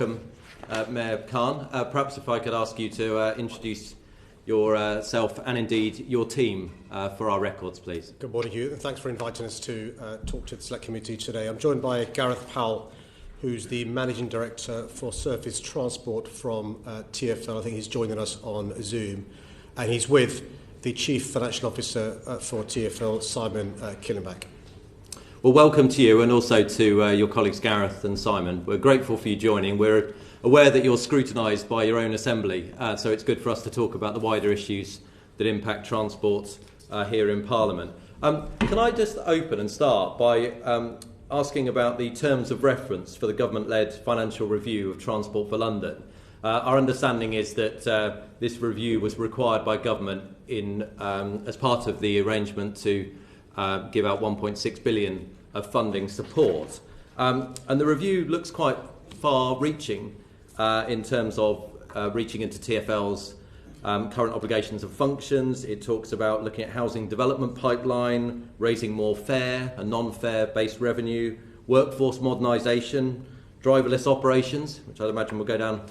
Welcome, Mayor Khan. Perhaps if I could ask you to introduce yourself and indeed your team for our records, please. Good morning, Hugh, and thanks for inviting us to talk to the Select Committee today. I'm joined by Gareth Powell, who's the Managing Director for Surface Transport from TfL. I think he's joining us on Zoom. And he's with the Chief Financial Officer for TfL, Simon Kilonback. Well, welcome to you and also to your colleagues Gareth and Simon. We're grateful for you joining. We're aware that you're scrutinised by your own assembly, so it's good for us to talk about the wider issues that impact transport here in Parliament. Can I just open and start by asking about the terms of reference for the government-led financial review of Transport for London? Our understanding is that this review was required by government as part of the arrangement to give out 1.6 billion of funding support. And the review looks quite far-reaching in terms of reaching into TfL's current obligations and functions. It talks about looking at housing development pipeline, raising more fare and non-fare based revenue, workforce modernisation, driverless operations, which I'd imagine will go down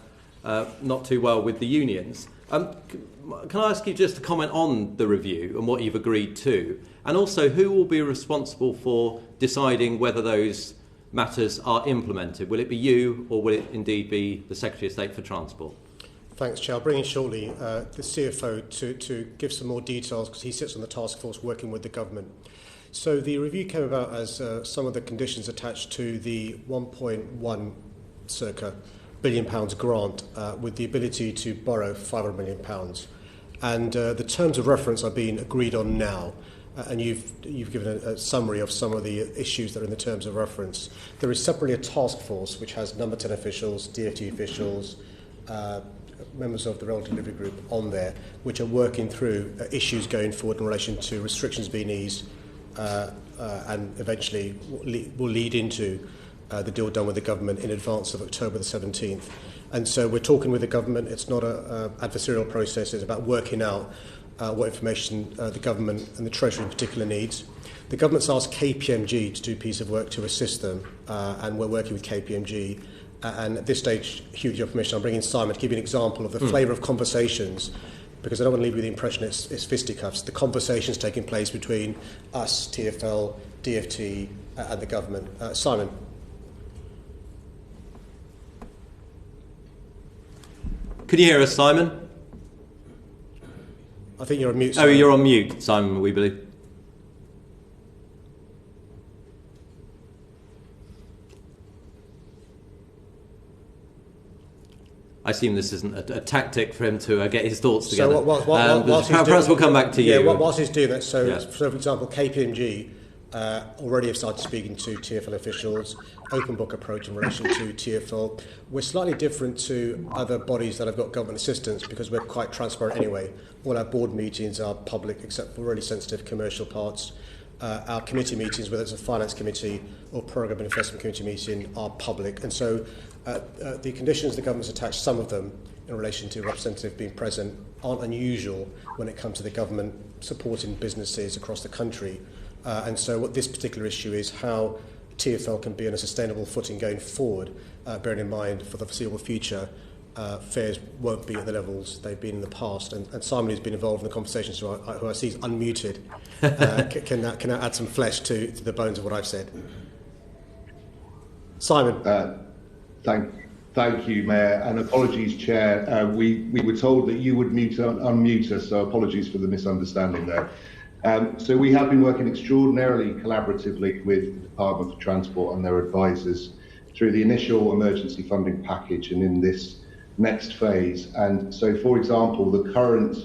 not too well with the unions. Can I ask you just to comment on the review and what you've agreed to, and also who will be responsible for deciding whether those matters are implemented? Will it be you, or will it indeed be the Secretary of State for Transport? Thanks, Chair. I'll bring in shortly the CFO to give some more details, because he sits on the task force working with the government. So the review came about as some of the conditions attached to the 1.1 circa £1 billion grant with the ability to borrow £500 million. And the terms of reference are being agreed on now. And you've given a summary of some of the issues that are in the terms of reference. There is separately a task force which has number 10 officials, DfT officials, members of the Rail Delivery Group on there, which are working through issues going forward in relation to restrictions being eased and eventually will lead into the deal done with the government in advance of October the 17th. And so we're talking with the government. It's not an adversarial process. It's about working out what information the government and the Treasury in particular needs. The government's asked KPMG to do a piece of work to assist them, and we're working with KPMG. And at this stage, huge your permission, I'm bringing Simon to give you an example of the flavour of conversations, because I don't want to leave you with the impression it's fisticuffs. The conversations taking place between us, TfL, DfT, and the government. Simon. Can you hear us, Simon? I think you're on mute, Simon. Oh, you're on mute, Simon, we believe. I assume this isn't a tactic for him to get his thoughts together. So perhaps we'll come back to you. Yeah, whilst he's doing that, so for example, KPMG already have started speaking to TfL officials, open book approach in relation to TfL. We're slightly different to other bodies that have got government assistance because we're quite transparent anyway. All our board meetings are public except for really sensitive commercial parts. Our committee meetings, whether it's a finance committee or programme and investment committee meeting, are public. And so the conditions the government's attached, some of them in relation to representative being present, aren't unusual when it comes to the government supporting businesses across the country. And so what this particular issue is how TfL can be on a sustainable footing going forward, bearing in mind for the foreseeable future, fares won't be at the levels they've been in the past. And Simon, who's been involved in the conversations, who I see is unmuted, can add some flesh to the bones of what I've said. Simon. Thank you, Mayor, and apologies, Chair. We were told that you would unmute us, so apologies for the misunderstanding there. So we have been working extraordinarily collaboratively with the Department for Transport and their advisors through the initial emergency funding package and in this next phase. And so, for example, the current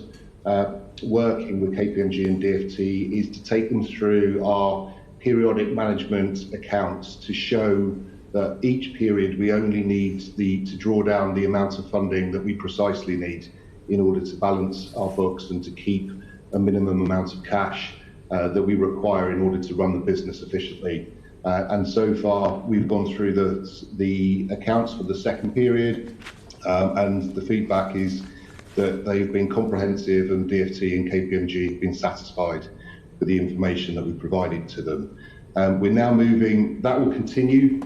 working with KPMG and DfT is to take them through our periodic management accounts to show that each period we only need to draw down the amount of funding that we precisely need in order to balance our books and to keep a minimum amount of cash that we require in order to run the business efficiently. And so far, we've gone through the accounts for the second period, and the feedback is that they've been comprehensive, and DfT and KPMG have been satisfied with the information that we provided to them. We're now moving, that will continue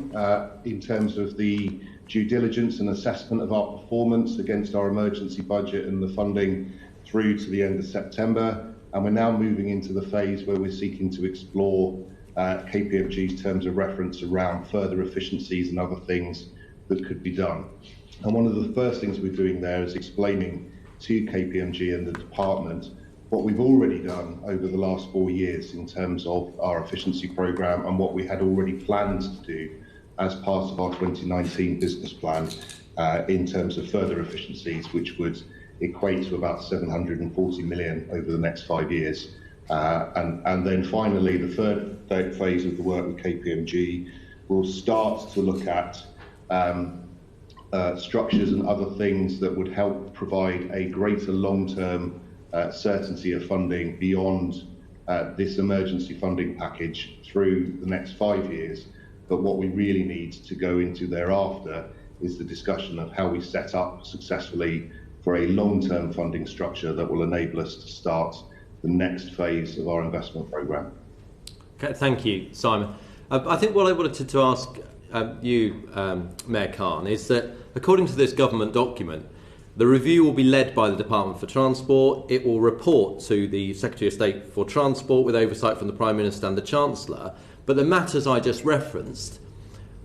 in terms of the due diligence and assessment of our performance against our emergency budget and the funding through to the end of September. And we're now moving into the phase where we're seeking to explore KPMG's terms of reference around further efficiencies and other things that could be done. And one of the first things we're doing there is explaining to KPMG and the department what we've already done over the last 4 years in terms of our efficiency programme and what we had already planned to do as part of our 2019 business plan in terms of further efficiencies, which would equate to about 740 million over the next 5 years. And then finally, the third phase of the work with KPMG will start to look at structures and other things that would help provide a greater long-term certainty of funding beyond this emergency funding package through the next 5 years. But what we really need to go into thereafter is the discussion of how we set up successfully for a long-term funding structure that will enable us to start the next phase of our investment programme. Okay, thank you, Simon. I think what I wanted to ask you, Mayor Khan, is that according to this government document, the review will be led by the Department for Transport. It will report to the Secretary of State for Transport with oversight from the Prime Minister and the Chancellor. But the matters I just referenced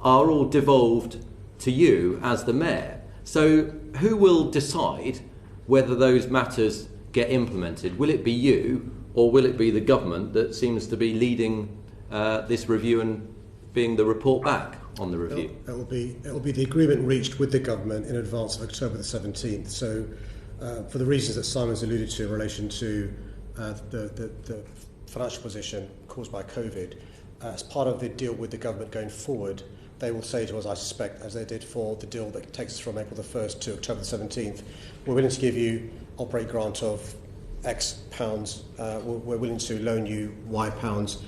are all devolved to you as the Mayor. So who will decide whether those matters get implemented? Will it be you, or will it be the government that seems to be leading this review and being the report back on the review? It will be the agreement reached with the government in advance of October the 17th. So for the reasons that Simon's alluded to in relation to the financial position caused by Covid, as part of the deal with the government going forward, they will say to us, I suspect, as they did for the deal that takes us from April the 1st to October the 17th, we're willing to give you operate grant of X pounds, we're willing to loan you Y pounds,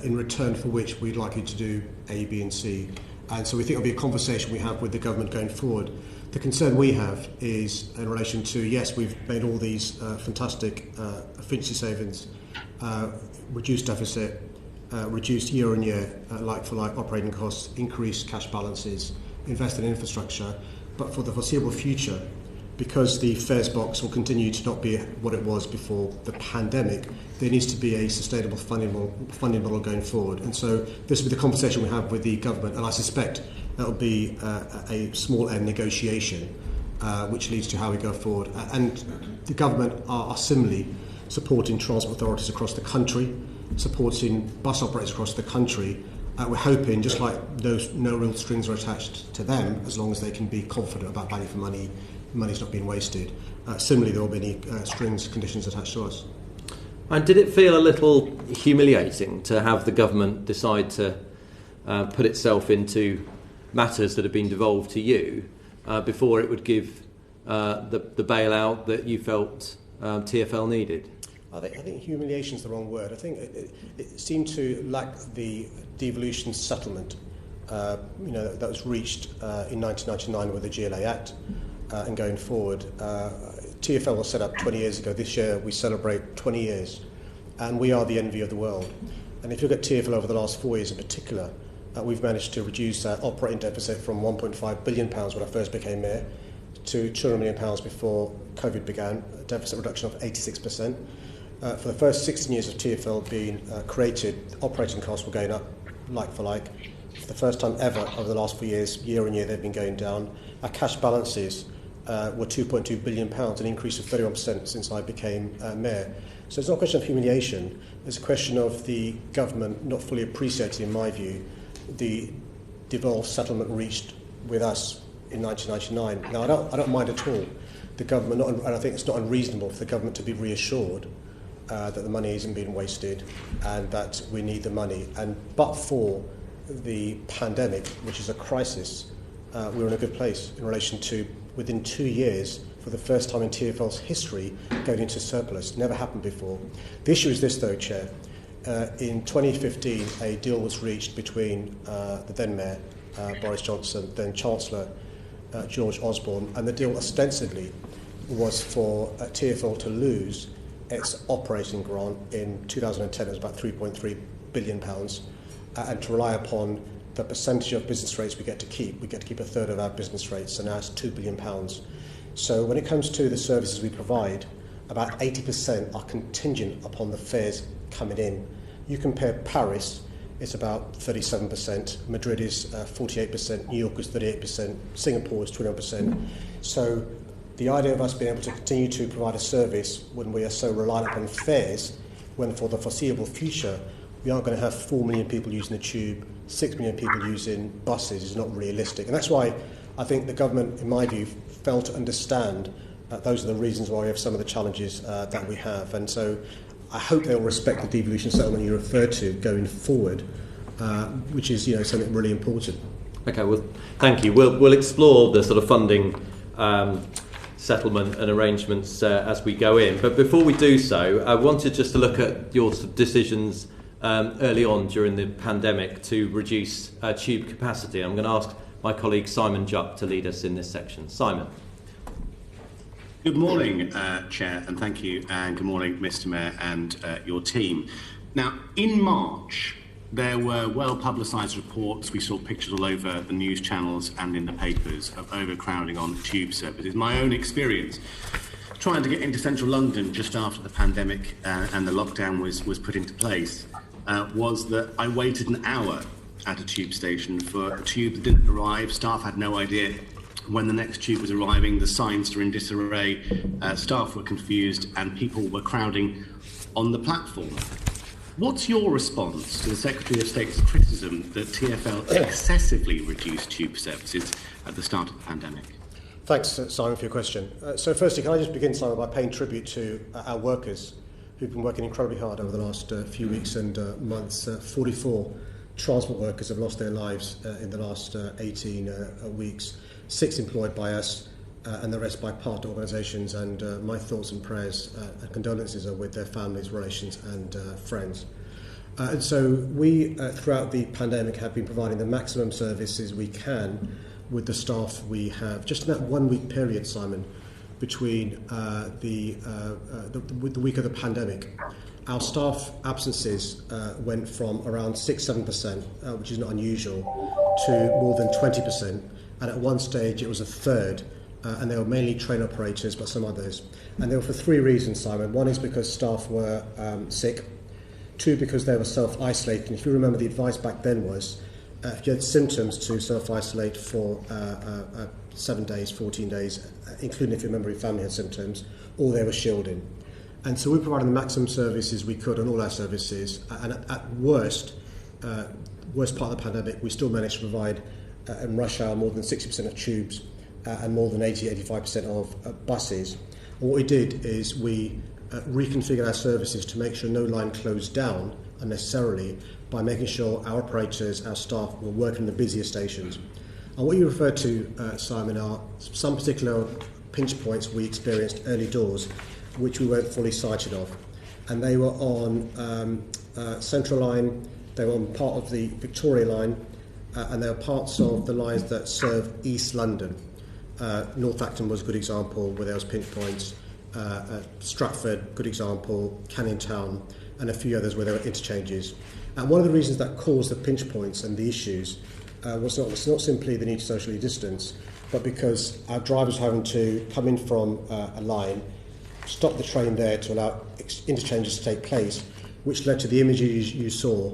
in return for which we'd like you to do A, B and C. And so we think it'll be a conversation we have with the government going forward. The concern we have is in relation to, yes, we've made all these fantastic efficiency savings, reduced deficit, reduced year-on-year like-for-like operating costs, increased cash balances, invest in infrastructure, but for the foreseeable future, because the fares box will continue to not be what it was before the pandemic, there needs to be a sustainable funding model going forward. And so this will be the conversation we have with the government, and I suspect that will be a small end negotiation, which leads to how we go forward. And the government are similarly supporting transport authorities across the country, supporting bus operators across the country. We're hoping, just like those no real strings are attached to them, as long as they can be confident about value for money, money's not being wasted. Similarly, there won't be any strings, conditions attached to us. And did it feel a little humiliating to have the government decide to put itself into matters that have been devolved to you before it would give the bailout that you felt TfL needed? I think humiliation is the wrong word. I think it seemed to lack the devolution settlement that was reached in 1999 with the GLA Act. And going forward, TfL was set up 20 years ago. This year we celebrate 20 years, and we are the envy of the world. And if you look at TfL over the last 4 years in particular, we've managed to reduce our operating deficit from £1.5 billion when I first became mayor to £200 million before Covid began, a deficit reduction of 86%. For the first 16 years of TfL being created, operating costs were going up like for like. For the first time ever over the last 4 years, year on year, they've been going down. Our cash balances were £2.2 billion, an increase of 31% since I became mayor. So it's not a question of humiliation. It's a question of the government not fully appreciating, in my view, the devolved settlement reached with us in 1999. Now, I don't mind at all the government, and I think it's not unreasonable for the government to be reassured that the money isn't being wasted and that we need the money. But for the pandemic, which is a crisis, we're in a good place in relation to, within 2 years, for the first time in TfL's history, going into surplus. Never happened before. The issue is this, though, Chair. In 2015, a deal was reached between the then Mayor, Boris Johnson, then Chancellor, George Osborne, and the deal ostensibly was for TfL to lose its operating grant in 2010. It was about £3.3 billion, and to rely upon the percentage of business rates we get to keep a third of our business rates, so now it's £2 billion. So when it comes to the services we provide, about 80% are contingent upon the fares coming in. You compare Paris, it's about 37%, Madrid is 48%, New York is 38%, Singapore is 21%. So the idea of us being able to continue to provide a service when we are so reliant upon fares, when for the foreseeable future we aren't going to have 4 million people using the tube, 6 million people using buses, is not realistic. And that's why I think the government, in my view, failed to understand those are the reasons why we have some of the challenges that we have. And so I hope they'll respect the devolution settlement you referred to going forward, which is something really important. Okay, well, thank you. We'll explore the sort of funding settlement and arrangements as we go in. But before we do so, I wanted just to look at your decisions early on during the pandemic to reduce tube capacity. I'm going to ask my colleague Simon Jupp to lead us in this section. Simon. Good morning, Chair, and thank you, and good morning, Mr. Mayor, and your team. Now, in March, there were well-publicised reports. We saw pictures all over the news channels and in the papers of overcrowding on tube services. My own experience trying to get into central London just after the pandemic and the lockdown was put into place was that I waited an hour at a tube station for a tube that didn't arrive. Staff had no idea when the next tube was arriving. The signs were in disarray, staff were confused, and people were crowding on the platform. What's your response to the Secretary of State's criticism that TfL excessively reduced tube services at the start of the pandemic? Thanks, Simon, for your question. So firstly, can I just begin, Simon, by paying tribute to our workers who've been working incredibly hard over the last few weeks and months. 44 transport workers have lost their lives in the last 18 weeks. 6 employed by us and the rest by partner organisations, and my thoughts and prayers and condolences are with their families, relations and friends. And so we, throughout the pandemic, have been providing the maximum services we can with the staff we have. Just in that 1 week period, Simon, between the week of the pandemic, our staff absences went from around 6-7%, which is not unusual, to more than 20%. And at one stage it was a third, and they were mainly train operators, but some others. And they were for 3 reasons, Simon. One is because staff were sick. 2, because they were self-isolating. If you remember, the advice back then was, if you had symptoms, to self-isolate for 7 days, 14 days, including if you remember your family had symptoms, or they were shielding. And so we provided the maximum services we could on all our services, and at worst part of the pandemic, we still managed to provide in rush hour more than 60% of tubes and more than 80-85% of buses. And what we did is we reconfigured our services to make sure no line closed down unnecessarily by making sure our operators, our staff were working in the busiest stations. And what you referred to, Simon, are some particular pinch points we experienced early doors which we weren't fully sighted of. And they were on Central Line, they were on part of the Victoria Line, and there are parts of the lines that serve East London. North Acton was a good example where there was pinch points. Stratford, good example. Canning Town, and a few others where there were interchanges. And one of the reasons that caused the pinch points and the issues was not simply the need to socially distance, but because our drivers were having to come in from a line, stop the train there to allow interchanges to take place, which led to the images you saw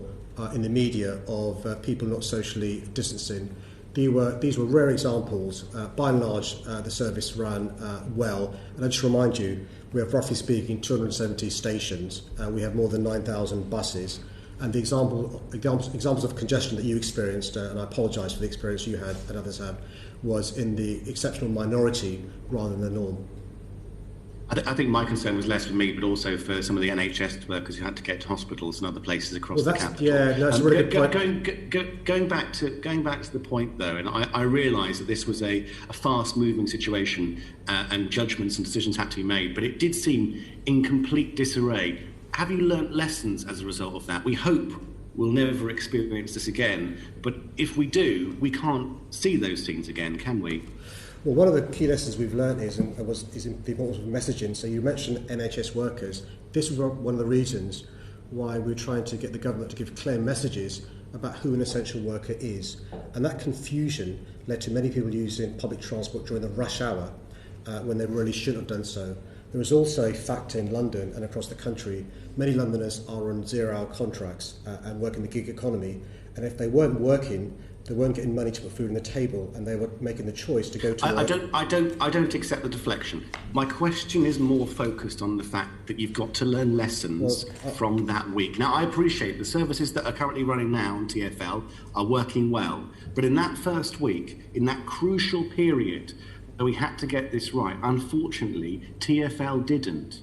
in the media of people not socially distancing. These were rare examples. By and large, the service ran well. And I just remind you, we have, roughly speaking, 270 stations. We have more than 9,000 buses. And the examples of congestion that you experienced, and I apologise for the experience you had and others had, was in the exceptional minority rather than the norm. I think my concern was less for me, but also for some of the NHS workers who had to get to hospitals and other places across the capital. Yeah, no, that's a really good point. Going back to the point, though, and I realise that this was a fast-moving situation and judgments and decisions had to be made, but it did seem in complete disarray. Have you learnt lessons as a result of that? We hope we'll never experience this again, but if we do, we can't see those things again, can we? Well, one of the key lessons we've learned is in the importance of messaging. So you mentioned NHS workers. This was one of the reasons why we're trying to get the government to give clear messages about who an essential worker is. And that confusion led to many people using public transport during the rush hour when they really shouldn't have done so. There was also a fact in London and across the country, many Londoners are on 0-hour contracts and work in the gig economy, and if they weren't working, they weren't getting money to put food on the table, and they were making the choice to go to work. I don't accept the deflection. My question is more focused on the fact that you've got to learn lessons from that week. Now, I appreciate the services that are currently running now on TfL are working well, but in that first week, in that crucial period, we had to get this right. Unfortunately, TfL didn't.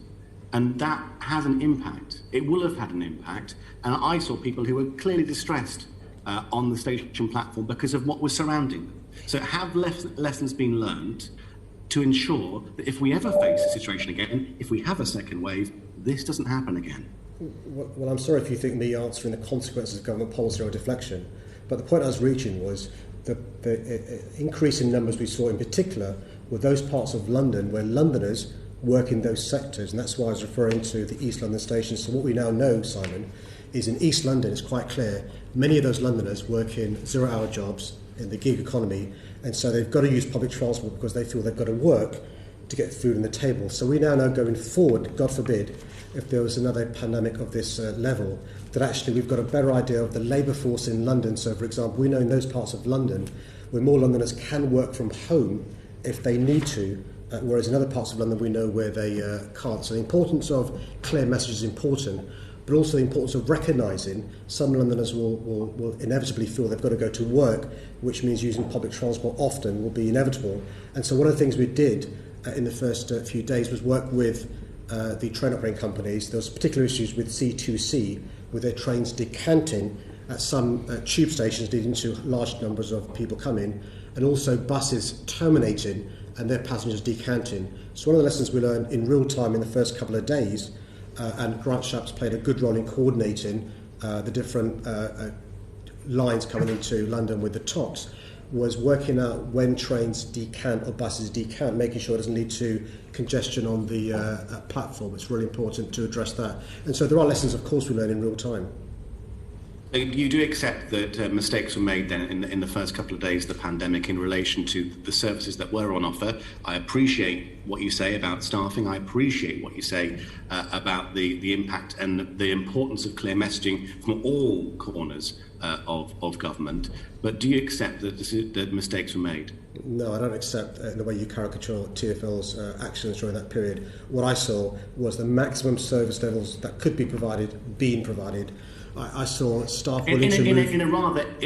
And that has an impact. It will have had an impact. And I saw people who were clearly distressed on the station platform because of what was surrounding them. So have lessons been learned to ensure that if we ever face a situation again, if we have a second wave, this doesn't happen again? Well, I'm sorry if you think me answering the consequences of government policy or deflection, but the point I was reaching was the increase in numbers we saw in particular were those parts of London where Londoners work in those sectors, and that's why I was referring to the East London stations. So what we now know, Simon, is in East London, it's quite clear, many of those Londoners work in 0-hour jobs in the gig economy, and so they've got to use public transport because they feel they've got to work to get food on the table. So we now know going forward, God forbid, if there was another pandemic of this level, that actually we've got a better idea of the labour force in London. So, for example, we know in those parts of London where more Londoners can work from home if they need to, whereas in other parts of London we know where they can't. So the importance of clear message is important, but also the importance of recognising some Londoners will inevitably feel they've got to go to work, which means using public transport often will be inevitable. And so one of the things we did in the first few days was work with the train operating companies. There was particular issues with C2C, with their trains decanting at some tube stations leading to large numbers of people coming, and also buses terminating and their passengers decanting. So one of the lessons we learned in real time in the first couple of days, and Grant Shapps played a good role in coordinating the different lines coming into London with the TOCs, was working out when trains decant or buses decant, making sure it doesn't lead to congestion on the platform. It's really important to address that. And so there are lessons, of course, we learn in real time. You do accept that mistakes were made then in the first couple of days of the pandemic in relation to the services that were on offer. I appreciate what you say about staffing. I appreciate what you say about the impact and the importance of clear messaging from all corners of government. But do you accept that mistakes were made? No, I don't accept in the way you caricature TfL's actions during that period. What I saw was the maximum service levels that could be provided being provided. I saw staff willing to move in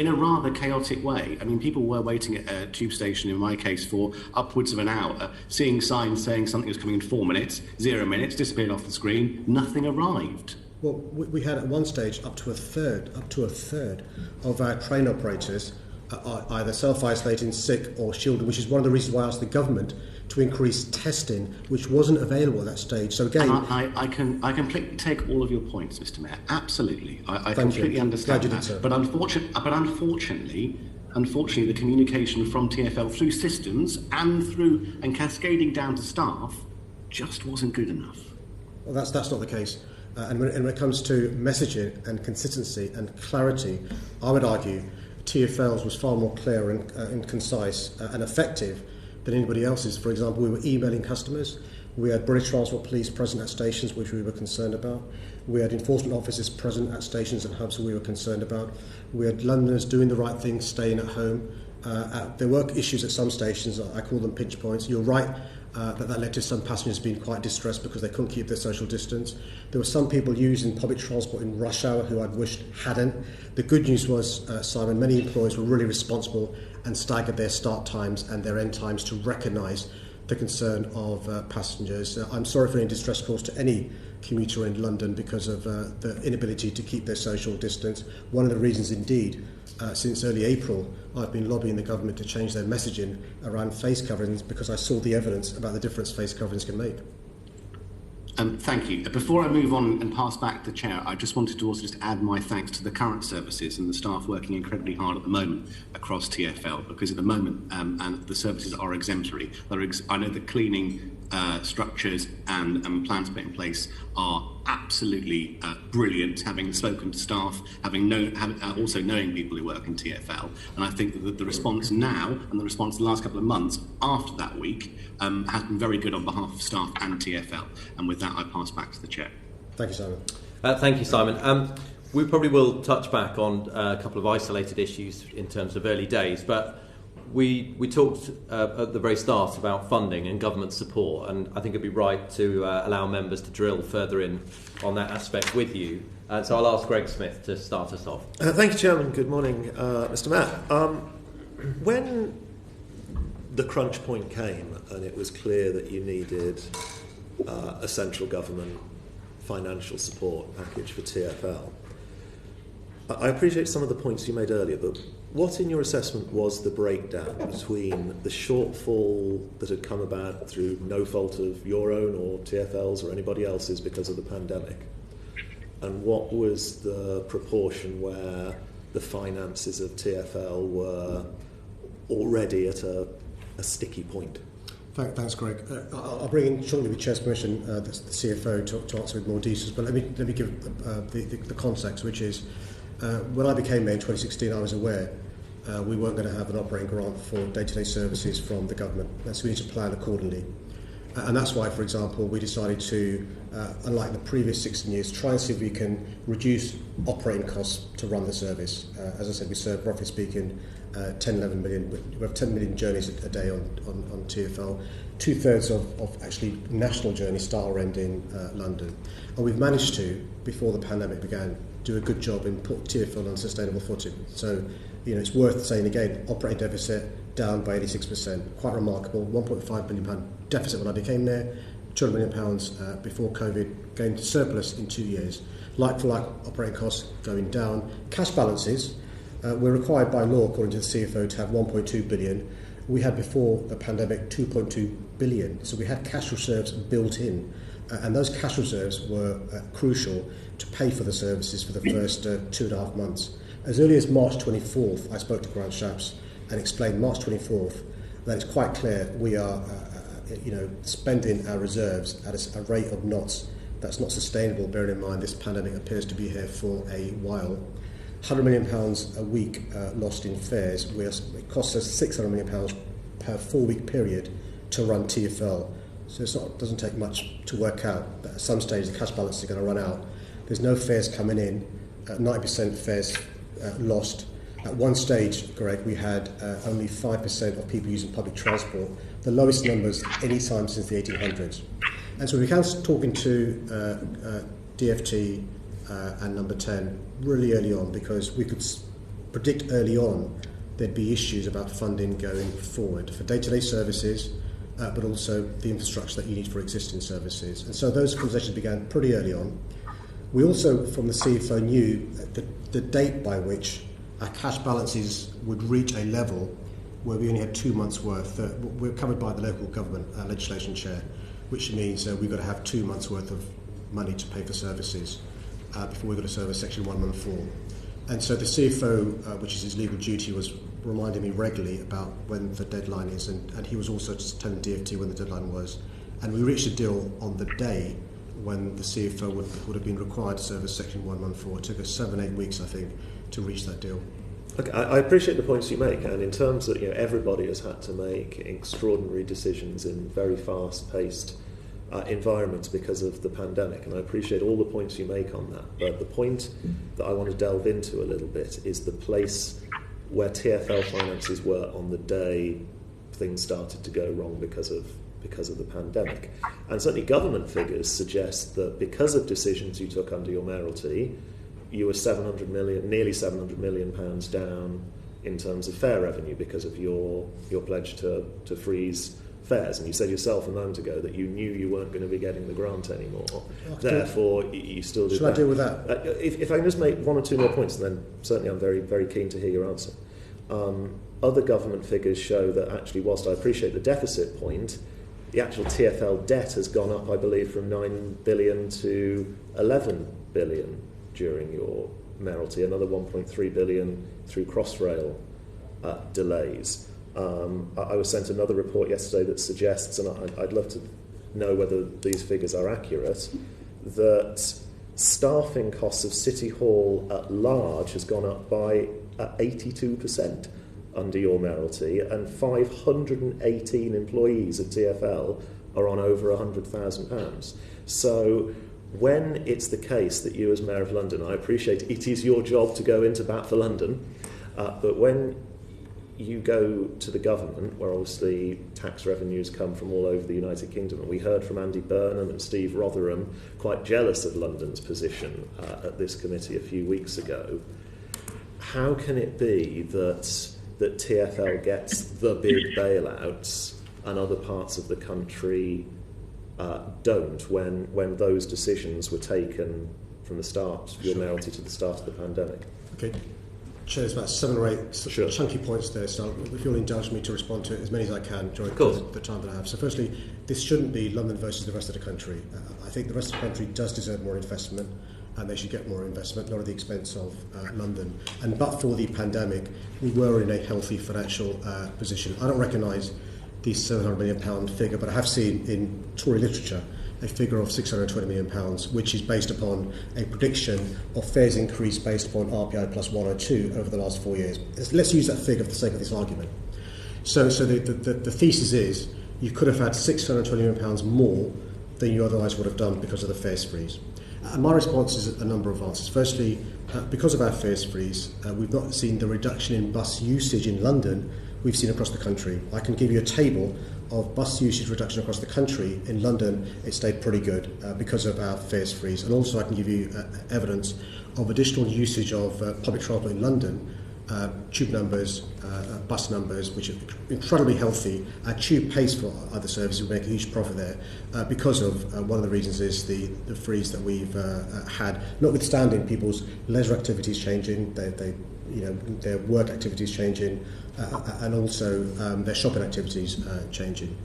a rather chaotic way. I mean, people were waiting at a tube station, in my case, for upwards of an hour, seeing signs saying something was coming in 4 minutes, 0 minutes, disappeared off the screen, nothing arrived. Well, we had at one stage up to a third of our train operators either self-isolating, sick or shielded, which is one of the reasons why I asked the government to increase testing, which wasn't available at that stage. So again, I completely take all of your points, Mr. Mayor. Absolutely, I completely understand that. So. But unfortunately, the communication from TfL through systems and cascading down to staff just wasn't good enough. Well, that's not the case. And when it comes to messaging and consistency and clarity, I would argue TfL's was far more clear and concise and effective than anybody else's. For example, we were emailing customers. We had British Transport Police present at stations, which we were concerned about. We had enforcement officers present at stations and hubs, we were concerned about. We had Londoners doing the right thing, staying at home. There were issues at some stations, I call them pinch points. You're right that led to some passengers being quite distressed because they couldn't keep their social distance. There were some people using public transport in rush hour who I'd wished hadn't. The good news was, Simon, many employers were really responsible and staggered their start times and their end times to recognise the concern of passengers. I'm sorry for any distress caused to any commuter in London because of the inability to keep their social distance. One of the reasons, indeed, since early April, I've been lobbying the government to change their messaging around face coverings because I saw the evidence about the difference face coverings can make. Thank you. Before I move on and pass back the chair, I just wanted to also just add my thanks to the current services and the staff working incredibly hard at the moment across TfL, because at the moment, and the services are exemplary. I know the cleaning structures and plans put in place are absolutely brilliant, having spoken to staff, also knowing people who work in TfL. And I think that the response now and the response the last couple of months after that week has been very good on behalf of staff and TfL. And with that, I pass back to the chair. Thank you, Simon. Thank you, Simon. We probably will touch back on a couple of isolated issues in terms of early days, but we talked at the very start about funding and government support, and I think it'd be right to allow members to drill further in on that aspect with you. So I'll ask Greg Smith to start us off. Thank you, Chairman. Good morning, Mr. Matt. When the crunch point came and it was clear that you needed a central government financial support package for TfL, I appreciate some of the points you made earlier, but what in your assessment was the breakdown between the shortfall that had come about through no fault of your own or TfL's or anybody else's because of the pandemic, and what was the proportion where the finances of TfL were already at a sticky point? Thanks, Greg. I'll bring in shortly, with Chair's permission, the CFO to answer with more details. But let me give the context, which is when I became Mayor in 2016, I was aware we weren't going to have an operating grant for day-to-day services from the government. So we need to plan accordingly. And that's why, for example, we decided to, unlike the previous 16 years, try and see if we can reduce operating costs to run the service. As I said, we serve, roughly speaking, 11 million. We have 10 million journeys a day on TfL. 2/3 of actually national journeys start or end in London. And we've managed to, before the pandemic began, do a good job in put TfL on sustainable footing. So, it's worth saying again, operating deficit down by 86%. Quite remarkable. £1.5 billion deficit when I became there, £200 million before Covid, going to surplus in 2 years. Like-for-like operating costs going down. Cash balances, we're required by law, according to the CFO, to have 1.2 billion. We had before the pandemic 2.2 billion. So we had cash reserves built in. And those cash reserves were crucial to pay for the services for the first 2.5 months. As early as March 24th, I spoke to Grant Shapps and explained March 24th that it's quite clear we are spending our reserves at a rate of knots that's not sustainable, bearing in mind this pandemic appears to be here for a while. £100 million a week lost in fares. It costs us £600 million per 4-week period to run TfL. So it doesn't take much to work out that at some stage the cash balance is going to run out. There's no fares coming in, 90% fares lost. At one stage, Greg, we had only 5% of people using public transport, the lowest numbers any time since the 1800s. And so we began talking to DFT and Number 10 really early on, because we could predict early on there'd be issues about funding going forward for day-to-day services, but also the infrastructure that you need for existing services. And so those conversations began pretty early on. We also, from the CFO, knew the date by which our cash balances would reach a level where we only had 2 months' worth. We're covered by the local government legislation chair, which means we've got to have 2 months' worth of money to pay for services before we've got to service Section 114. And so the CFO, which is his legal duty, was reminding me regularly about when the deadline is, and he was also just telling DFT when the deadline was. And we reached a deal on the day when the CFO would have been required to service Section 114. It took us 7-8 weeks, I think, to reach that deal. Okay, I appreciate the points you make, and in terms that everybody has had to make extraordinary decisions in very fast-paced environments because of the pandemic, and I appreciate all the points you make on that. But the point that I want to delve into a little bit is the place where TfL finances were on the day things started to go wrong because of the pandemic. And certainly government figures suggest that because of decisions you took under your mayoralty, you were nearly £700 million down in terms of fare revenue because of your pledge to freeze fares. And you said yourself a moment ago that you knew you weren't going to be getting the grant anymore. Therefore, you still did that. Should I deal with that? If I can just make 1 or 2 more points, and then certainly I'm very, very keen to hear your answer. Other government figures show that actually, whilst I appreciate the deficit point, The actual TfL debt has gone up, I believe, from 9 billion to 11 billion during your mayoralty, another 1.3 billion through Crossrail delays. I was sent another report yesterday that suggests, and I'd love to know whether these figures are accurate, that staffing costs of City Hall at large has gone up by 82% under your mayoralty, and 518 employees of TfL are on over £100,000. So when it's the case that you as Mayor of London, I appreciate it is your job to go into bat for London, but when you go to the government, where obviously tax revenues come from all over the United Kingdom, and we heard from Andy Burnham and Steve Rotherham quite jealous of London's position at this committee a few weeks ago, how can it be that TfL gets the big bailouts and other parts of the country don't, when those decisions were taken from the start, your mayoralty to the start of the pandemic? Okay. Chair, there's about 7 or 8 chunky points there, so if you'll indulge me to respond to as many as I can during the time that I have. So firstly, this shouldn't be London versus the rest of the country. I think the rest of the country does deserve more investment, and they should get more investment, not at the expense of London. And but for the pandemic, we were in a healthy financial position. I don't recognise the £700 million figure, but I have seen in Tory literature a figure of £620 million, which is based upon a prediction of fares increase based upon RPI plus 102 over the last 4 years. Let's use that figure for the sake of this argument. So the thesis is you could have had £620 million more than you otherwise would have done because of the fares freeze. And my response is a number of answers. Firstly, because of our fares freeze, we've not seen the reduction in bus usage in London we've seen across the country. I can give you a table of bus usage reduction across the country. In London, it stayed pretty good because of our fares freeze. And also I can give you evidence of additional usage of public transport in London, tube numbers, bus numbers, which are incredibly healthy. Our tube pays for other services. We make a huge profit there because of one of the reasons is the freeze that we've had, notwithstanding people's leisure activities changing, their work activities changing, and also their shopping activities changing.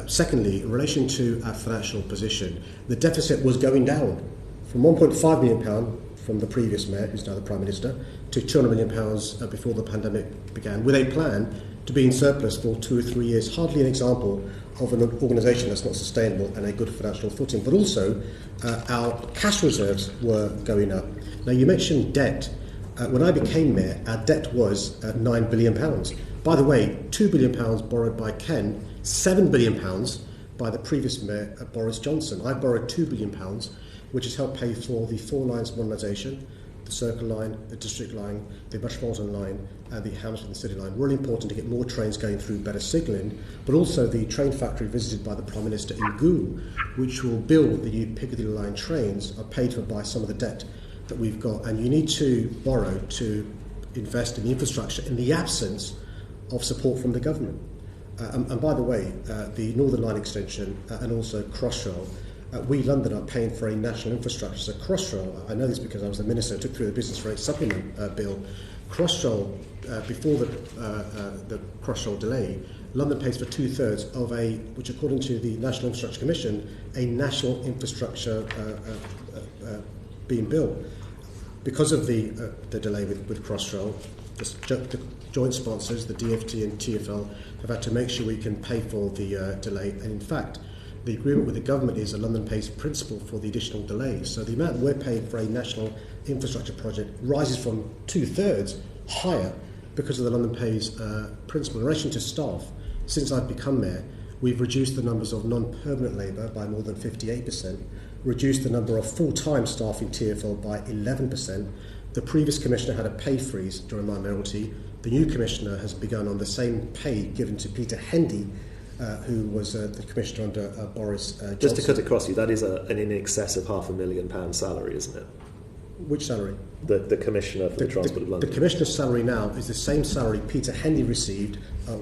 Secondly, in relation to our financial position, the deficit was going down from £1.5 million from the previous mayor, who's now the Prime Minister, to £200 million before the pandemic began, with a plan to be in surplus for 2 or 3 years. Hardly an example of an organisation that's not sustainable and a good financial footing. But also, our cash reserves were going up. Now, you mentioned debt. When I became mayor, our debt was £9 billion. By the way, £2 billion borrowed by Ken, £7 billion by the previous mayor, Boris Johnson. I borrowed £2 billion, which has helped pay for the 4 lines modernisation, the Circle Line, the District Line, the Metropolitan Line, and the Hamilton City Line. Really important to get more trains going through, better signalling, but also the train factory visited by the Prime Minister in Goole, which will build the new Piccadilly Line trains, are paid for by some of the debt that we've got. And you need to borrow to invest in the infrastructure in the absence of support from the government. And by the way, the Northern Line extension and also Crossrail, we London are paying for a national infrastructure. So Crossrail, I know this because I was the minister, took through the business rate supplement bill. Crossrail, before the Crossrail delay, London pays for 2/3 of which according to the National Infrastructure Commission, a national infrastructure being built. Because of the delay with Crossrail, the joint sponsors, the DfT and TfL, have had to make sure we can pay for the delay. And in fact, the agreement with the government is that London pays principal for the additional delays. So the amount we're paying for a national infrastructure project rises from 2/3 higher because of the London pays principal. In relation to staff, since I've become mayor, we've reduced the numbers of non-permanent labour by more than 58%, reduced the number of full-time staff in TfL by 11%. The previous commissioner had a pay freeze during my mayoralty. The new commissioner has begun on the same pay given to Peter Hendy, who was the commissioner under Boris Johnson. Just to cut across you, that is an in excess of £500,000 salary, isn't it? Which salary? The commissioner for the Transport of London. The commissioner's salary now is the same salary Peter Hendy received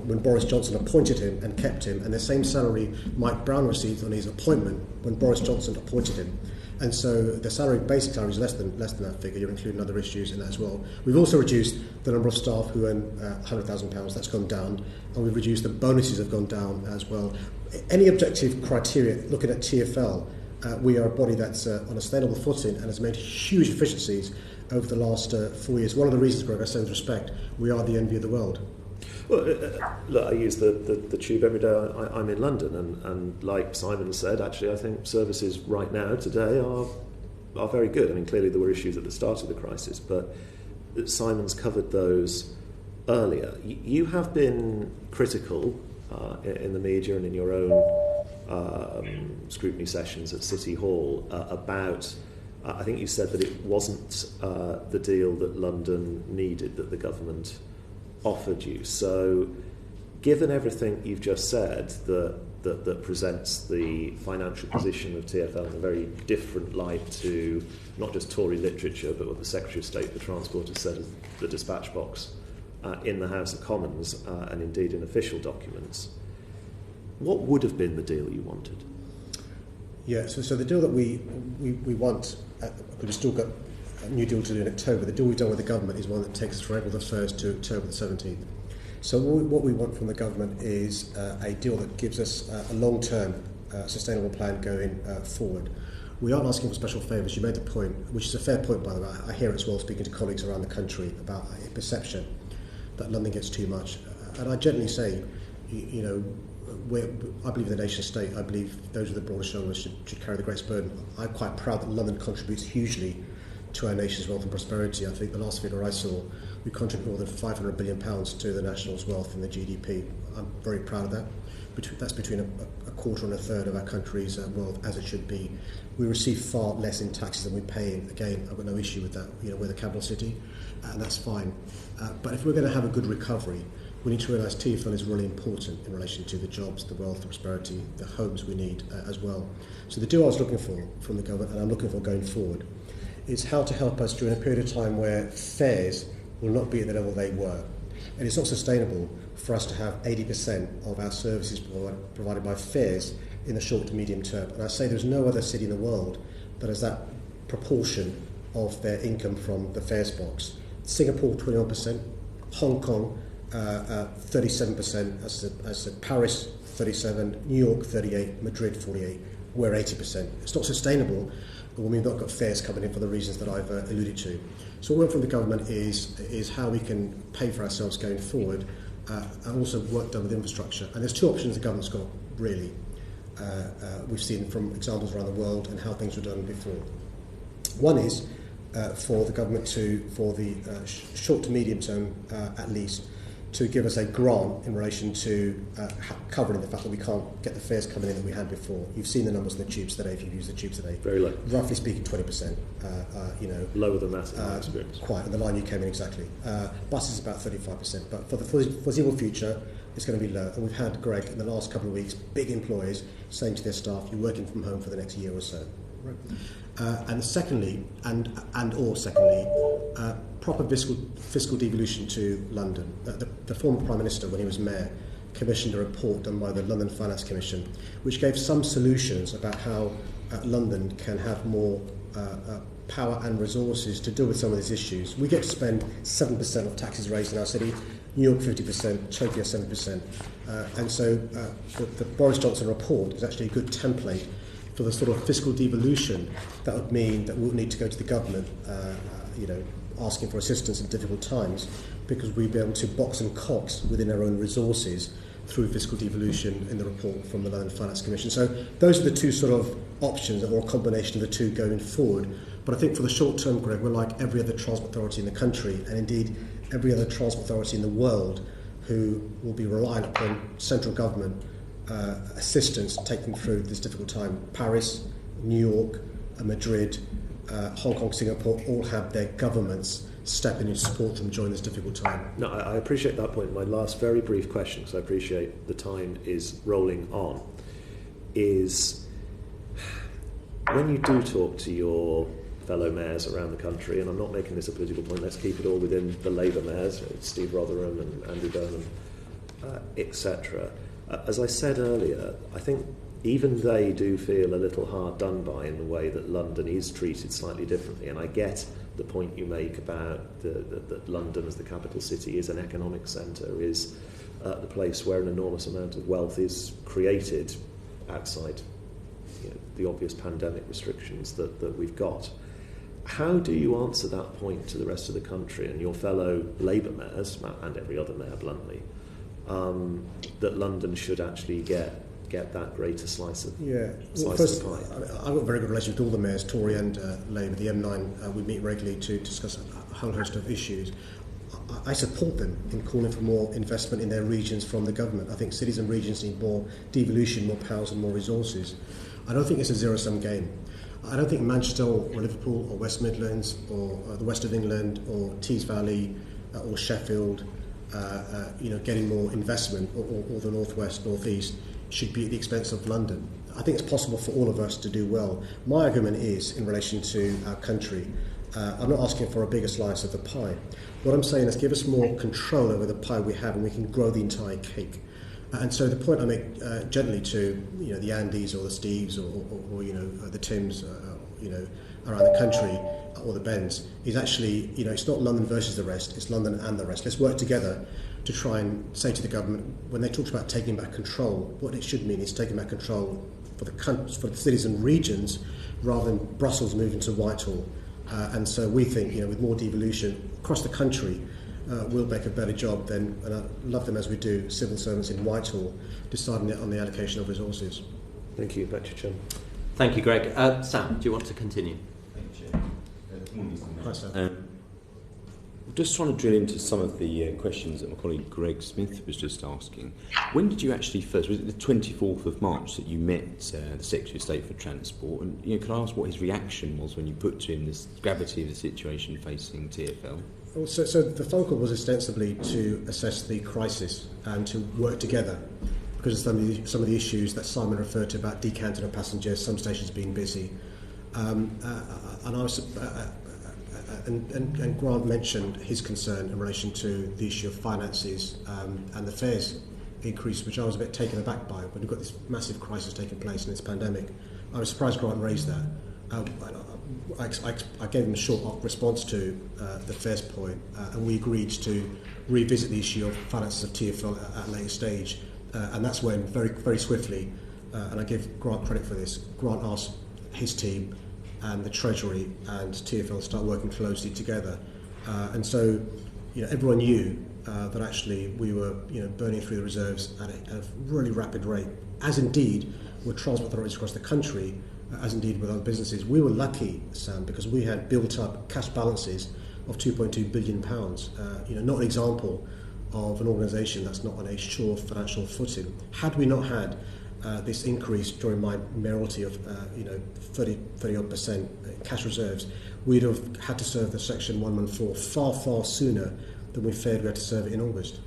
when Boris Johnson appointed him and kept him, and the same salary Mike Brown received on his appointment when Boris Johnson appointed him. And so the basic salary is less than that figure. You're including other issues in that as well. We've also reduced the number of staff who earn £100,000. That's gone down, and we've reduced the bonuses have gone down as well. any objective criteria, looking at TfL, we are a body that's on a sustainable footing and has made huge efficiencies over the last 4 years. One of the reasons, Greg, I say with respect, we are the envy of the world. Well, look, I use the tube every day. I'm in London, and like Simon said, actually, I think services right now, today, are very good. I mean, clearly there were issues at the start of the crisis, but Simon's covered those earlier. You have been critical in the media and in your own scrutiny sessions at City Hall about, I think you said that it wasn't the deal that London needed that the government offered you. So given everything you've just said that presents the financial position of TfL in a very different light to not just Tory literature but what the Secretary of State for Transport has said at the dispatch box in the House of Commons and indeed in official documents, what would have been the deal you wanted? Yeah, so the deal that we want, we've still got a new deal to do in October. The deal we've done with the government is one that takes us from April the 1st to October the 17th. So what we want from the government is a deal that gives us a long-term sustainable plan going forward. We aren't asking for special favours. You made the point, which is a fair point, by the way. I hear it as well speaking to colleagues around the country about a perception that London gets too much. And I generally say, you know, I believe in the nation state. I believe those with the broadest shoulders should carry the greatest burden. I'm quite proud that London contributes hugely to our nation's wealth and prosperity. I think the last figure I saw, we contribute more than £500 billion to the national's wealth and the GDP. I'm very proud of that. That's between a quarter and a third of our country's wealth, as it should be. We receive far less in taxes than we pay in. Again, I've got no issue with that. You know, we're the capital city, and that's fine. But if we're going to have a good recovery, we need to realise TfL is really important in relation to the jobs, the wealth, the prosperity, the homes we need as well. So the deal I was looking for from the government, and I'm looking for going forward, is how to help us during a period of time where fares will not be at the level they were. And it's not sustainable for us to have 80% of our services provided by fares in the short to medium term. And I say there's no other city in the world that has that proportion of their income from the fares box. Singapore, 21%, Hong Kong, 37%, as I said, Paris, 37%, New York, 38%, Madrid, 48%. We're 80%. It's not sustainable when we've not got fares coming in for the reasons that I've alluded to. So what we want from the government is how we can pay for ourselves going forward, and also work done with infrastructure. And there's two options the government's got, really. We've seen from examples around the world and how things were done before. One is for the government for the short to medium term at least, to give us a grant in relation to covering the fact that we can't get the fares coming in that we had before. You've seen the numbers in the tubes today, if you've used the tubes today. Very low. Roughly speaking, 20%. Lower than that in my experience. Quite, and the line you came in exactly. Buses is about 35%, but for the foreseeable future, it's going to be low. And we've had, Greg, in the last couple of weeks, big employers saying to their staff, you're working from home for the next year or so. Right. And secondly, proper fiscal devolution to London. The former Prime Minister, when he was Mayor, commissioned a report done by the London Finance Commission, which gave some solutions about how London can have more power and resources to deal with some of these issues. We get to spend 7% of taxes raised in our city, New York 50%, Tokyo 7%. And so the Boris Johnson report is actually a good template for the sort of fiscal devolution that would mean that we'll need to go to the government, asking for assistance in difficult times, because we'd be able to box and cox within our own resources through fiscal devolution in the report from the London Finance Commission. So those are the two sort of options, or a combination of the two going forward. But I think for the short term, Greg, we're like every other transport authority in the country, and indeed every other transport authority in the world, who will be reliant upon central government assistance to take them through this difficult time. Paris, New York, Madrid, Hong Kong, Singapore all have their governments step in and support them during this difficult time. No, I appreciate that point. My last very brief question, because I appreciate the time is rolling on, is when you do talk to your fellow mayors around the country, and I'm not making this a political point, let's keep it all within the Labour mayors, Steve Rotherham and Andrew Burnham, etc. As I said earlier, I think even they do feel a little hard done by in the way that London is treated slightly differently. And I get the point you make about that London as the capital city is an economic centre, is the place where an enormous amount of wealth is created outside the obvious pandemic restrictions that we've got. How do you answer that point to the rest of the country and your fellow Labour mayors, and every other mayor bluntly, that London should actually get that greater slice of the pie? I've got a very good relationship with all the mayors, Tory and Labour. The M9, we meet regularly to discuss a whole host of issues. I support them in calling for more investment in their regions from the government. I think cities and regions need more devolution, more powers and more resources. I don't think it's a zero-sum game. I don't think Manchester or Liverpool or West Midlands or the West of England or Tees Valley or Sheffield, getting more investment or the North West, North East should be at the expense of London. I think it's possible for all of us to do well. My argument is in relation to our country. I'm not asking for a bigger slice of the pie. What I'm saying is give us more control over the pie we have and we can grow the entire cake. And so the point I make gently to the Andys or the Steves or the Tims around the country or the Benz is actually it's not London versus the rest, it's London and the rest. Let's work together to try and say to the government when they talk about taking back control, what it should mean is taking back control for the cities and regions rather than Brussels moving to Whitehall. And so we think with more devolution across the country, we'll make a better job than, and I love them as we do, civil servants in Whitehall deciding on the allocation of resources. Thank you. Back to you, Chairman. Thank you, Greg. Sam, do you want to continue? Thank you, Chair. Hi, Sam. Just trying to drill into some of the questions that my colleague Greg Smith was just asking. When did you actually first, was it the 24th of March that you met the Secretary of State for Transport? And could I ask what his reaction was when you put to him the gravity of the situation facing TfL? Well, so the phone call was ostensibly to assess the crisis and to work together because of some of the issues that Simon referred to about decanting of passengers, some stations being busy. And I was... And Grant mentioned his concern in relation to the issue of finances and the fares increase, which I was a bit taken aback by. When you've got this massive crisis taking place in this pandemic, I was surprised Grant raised that. I gave him a short response to the fares point, and we agreed to revisit the issue of finances of TfL at a later stage. And that's when, very, very swiftly, and I give Grant credit for this, Grant asked his team and the Treasury and TfL start working closely together. And so, everyone knew that actually we were, burning through the reserves at a really rapid rate, as indeed were transport authorities across the country, as indeed with other businesses. We were lucky, Sam, because we had built up cash balances of £2.2 billion. Not an example of an organisation that's not on a sure financial footing. Had we not had this increase during my mayoralty of 30-odd% cash reserves, we'd have had to serve the Section 114 far sooner than we feared we had to serve it in August.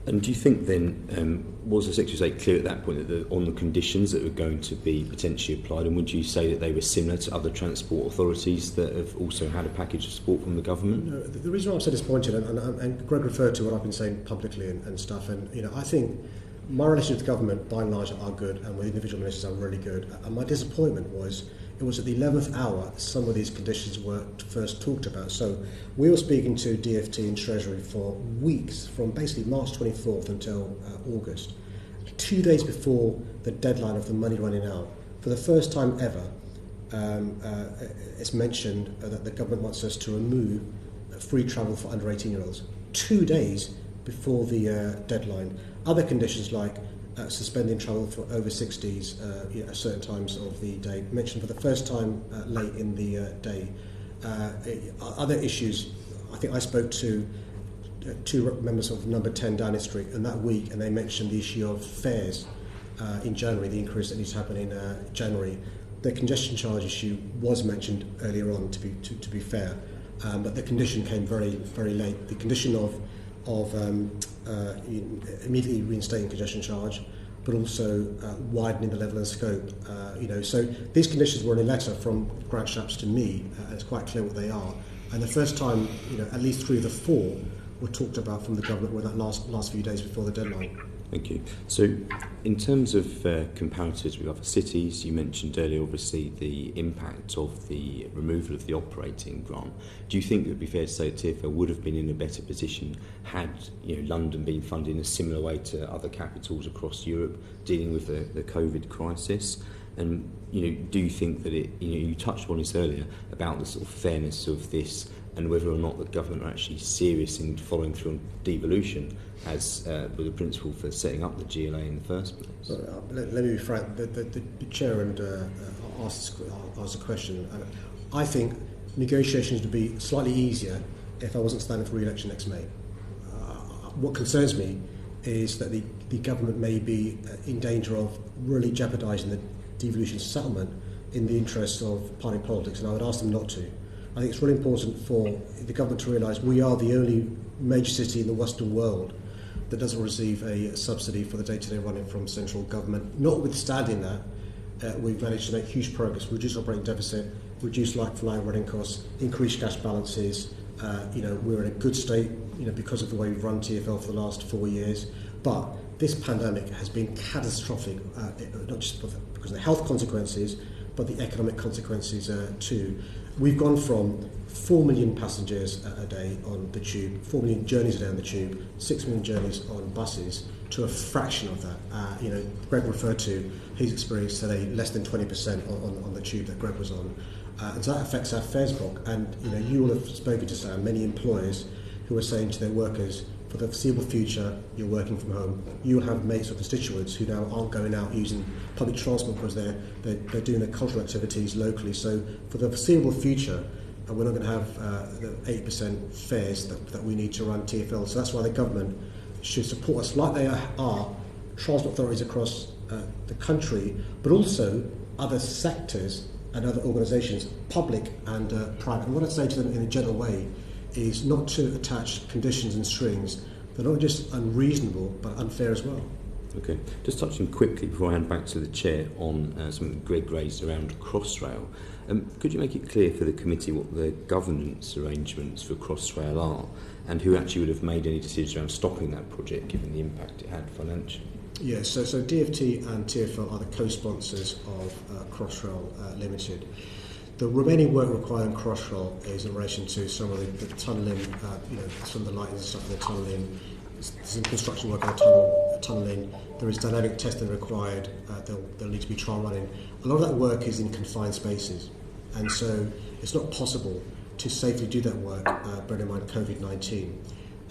And do you think then, was the Secretary of State clear at that point that on the conditions that were going to be potentially applied, and would you say that they were similar to other transport authorities that have also had a package of support from the government? No, the reason why I'm so disappointed, and Greg referred to what I've been saying publicly and stuff, and I think my relations with the government, by and large, are good, and with individual ministers are really good. And my disappointment was, it was at the 11th hour some of these conditions were first talked about. So we were speaking to DfT and Treasury for weeks, from basically March 24th until August. 2 days before the deadline of the money running out, for the first time ever, it's mentioned that the government wants us to remove free travel for under 18-year-olds. 2 days before the deadline. Other conditions like suspending travel for over 60s at certain times of the day, mentioned for the first time late in the day. Other issues, I think I spoke to two members of Number 10 Downing Street and that week, and they mentioned the issue of fares in January, the increase that needs to happen in January. The congestion charge issue was mentioned earlier on, to be fair, but the condition came very, very late. The condition of immediately reinstating congestion charge, but also widening the level and scope. So these conditions were in a letter from Grant Shapps to me, and it's quite clear what they are. And the first time, at least 3 of the 4 were talked about from the government were that last few days before the deadline. Thank you. So, in terms of comparators with other cities, you mentioned earlier, obviously, the impact of the removal of the operating grant. Do you think it would be fair to say TfL would have been in a better position had London been funded in a similar way to other capitals across Europe dealing with the COVID crisis? And do you think that you touched on this earlier about the sort of fairness of this and whether or not the government are actually serious in following through on devolution as was the principle for setting up the GLA in the first place? Let me be frank. The chair asked a question. I think negotiations would be slightly easier if I wasn't standing for re-election next May. What concerns me is that the government may be in danger of really jeopardising the devolution settlement in the interests of party politics, and I would ask them not to. I think it's really important for the government to realise we are the only major city in the Western world that doesn't receive a subsidy for the day-to-day running from central government. Notwithstanding that, we've managed to make huge progress, reduce operating deficit, reduce like-for-like running costs, increase cash balances. We're in a good state, because of the way we've run TfL for the last 4 years. But this pandemic has been catastrophic, not just because of the health consequences, but the economic consequences too. We've gone from 4 million passengers a day on the tube, 4 million journeys a day on the tube, 6 million journeys on buses, to a fraction of that. Greg referred to his experience today, less than 20% on the tube that Greg was on. And so that affects our fares block. And you all have spoken to Sam, many employers who are saying to their workers, for the foreseeable future, you're working from home. You'll have mates or constituents who now aren't going out using public transport because they're doing their cultural activities locally. So for the foreseeable future, we're not going to have the 8% fares that we need to run TfL. So that's why the government should support us like they are transport authorities across the country, but also other sectors and other organisations, public and private. And what I'd say to them in a gentle way is not to attach conditions and strings that are not just unreasonable but unfair as well. Okay, just touching quickly before I hand back to the chair on something that Greg raised around Crossrail. Could you make it clear for the committee what the governance arrangements for Crossrail are and who actually would have made any decisions around stopping that project given the impact it had financially? Yes, so DfT and TfL are the co-sponsors of Crossrail Limited. The remaining work required on Crossrail is in relation to some of the tunnelling, some of the lighting and stuff in the tunnelling. There's some construction work on the tunnelling. There is dynamic testing required. There'll need to be trial running. A lot of that work is in confined spaces, and so it's not possible to safely do that work, bearing in mind COVID-19.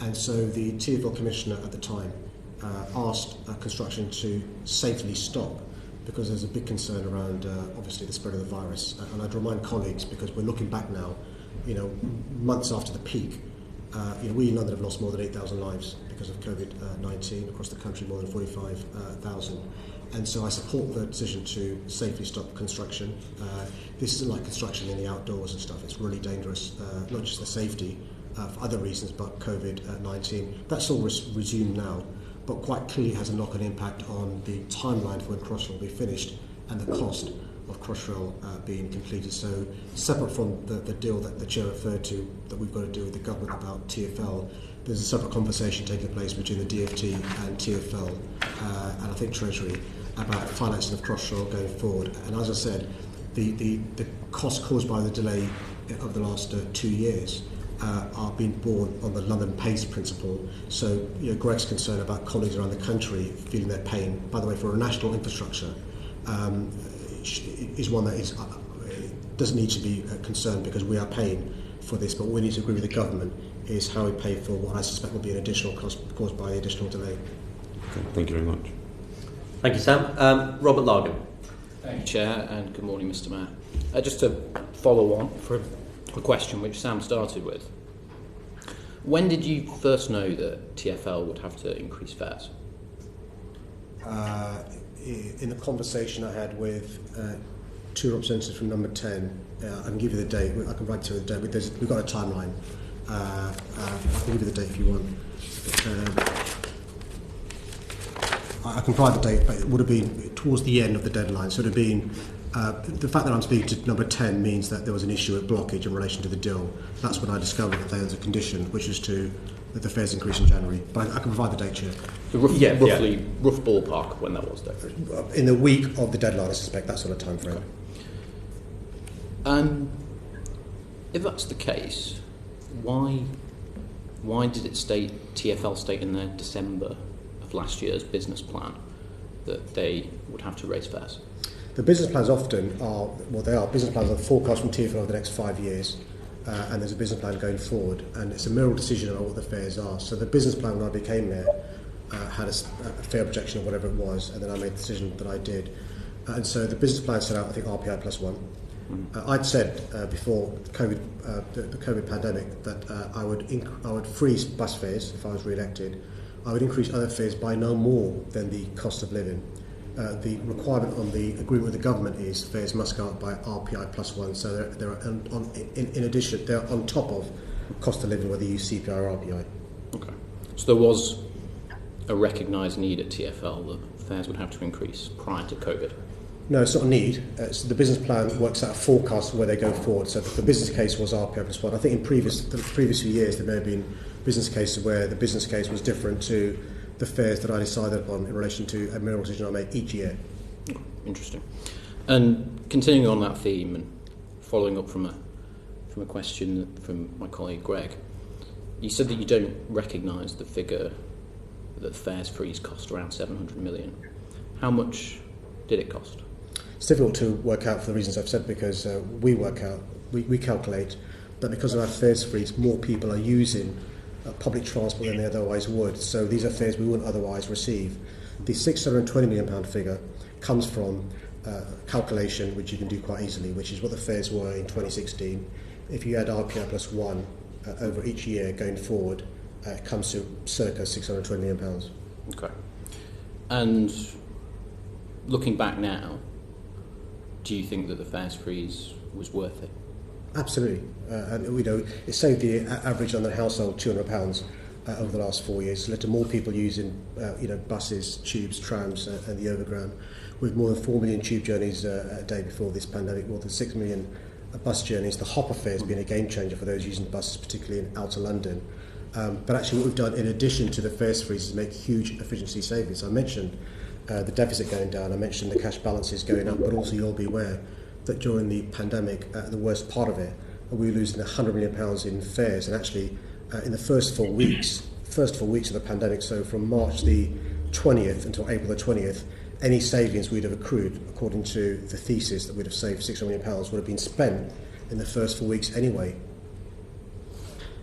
And so the TfL commissioner at the time asked construction to safely stop, because there's a big concern around, obviously, the spread of the virus. And I'd remind colleagues, because we're looking back now, months after the peak, we in London have lost more than 8,000 lives because of COVID-19, across the country more than 45,000. And so I support the decision to safely stop construction. This isn't like construction in the outdoors and stuff. It's really dangerous, not just the safety, for other reasons, but COVID-19. That's all resumed now, but quite clearly has a knock-on impact on the timeline for when Crossrail will be finished and the cost of Crossrail being completed. So separate from the deal that the chair referred to that we've got to do with the government about TfL, there's a separate conversation taking place between the DfT and TfL and I think Treasury about financing of Crossrail going forward. And as I said, the costs caused by the delay of the last 2 years are being borne on the London Pays principle. So Greg's concern about colleagues around the country feeling their pain, by the way, for a national infrastructure, is one that doesn't need to be concerned, because we are paying for this, but what we need to agree with the government is how we pay for what I suspect will be an additional cost caused by the additional delay. Okay, thank you very much. Thank you, Sam. Robert Largan. Thank you, Chair, and good morning, Mr. Mayor. Just to follow on for a question which Sam started with. When did you first know that TfL would have to increase fares? In the conversation I had with two representatives from number 10, I can give you the date. I can write to the date. We've got a timeline. I can give you the date if you want. I can provide the date, but it would have been towards the end of the deadline. So it would have been the fact that I'm speaking to number 10 means that there was an issue at blockage in relation to the deal. That's when I discovered that there was a condition, which was to that the fares increased in January. But I can provide the date, Chair. The rough ballpark when that was, though. In the week of the deadline, I suspect, that sort of time frame. Okay. If that's the case, why did it TfL state in their December of last year's business plan that they would have to raise fares? The business plans often are, business plans are forecast from TfL over the next 5 years, and there's a business plan going forward, and it's a mayoral decision on what the fares are. So the business plan when I became mayor had a fare projection of whatever it was, and then I made the decision that I did. And so the business plan set out, I think, RPI plus 1. I'd said before COVID, the COVID pandemic that I would freeze bus fares if I was re-elected. I would increase other fares by no more than the cost of living. The requirement on the agreement with the government is fares must go up by RPI plus 1. So they're in addition, they're on top of cost of living, whether you use CPI or RPI. Okay. So there was a recognised need at TfL that fares would have to increase prior to COVID. No, it's not a need. So the business plan works out a forecast where they go forward. So the business case was RPI plus 1. I think in the previous few years there may have been business cases where the business case was different to the fares that I decided upon in relation to a mayoral decision I make each year. Interesting. And continuing on that theme and following up from a question from my colleague Greg, you said that you don't recognise the figure that fares freeze cost around 700 million. How much did it cost? It's difficult to work out for the reasons I've said, because we calculate that because of our fares freeze, more people are using public transport than they otherwise would. So these are fares we wouldn't otherwise receive. The £620 million figure comes from calculation, which you can do quite easily, which is what the fares were in 2016. If you add RPI plus 1 over each year going forward, it comes to circa £620 million. Okay. And looking back now, do you think that the fares freeze was worth it? Absolutely, and it saved the average on the household £200 over the last 4 years. It's led to more people using, buses, tubes, trams, and the overground. With more than 4 million tube journeys a day before this pandemic, more than 6 million bus journeys. The hopper fare has been a game changer for those using buses, particularly in outer London. But actually, what we've done in addition to the fares freeze is make huge efficiency savings. I mentioned the deficit going down. I mentioned the cash balances going up, but also you'll be aware that during the pandemic, the worst part of it, we were losing £100 million in fares, and actually in the first 4 weeks of the pandemic, so from March the 20th until April the 20th, any savings we'd have accrued, according to the thesis that we'd have saved £600 million, would have been spent in the first 4 weeks anyway.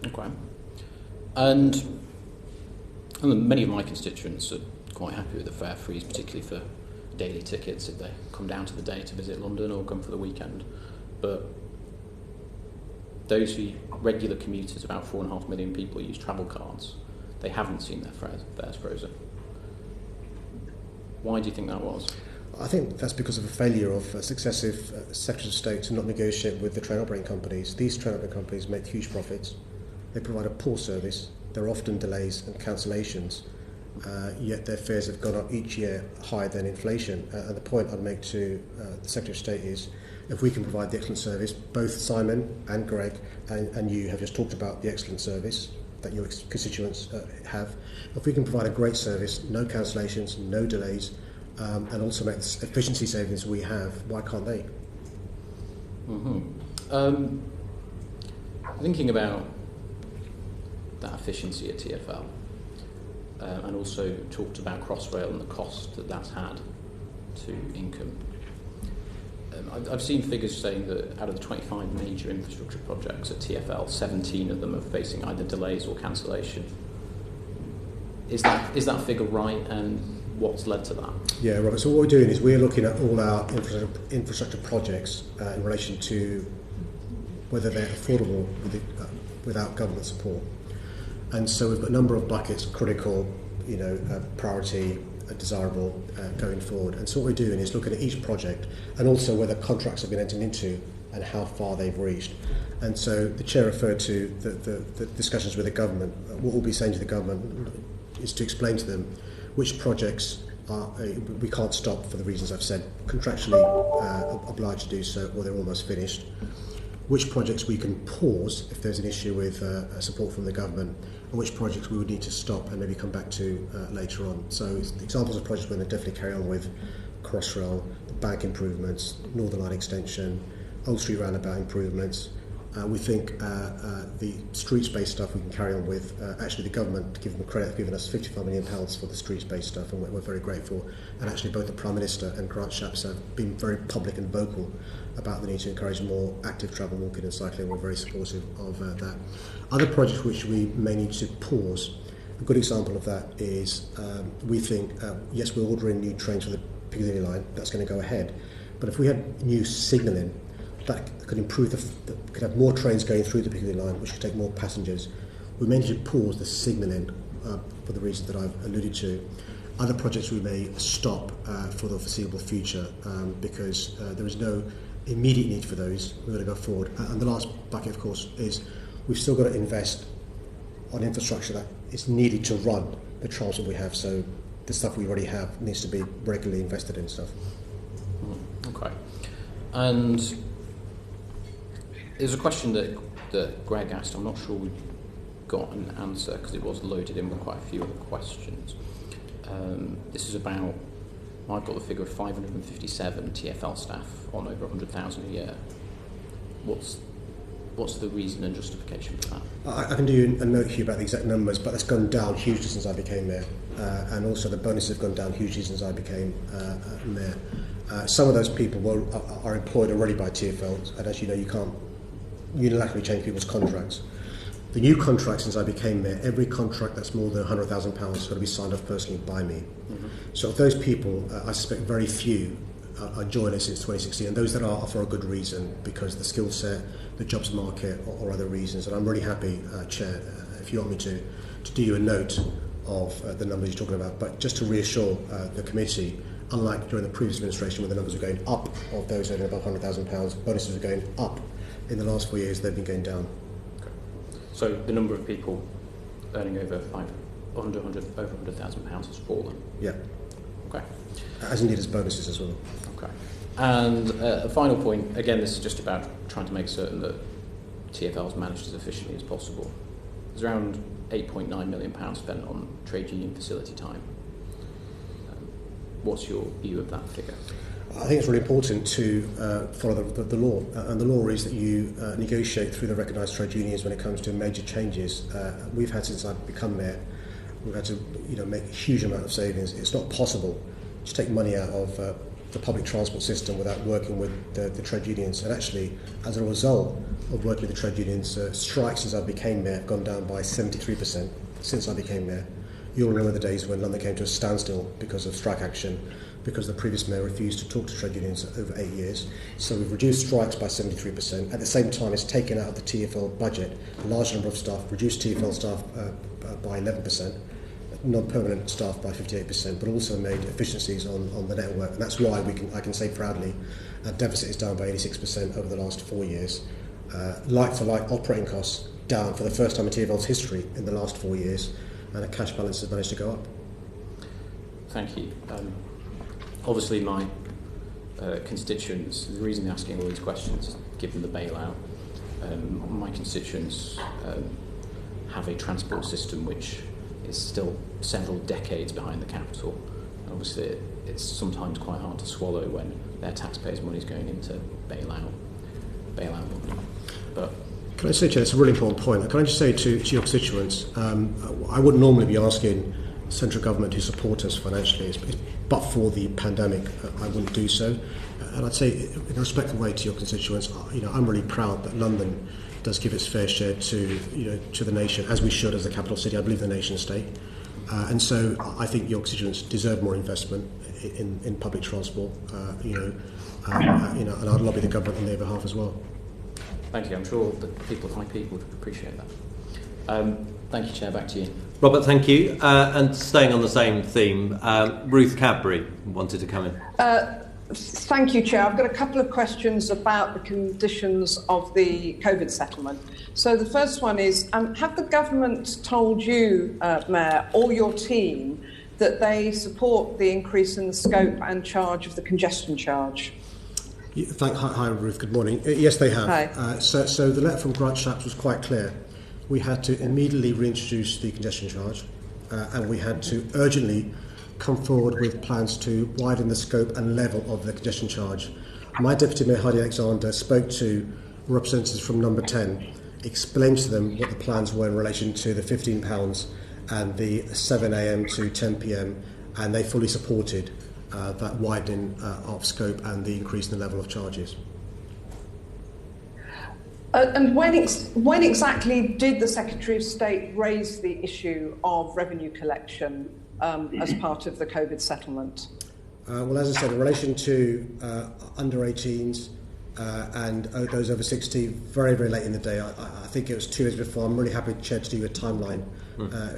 Okay. And many of my constituents are quite happy with the fare freeze, particularly for daily tickets if they come down to the day to visit London or come for the weekend. But those regular commuters, about 4.5 million people, use travel cards. They haven't seen their fares frozen. Why do you think that was? I think that's because of a failure of successive secretaries of state to not negotiate with the train operating companies. These train operating companies make huge profits. They provide a poor service. There are often delays and cancellations. Yet their fares have gone up each year higher than inflation. And the point I'd make to the Secretary of State is, if we can provide the excellent service, both Simon and Greg and you have just talked about the excellent service that your constituents have. If we can provide a great service, no cancellations, no delays, and also make the efficiency savings we have, why can't they? Mm-hmm. Thinking about that efficiency at TfL, and also talked about Crossrail and the cost that that's had to income. I've seen figures saying that out of the 25 major infrastructure projects at TfL, 17 of them are facing either delays or cancellation. Is that figure right, and what's led to that? Yeah, Robert. So what we're doing is we're looking at all our infrastructure projects in relation to whether they're affordable without government support. And so we've got a number of buckets: critical, priority, desirable, going forward. And so what we're doing is looking at each project and also whether contracts have been entered into and how far they've reached. And so the chair referred to the discussions with the government. What we'll be saying to the government is to explain to them which projects we can't stop for the reasons I've said, contractually obliged to do so, or they're almost finished. which projects we can pause if there's an issue with support from the government, and which projects we would need to stop and maybe come back to later on. So examples of projects we're going to definitely carry on with: Crossrail, the bank improvements, Northern Line extension, Old Street roundabout improvements. We think the streets-based stuff we can carry on with. Actually, the government, to give them credit, have given us £55 million for the streets-based stuff, and we're very grateful. And actually, both the Prime Minister and Grant Shapps have been very public and vocal about the need to encourage more active travel, walking and cycling. We're very supportive of that. Other projects which we may need to pause, a good example of that is we think, yes, we're ordering new trains for the Piccadilly line, that's going to go ahead. But if we had new signalling, that could improve could have more trains going through the Piccadilly line, which could take more passengers. We may need to pause the signalling for the reasons that I've alluded to. Other projects we may stop for the foreseeable future because there is no immediate need for those. We're going to go forward. And the last bucket, of course, is we've still got to invest on infrastructure that is needed to run the transport we have. So the stuff we already have needs to be regularly invested in stuff. Okay. And there's a question that Greg asked. I'm not sure we got an answer because it was loaded in with quite a few other questions. This is about, I've got the figure of 557 TfL staff on over 100,000 a year. What's the reason and justification for that? I can do a note here about the exact numbers, but it's gone down hugely since I became mayor, and also the bonuses have gone down hugely since I became mayor. Some of those people are employed already by TfL, and as you know, you can't unilaterally change people's contracts. The new contract since I became mayor, every contract that's more than £100,000 has got to be signed off personally by me. Mm-hmm. So of those people, I suspect very few are joiners since 2016, and those that are for a good reason, because the skill set, the jobs market, or other reasons. And I'm really happy, Chair, if you want me to do you a note of the numbers you're talking about. But just to reassure the committee, unlike during the previous administration where the numbers were going up of those earning above £100,000, bonuses were going up. In the last 4 years, they've been going down. Okay. So the number of people earning over £100,000 has fallen? Yeah. Okay. As indeed as bonuses as well. Okay. And a final point, again, this is just about trying to make certain that TfL's managed as efficiently as possible. There's around £8.9 million spent on trade union facility time. What's your view of that figure? I think it's really important to follow the law, and the law is that you negotiate through the recognised trade unions when it comes to major changes. We've had, since I've become mayor, we've had to make a huge amount of savings. It's not possible to take money out of the public transport system without working with the trade unions. And actually, as a result of working with the trade unions, strikes since I became mayor have gone down by 73% since I became mayor. You'll remember the days when London came to a standstill because of strike action, because the previous mayor refused to talk to trade unions over 8 years. So we've reduced strikes by 73%. At the same time, it's taken out of the TfL budget a large number of staff, reduced TfL staff by 11%, non-permanent staff by 58%, but also made efficiencies on the network. And that's why I can say proudly, our deficit is down by 86% over the last 4 years. Like-for-like operating costs down for the first time in TfL's history in the last 4 years, and a cash balance has managed to go up. Thank you. Obviously, my constituents, the reason they're asking all these questions is given the bailout. My constituents have a transport system which is still several decades behind the capital. And obviously, it's sometimes quite hard to swallow when their taxpayers' money is going into bailout money. But can I say, Chair, that's a really important point. Can I just say to your constituents, I wouldn't normally be asking central government to support us financially, but for the pandemic, I wouldn't do so. And I'd say, in a respectful way to your constituents, I'm really proud that London does give its fair share to the nation, as we should as the capital city. I believe the nation state, and so I think your constituents deserve more investment in public transport. And I'd lobby the government on their behalf as well. Thank you. I'm sure the people of High Peak would appreciate that. Thank you, Chair. Back to you. Robert, thank you. And staying on the same theme, Ruth Cadbury wanted to come in. Thank you, Chair. I've got a couple of questions about the conditions of the Kovid settlement. So the first one is, have the government told you, Mayor, or your team, that they support the increase in the scope and charge of the congestion charge? Hi, Ruth. Good morning. Yes, they have. Hi. So the letter from Grant Shapps was quite clear. We had to immediately reintroduce the congestion charge, and we had to urgently come forward with plans to widen the scope and level of the congestion charge. My Deputy Mayor Heidi Alexander spoke to representatives from Number 10, explained to them what the plans were in relation to the £15 and the 7 a.m. to 10 p.m, and they fully supported that widening of scope and the increase in the level of charges. And when exactly did the Secretary of State raise the issue of revenue collection as part of the Covid settlement? Well, as I said, in relation to under 18s and those over 60, very, very late in the day. I think it was 2 days before. I'm really happy, Chair, to do a timeline,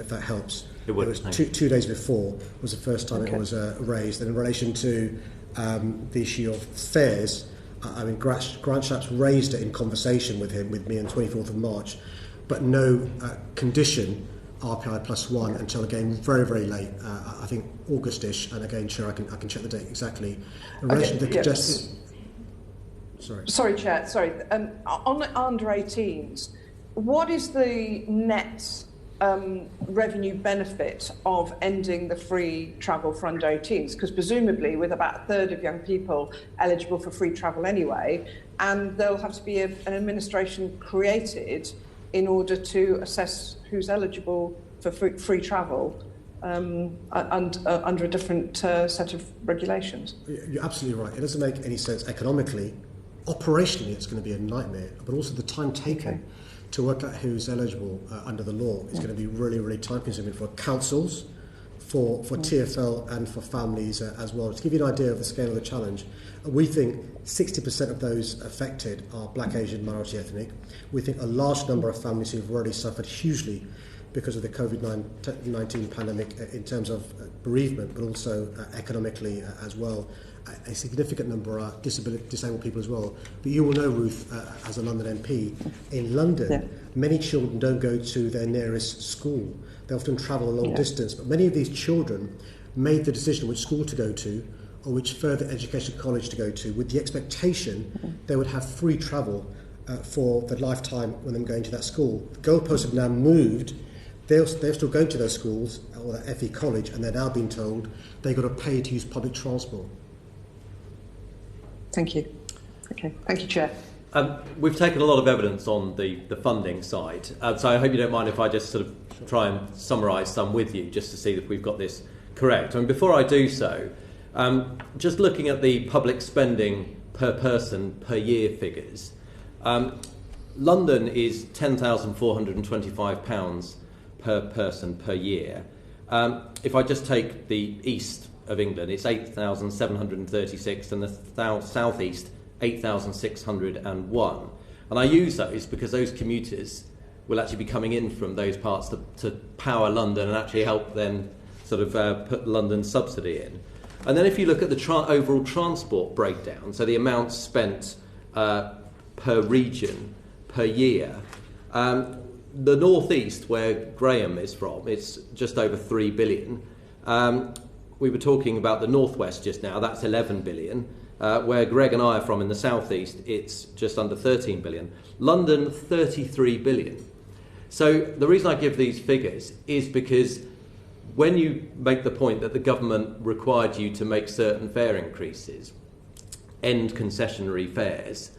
if that helps. It was two days before was the first time it was raised. And in relation to the issue of fares, I mean, Grant Shapps raised it in conversation with me on 24th of March, but no condition RPI +1 until, again, very, very late, I think August-ish, and again, Chair, I can check the date exactly. In relation to the congestion... Sorry, Chair, on under 18s, what is the net revenue benefit of ending the free travel for under 18s? Because presumably with about a third of young people eligible for free travel anyway, and there'll have to be an administration created in order to assess who's eligible for free travel under a different set of regulations. You're absolutely right. It doesn't make any sense economically. Operationally, it's going to be a nightmare, but also the time taken to work out who's eligible under the law is going to be really, really time-consuming for councils, for TfL and for families as well. To give you an idea of the scale of the challenge, we think 60% of those affected are Black, Asian, minority ethnic. We think a large number of families who've already suffered hugely because of the COVID-19 pandemic in terms of bereavement, but also economically as well. A significant number are disabled people as well. But you will know, Ruth, as a London MP, in London, many children don't go to their nearest school. They often travel a long distance. But many of these children made the decision which school to go to or which further education college to go to with the expectation they would have free travel for the lifetime when they're going to that school. The goalposts have now moved. They're still going to those schools or that FE college, and they're now being told they've got to pay to use public transport. Thank you. Okay. Thank you, Chair. We've taken a lot of evidence on the funding side, so I hope you don't mind if I just sort of try and summarise some with you, just to see if we've got this correct. I mean, before I do so, just looking at the public spending per person per year figures, London is £10,425 per person per year. If I just take the east of England, it's 8,736, and the south east 8,601. And I use those because those commuters will actually be coming in from those parts to power London and actually help them sort of put London's subsidy in. And then if you look at the overall transport breakdown, so the amount spent per region per year, the northeast, where Graham is from, it's just over 3 billion. We were talking about the northwest just now, that's 11 billion. Where Greg and I are from in the southeast, it's just under 13 billion. London, 33 billion. So the reason I give these figures is because when you make the point that the government required you to make certain fare increases, end concessionary fares,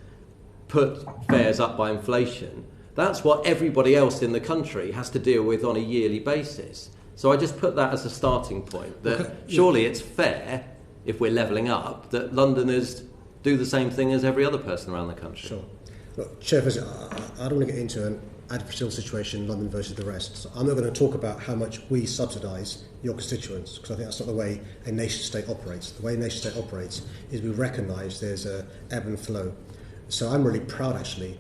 put fares up by inflation, that's what everybody else in the country has to deal with on a yearly basis. So I just put that as a starting point, that surely it's fair, if we're levelling up, that Londoners do the same thing as every other person around the country. Sure. Look, Chair, I don't want to get into an adversarial situation, London versus the rest. So I'm not going to talk about how much we subsidise your constituents, because I think that's not the way a nation-state operates. The way a nation-state operates is we recognise there's a ebb and flow. So I'm really proud, actually,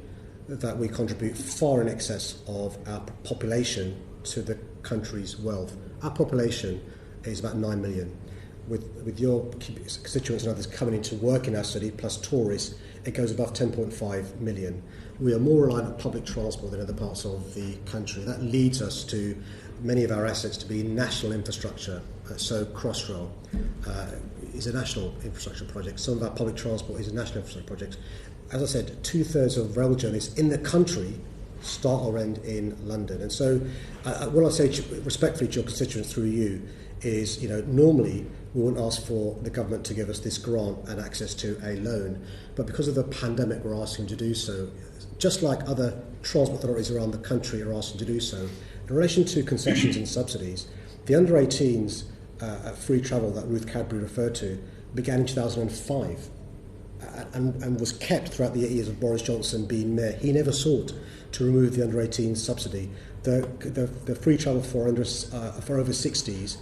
that we contribute far in excess of our population to the country's wealth. Our population is about 9 million. with your constituents and others coming into work in our city, plus tourists, it goes above 10.5 million. We are more reliant on public transport than other parts of the country. That leads us to many of our assets to be national infrastructure. So Crossrail is a national infrastructure project. Some of our public transport is a national infrastructure project. As I said, 2/3 of rail journeys in the country start or end in London. And so what I say respectfully to your constituents through you is, normally we wouldn't ask for the government to give us this grant and access to a loan. But because of the pandemic, we're asking to do so, just like other transport authorities around the country are asking to do so. In relation to concessions and subsidies, the under-18s free travel that Ruth Cadbury referred to began in 2005 and was kept throughout the 8 years of Boris Johnson being mayor. He never sought to remove the under-18 subsidy. The free travel for over 60s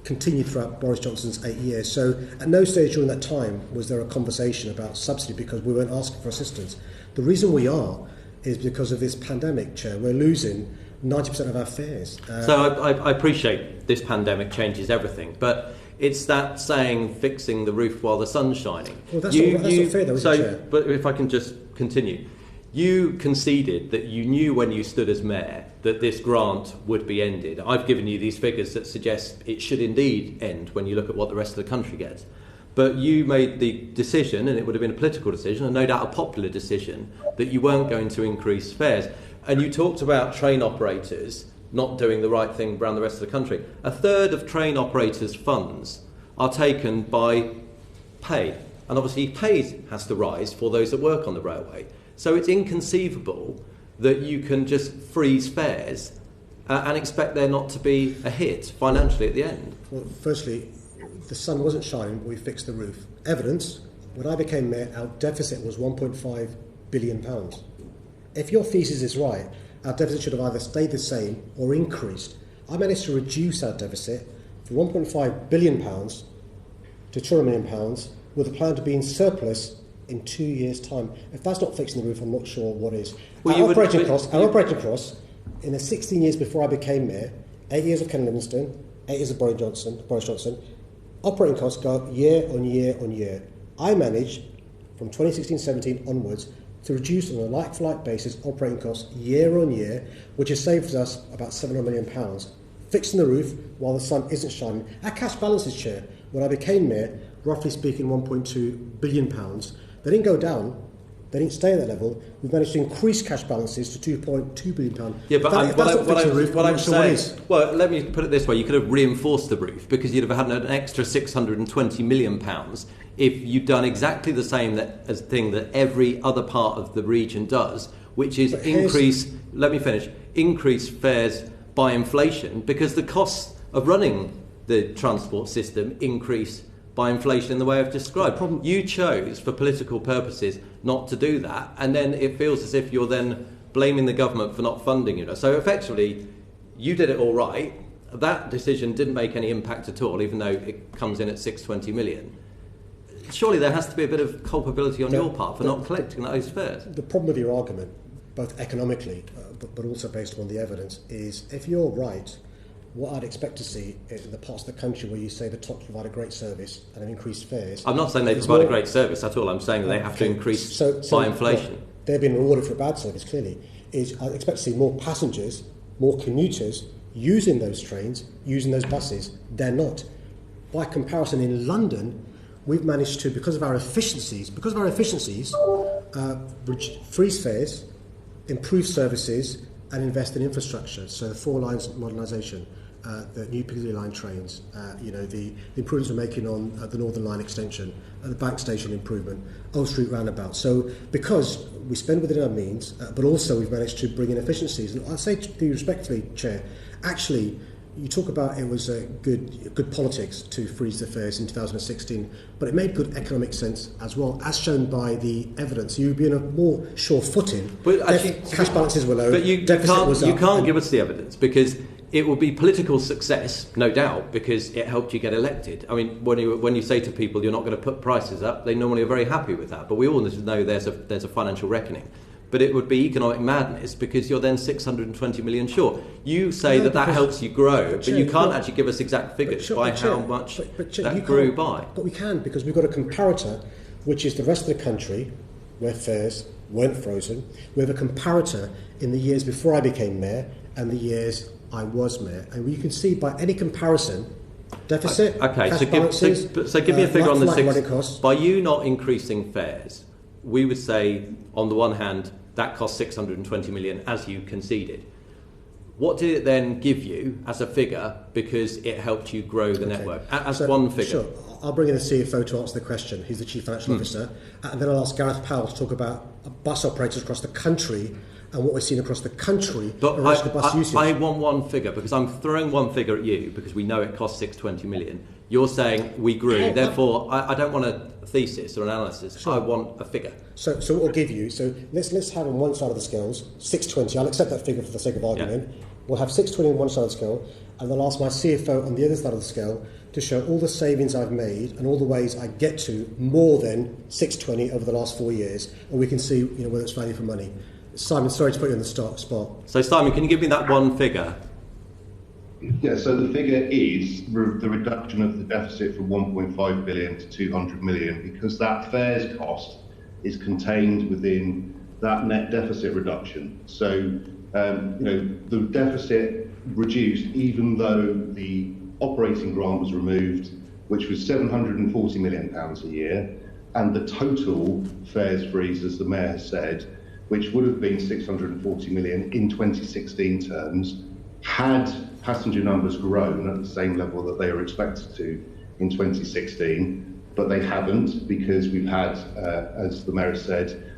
continued throughout Boris Johnson's 8 years. So at no stage during that time was there a conversation about subsidy because we weren't asking for assistance. The reason we are is because of this pandemic, Chair. We're losing 90% of our fares. So I appreciate this pandemic changes everything, but it's that saying, fixing the roof while the sun's shining. Well, that's not fair, though, is it, Chair? But if I can just continue. You conceded that you knew when you stood as mayor that this grant would be ended. I've given you these figures that suggest it should indeed end when you look at what the rest of the country gets. But you made the decision, and it would have been a political decision, and no doubt a popular decision, that you weren't going to increase fares. And you talked about train operators not doing the right thing around the rest of the country. 1/3 of train operators' funds are taken by pay. And obviously pay has to rise for those that work on the railway. So it's inconceivable that you can just freeze fares and expect there not to be a hit financially at the end. Well, firstly, the sun wasn't shining, but we fixed the roof. Evidence, when I became mayor, our deficit was £1.5 billion. If your thesis is right, our deficit should have either stayed the same or increased. I managed to reduce our deficit from £1.5 billion to £200 million with a plan to be in surplus in 2 years' time. If that's not fixing the roof, I'm not sure what is. Our operating costs, in the 16 years before I became mayor, 8 years of Ken Livingstone, 8 years of Boris Johnson, operating costs go up year on year on year. I managed, from 2016-17 onwards, to reduce on a like-for-like basis operating costs year on year, which has saved us about £700 million, fixing the roof while the sun isn't shining. Our cash balances, Chair, when I became mayor, roughly speaking £1.2 billion. They didn't go down. They didn't stay at that level. We've managed to increase cash balances to £2.2 billion. Yeah, but what I'm saying, well, let me put it this way. You could have reinforced the roof because you'd have had an extra £620 million if you'd done exactly the same thing that every other part of the region does, which is increase fares by inflation because the costs of running the transport system increase by inflation in the way I've described. You chose, for political purposes, not to do that, and then it feels as if you're then blaming the government for not funding you. So effectively, you did it all right. That decision didn't make any impact at all, even though it comes in at 620 million. Surely there has to be a bit of culpability on your part for not collecting those fares. The problem with your argument, both economically but also based on the evidence, is if you're right, what I'd expect to see in the parts of the country where you say the TOCs provide a great service and an increased fares. I'm not saying they provide a great service at all. I'm saying that they have to increase by inflation. Well, they're being rewarded for a bad service, clearly. I'd expect to see more passengers, more commuters using those trains, using those buses. They're not. By comparison, in London, we've managed to, because of our efficiencies, freeze fares, improve services, and invest in infrastructure. So the 4 lines modernisation, the new Piccadilly line trains, the improvements we're making on the Northern Line extension, the Bank Station improvement, Old Street roundabout. So because we spend within our means, but also we've managed to bring in efficiencies. And I say to you respectfully, Chair, actually, you talk about it was good politics to freeze the fares in 2016, but it made good economic sense as well, as shown by the evidence. You'd be in a more sure footing. But actually, cash balances were low. But you can't give us the evidence because it will be political success, no doubt, because it helped you get elected. I mean, when you say to people you're not going to put prices up, they normally are very happy with that. But we all know there's a financial reckoning. but it would be economic madness because you're then 620 million short. You say that helps you grow, but you can't actually give us exact figures by how much that grew by. But we can, because we've got a comparator, which is the rest of the country, where fares weren't frozen. We have a comparator in the years before I became mayor and the years I was mayor. And you can see by any comparison, deficit, cash balances, so give me a figure on the running costs. By you not increasing fares, we would say, on the one hand, that cost 620 million, as you conceded. What did it then give you as a figure because it helped you grow the network? As one figure. Sure. I'll bring in the CFO to answer the question. He's the Chief Financial Officer. And then I'll ask Gareth Powell to talk about bus operators across the country and what we're seeing across the country. But I want one figure, because I'm throwing one figure at you because we know it costs 620 million. You're saying we grew. Therefore, I don't want a thesis or analysis. Sure. I want a figure. So what we'll give you, so let's have on one side of the scales 620. I'll accept that figure for the sake of argument. Yeah. We'll have 620 on one side of the scale, and then I'll ask my CFO on the other side of the scale to show all the savings I've made and all the ways I get to more than 620 over the last 4 years, and we can see whether it's value for money. Simon, sorry to put you on the spot. So Simon, can you give me that one figure? Yeah, so the figure is the reduction of the deficit from 1.5 billion to 200 million, because that fares cost is contained within that net deficit reduction. So, the deficit reduced even though the operating grant was removed, which was £740 million a year, and the total fares freeze, as the Mayor has said, which would have been 640 million in 2016 terms, had passenger numbers grown at the same level that they were expected to in 2016, but they haven't, because we've had, as the Mayor said,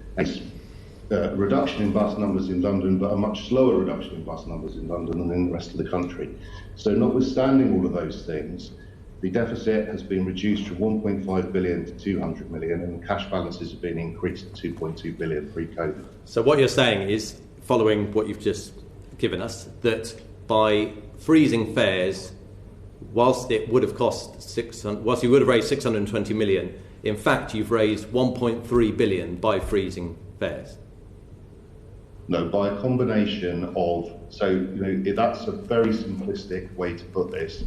a reduction in bus numbers in London, but a much slower reduction in bus numbers in London than in the rest of the country. So notwithstanding all of those things, the deficit has been reduced from 1.5 billion to 200 million, and the cash balances have been increased to 2.2 billion pre-COVID. So what you're saying is, following what you've just given us, that by freezing fares, whilst it would have cost whilst you would have raised 620 million, in fact you've raised 1.3 billion by freezing fares. No, by a combination of, that's a very simplistic way to put this.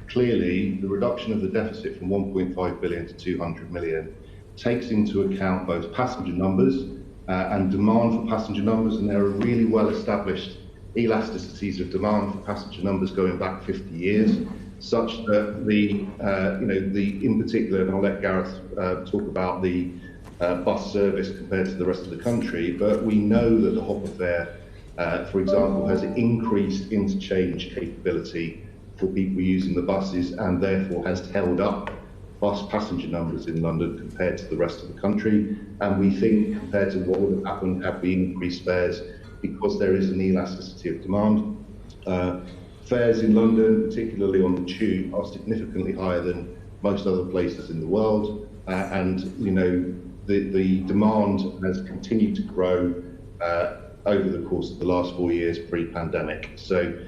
Clearly, the reduction of the deficit from 1.5 billion to 200 million takes into account both passenger numbers and demand for passenger numbers, and there are really well-established elasticities of demand for passenger numbers going back 50 years, such that in particular, and I'll let Gareth talk about the bus service compared to the rest of the country, but we know that the hopper fare, for example, has increased interchange capability for people using the buses, and therefore has held up bus passenger numbers in London compared to the rest of the country. And we think, compared to what would have happened had we increased fares, because there is an elasticity of demand. Fares in London, particularly on the tube, are significantly higher than most other places in the world, and the demand has continued to grow over the course of the last 4 years pre-pandemic. So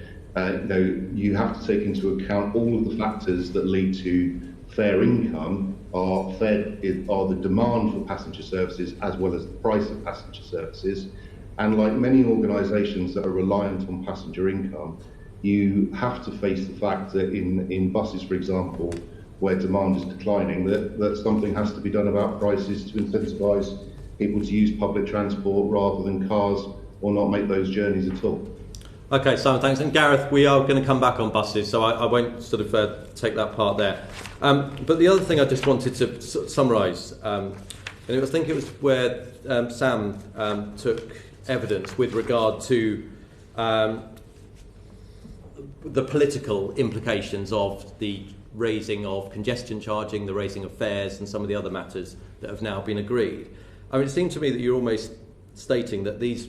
you have to take into account all of the factors that lead to fare income are the demand for passenger services as well as the price of passenger services. And like many organisations that are reliant on passenger income, you have to face the fact that in buses, for example, where demand is declining, that something has to be done about prices to incentivise people to use public transport rather than cars, or not make those journeys at all. Okay, Simon, thanks. And Gareth, we are going to come back on buses, so I won't sort of take that part there. But the other thing I just wanted to summarise, and I think it was where Sam took evidence with regard to the political implications of the raising of congestion charging, the raising of fares, and some of the other matters that have now been agreed. I mean, it seemed to me that you're almost stating that these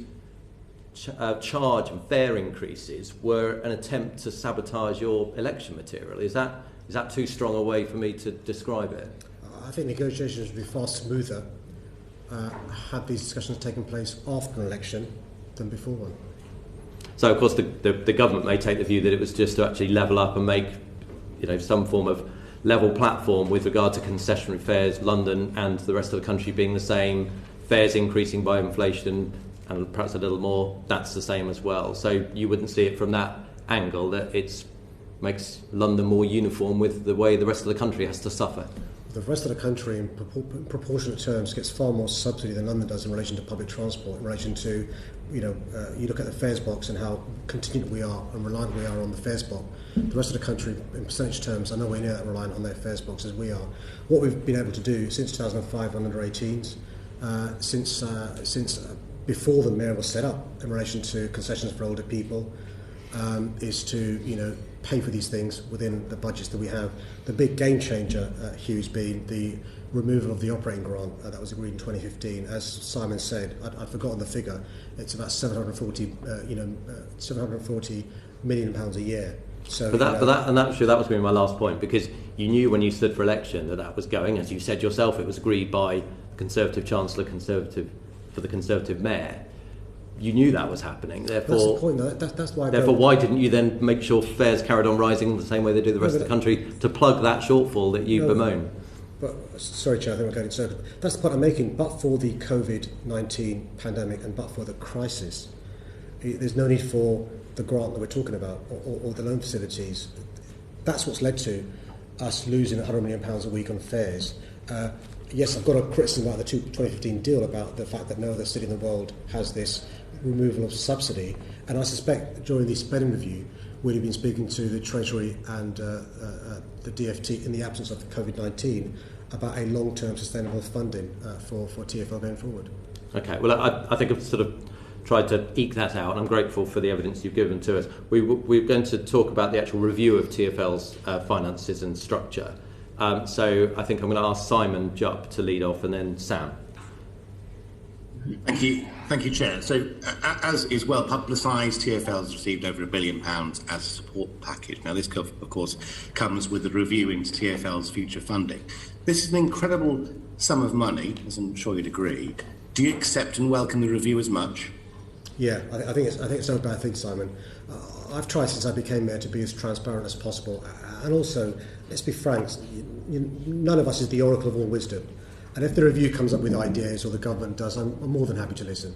charge and fare increases were an attempt to sabotage your election material. Is that too strong a way for me to describe it? I think negotiations would be far smoother had these discussions taken place after an election than before one. So, of course, the government may take the view that it was just to actually level up and make, some form of level platform with regard to concessionary fares, London and the rest of the country being the same, fares increasing by inflation, and perhaps a little more, that's the same as well. So you wouldn't see it from that angle, that it makes London more uniform with the way the rest of the country has to suffer. The rest of the country, in proportionate terms, gets far more subsidy than London does in relation to public transport, in relation to, you look at the fares box and how contingent we are and reliant we are on the fares box. The rest of the country, in percentage terms, are nowhere near that reliant on their fares box as we are. What we've been able to do since 2005 on under-18s, since before the mayor was set up in relation to concessions for older people, is to, pay for these things within the budgets that we have. The big game changer, Hugh, has been the removal of the operating grant that was agreed in 2015. As Simon said, I'd forgotten the figure. It's about 740 million pounds a year. So, that was going to be my last point, because you knew when you stood for election that was going, as you said yourself, it was agreed by Conservative Chancellor, for the Conservative Mayor. You knew that was happening. Therefore, that's the point, though. That's why. Therefore, why didn't you then make sure fares carried on rising the same way they do the rest of the country to plug that shortfall that you bemoan? But sorry, Chair, I think we're going in circles. That's the point I'm making. But for the COVID-19 pandemic and but for the crisis, there's no need for the grant that we're talking about or the loan facilities. That's what's led to us losing £100 million a week on fares. Yes, I've got a criticism about the 2015 deal, about the fact that no other city in the world has this removal of subsidy, and I suspect during the spending review we'd have been speaking to the Treasury and the DFT in the absence of COVID-19 about a long-term sustainable funding for TfL going forward. Okay, well, I think I've sort of tried to eke that out, and I'm grateful for the evidence you've given to us. We're going to talk about the actual review of TfL's finances and structure. So I think I'm going to ask Simon Jupp to lead off, and then Sam. Thank you, Chair. So, as is well publicised, TfL's received over £1 billion as a support package. Now, this, of course, comes with the review into TfL's future funding. This is an incredible sum of money, as I'm sure you'd agree. Do you accept and welcome the review as much? Yeah, I think it's no bad thing, Simon. I've tried since I became mayor to be as transparent as possible, and also, let's be frank, none of us is the oracle of all wisdom. And if the review comes up with ideas, or the government does, I'm more than happy to listen.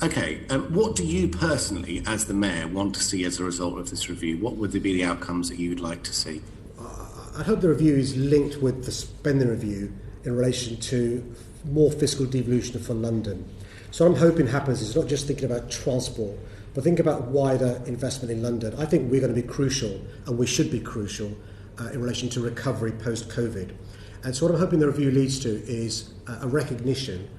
Okay, what do you personally, as the mayor, want to see as a result of this review? What would be the outcomes that you would like to see? I hope the review is linked with the spending review in relation to more fiscal devolution for London. So what I'm hoping happens is not just thinking about transport, but think about wider investment in London. I think we're going to be crucial, and we should be crucial, in relation to recovery post-Covid. And so what I'm hoping the review leads to is a recognition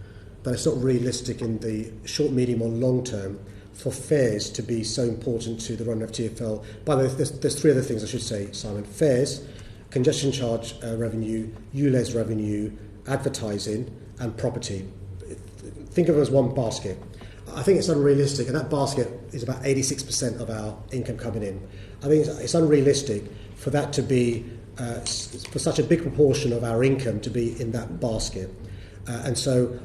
that it's not realistic in the short, medium or long term for fares to be so important to the run of TfL. By the way, there's three other things I should say, Simon. Fares, congestion charge revenue, ULEZ revenue, advertising and property. Think of it as one basket. I think it's unrealistic, and that basket is about 86% of our income coming in. I think it's unrealistic for that to be for such a big proportion of our income to be in that basket. And so,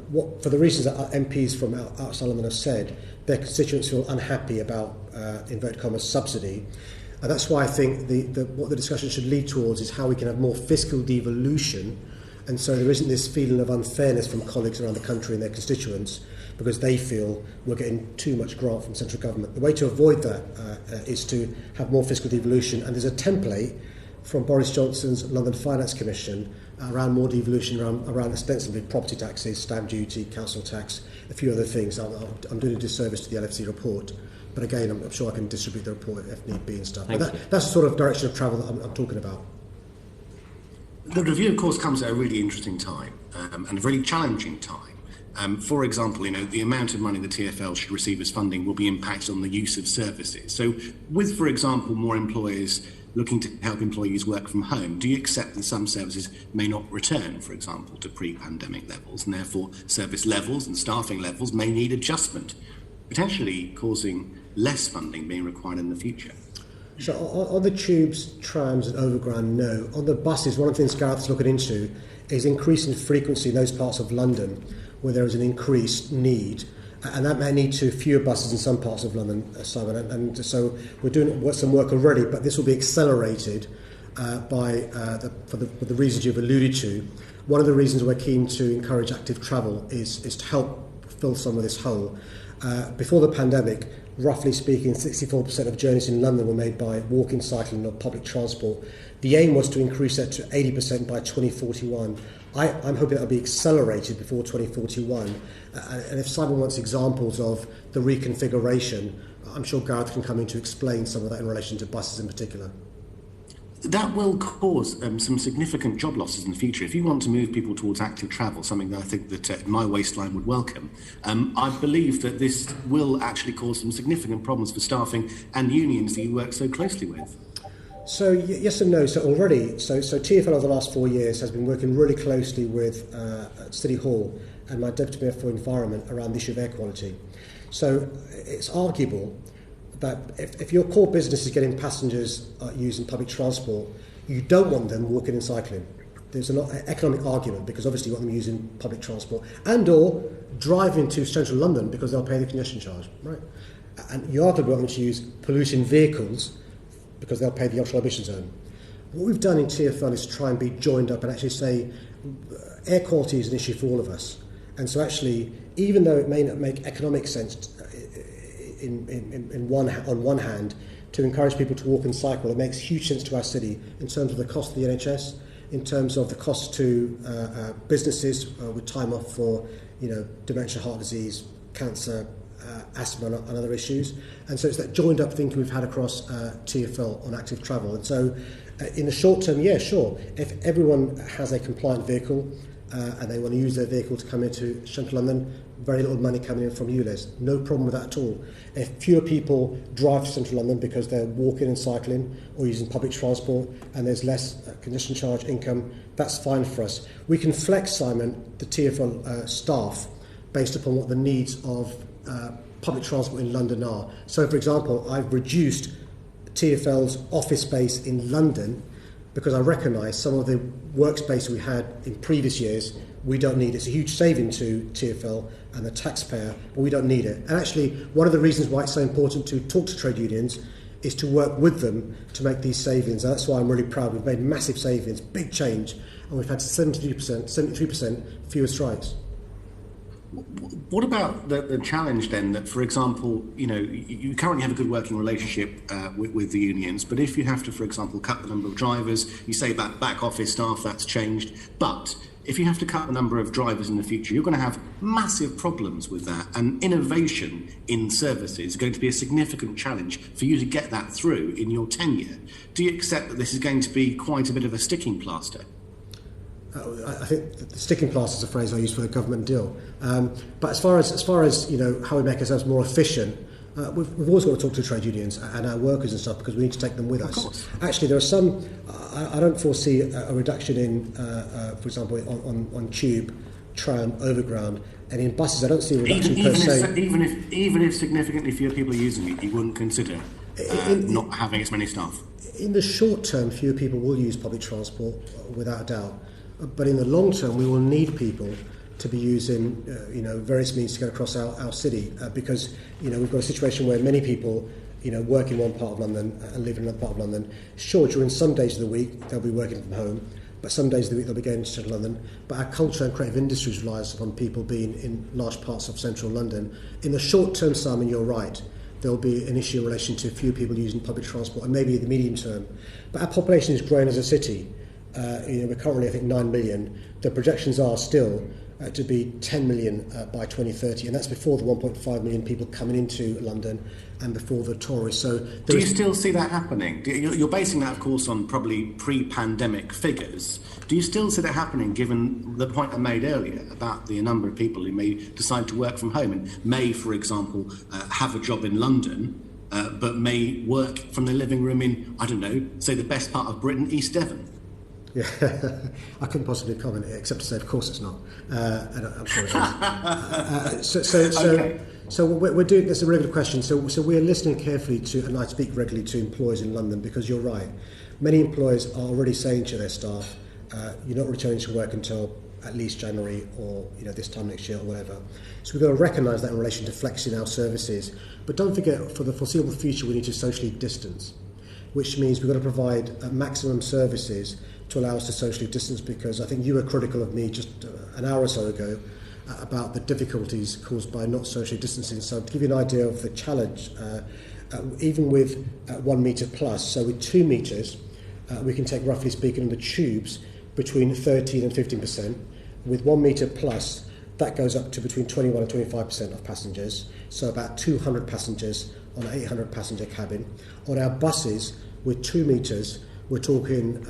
for the reasons that our MPs from outside London have said, their constituents feel unhappy about, inverted commas, subsidy. And that's why I think what the discussion should lead towards is how we can have more fiscal devolution, and so there isn't this feeling of unfairness from colleagues around the country and their constituents because they feel we're getting too much grant from central government. The way to avoid that is to have more fiscal devolution, and there's a template from Boris Johnson's London Finance Commission around more devolution around ostensibly property taxes, stamp duty, council tax, a few other things. I'm doing a disservice to the LFC report, but again, I'm sure I can distribute the report if need be and stuff. But that's the sort of direction of travel that I'm talking about. The review, of course, comes at a really interesting time and a really challenging time. For example, the amount of money the TfL should receive as funding will be impacted on the use of services. So with, for example, more employers looking to help employees work from home, do you accept that some services may not return, for example, to pre-pandemic levels, and therefore service levels and staffing levels may need adjustment, potentially causing less funding being required in the future? So on the tubes, trams and overground, no. On the buses, one of the things Gareth's looking into is increasing frequency in those parts of London where there is an increased need, and that may lead to fewer buses in some parts of London, Simon, and so we're doing some work already, but this will be accelerated for the reasons you've alluded to. One of the reasons we're keen to encourage active travel is to help fill some of this hole. Before the pandemic, roughly speaking, 64% of journeys in London were made by walking, cycling or public transport. The aim was to increase that to 80% by 2041. I'm hoping that will be accelerated before 2041. And if Simon wants examples of the reconfiguration, I'm sure Gareth can come in to explain some of that in relation to buses in particular. That will cause some significant job losses in the future. If you want to move people towards active travel, something that I think that my waistline would welcome, I believe that this will actually cause some significant problems for staffing and unions that you work so closely with. So yes and no. So already, so TfL over the last 4 years has been working really closely with City Hall and my Deputy Mayor for Environment around the issue of air quality. So it's arguable that if your core business is getting passengers using public transport, you don't want them walking and cycling. There's an economic argument because obviously you want them using public transport and or driving to central London because they'll pay the congestion charge, right? And you arguably want them to use polluting vehicles because they'll pay the ultra emission zone. What we've done in TfL is try and be joined up and actually say air quality is an issue for all of us. And so actually, even though it may not make economic sense on one hand to encourage people to walk and cycle, it makes huge sense to our city in terms of the cost of the NHS, in terms of the cost to businesses with time off for dementia, heart disease, cancer, asthma and other issues. And so it's that joined up thinking we've had across TfL on active travel. And so in the short term, yeah, sure, if everyone has a compliant vehicle and they want to use their vehicle to come into central London, very little money coming in from ULEZ. No problem with that at all. If fewer people drive to central London because they're walking and cycling or using public transport and there's less congestion charge income, that's fine for us. We can flex, Simon, the TfL staff based upon what the needs of public transport in London are. So, for example, I've reduced TfL's office space in London because I recognise some of the workspace we had in previous years we don't need. It's a huge saving to TfL and the taxpayer, but we don't need it. And actually, one of the reasons why it's so important to talk to trade unions is to work with them to make these savings. And that's why I'm really proud. We've made massive savings, big change, and we've had 73% fewer strikes. What about the challenge then that, for example, you currently have a good working relationship with the unions, but if you have to, for example, cut the number of drivers, you say about back office staff, that's changed, but if you have to cut the number of drivers in the future, you're going to have massive problems with that, and innovation in services is going to be a significant challenge for you to get that through in your tenure. Do you accept that this is going to be quite a bit of a sticking plaster? I think the sticking plaster is a phrase I use for the government deal. But as far as how we make ourselves more efficient, we've always got to talk to trade unions and our workers and stuff because we need to take them with us. Course. Actually, there are some. I don't foresee a reduction in, for example, on tube, tram, overground, and in buses. I don't see a reduction per se. Even if significantly fewer people are using it, you wouldn't consider not having as many staff. In the short term, fewer people will use public transport, without a doubt. But in the long term, we will need people to be using, various means to get across our city because, we've got a situation where many people, work in one part of London and live in another part of London. Sure, during some days of the week, they'll be working from home, but some days of the week they'll be going to central London. But our culture and creative industries relies upon people being in large parts of central London. In the short term, Simon, you're right. There'll be an issue in relation to few people using public transport and maybe in the medium term. But our population is growing as a city. We're currently, I think, 9 million. The projections are still to be 10 million by 2030, and that's before the 1.5 million people coming into London and before the tourists. So, do you still see that happening? You're basing that, of course, on probably pre-pandemic figures. Do you still see that happening, given the point I made earlier about the number of people who may decide to work from home and may, for example, have a job in London, but may work from their living room in, I don't know, say the best part of Britain, East Devon? Yeah, I couldn't possibly comment except to say, of course, it's not. And I'm sure it is. Okay. So we're doing. That's a really good question. So we're listening carefully to, and I speak regularly to employers in London because you're right. Many employers are already saying to their staff, "You're not returning to work until at least January or this time next year or whatever." So we've got to recognise that in relation to flexing our services. But don't forget, for the foreseeable future, we need to socially distance, which means we've got to provide maximum services to allow us to socially distance, because I think you were critical of me just an hour or so ago about the difficulties caused by not socially distancing. So to give you an idea of the challenge, even with 1 metre plus, so with 2 metres, we can take, roughly speaking, on the tubes between 13 and 15%. With 1 metre plus, that goes up to between 21 and 25% of passengers, so about 200 passengers on an 800 passenger cabin. On our buses, with 2 metres, we're talking,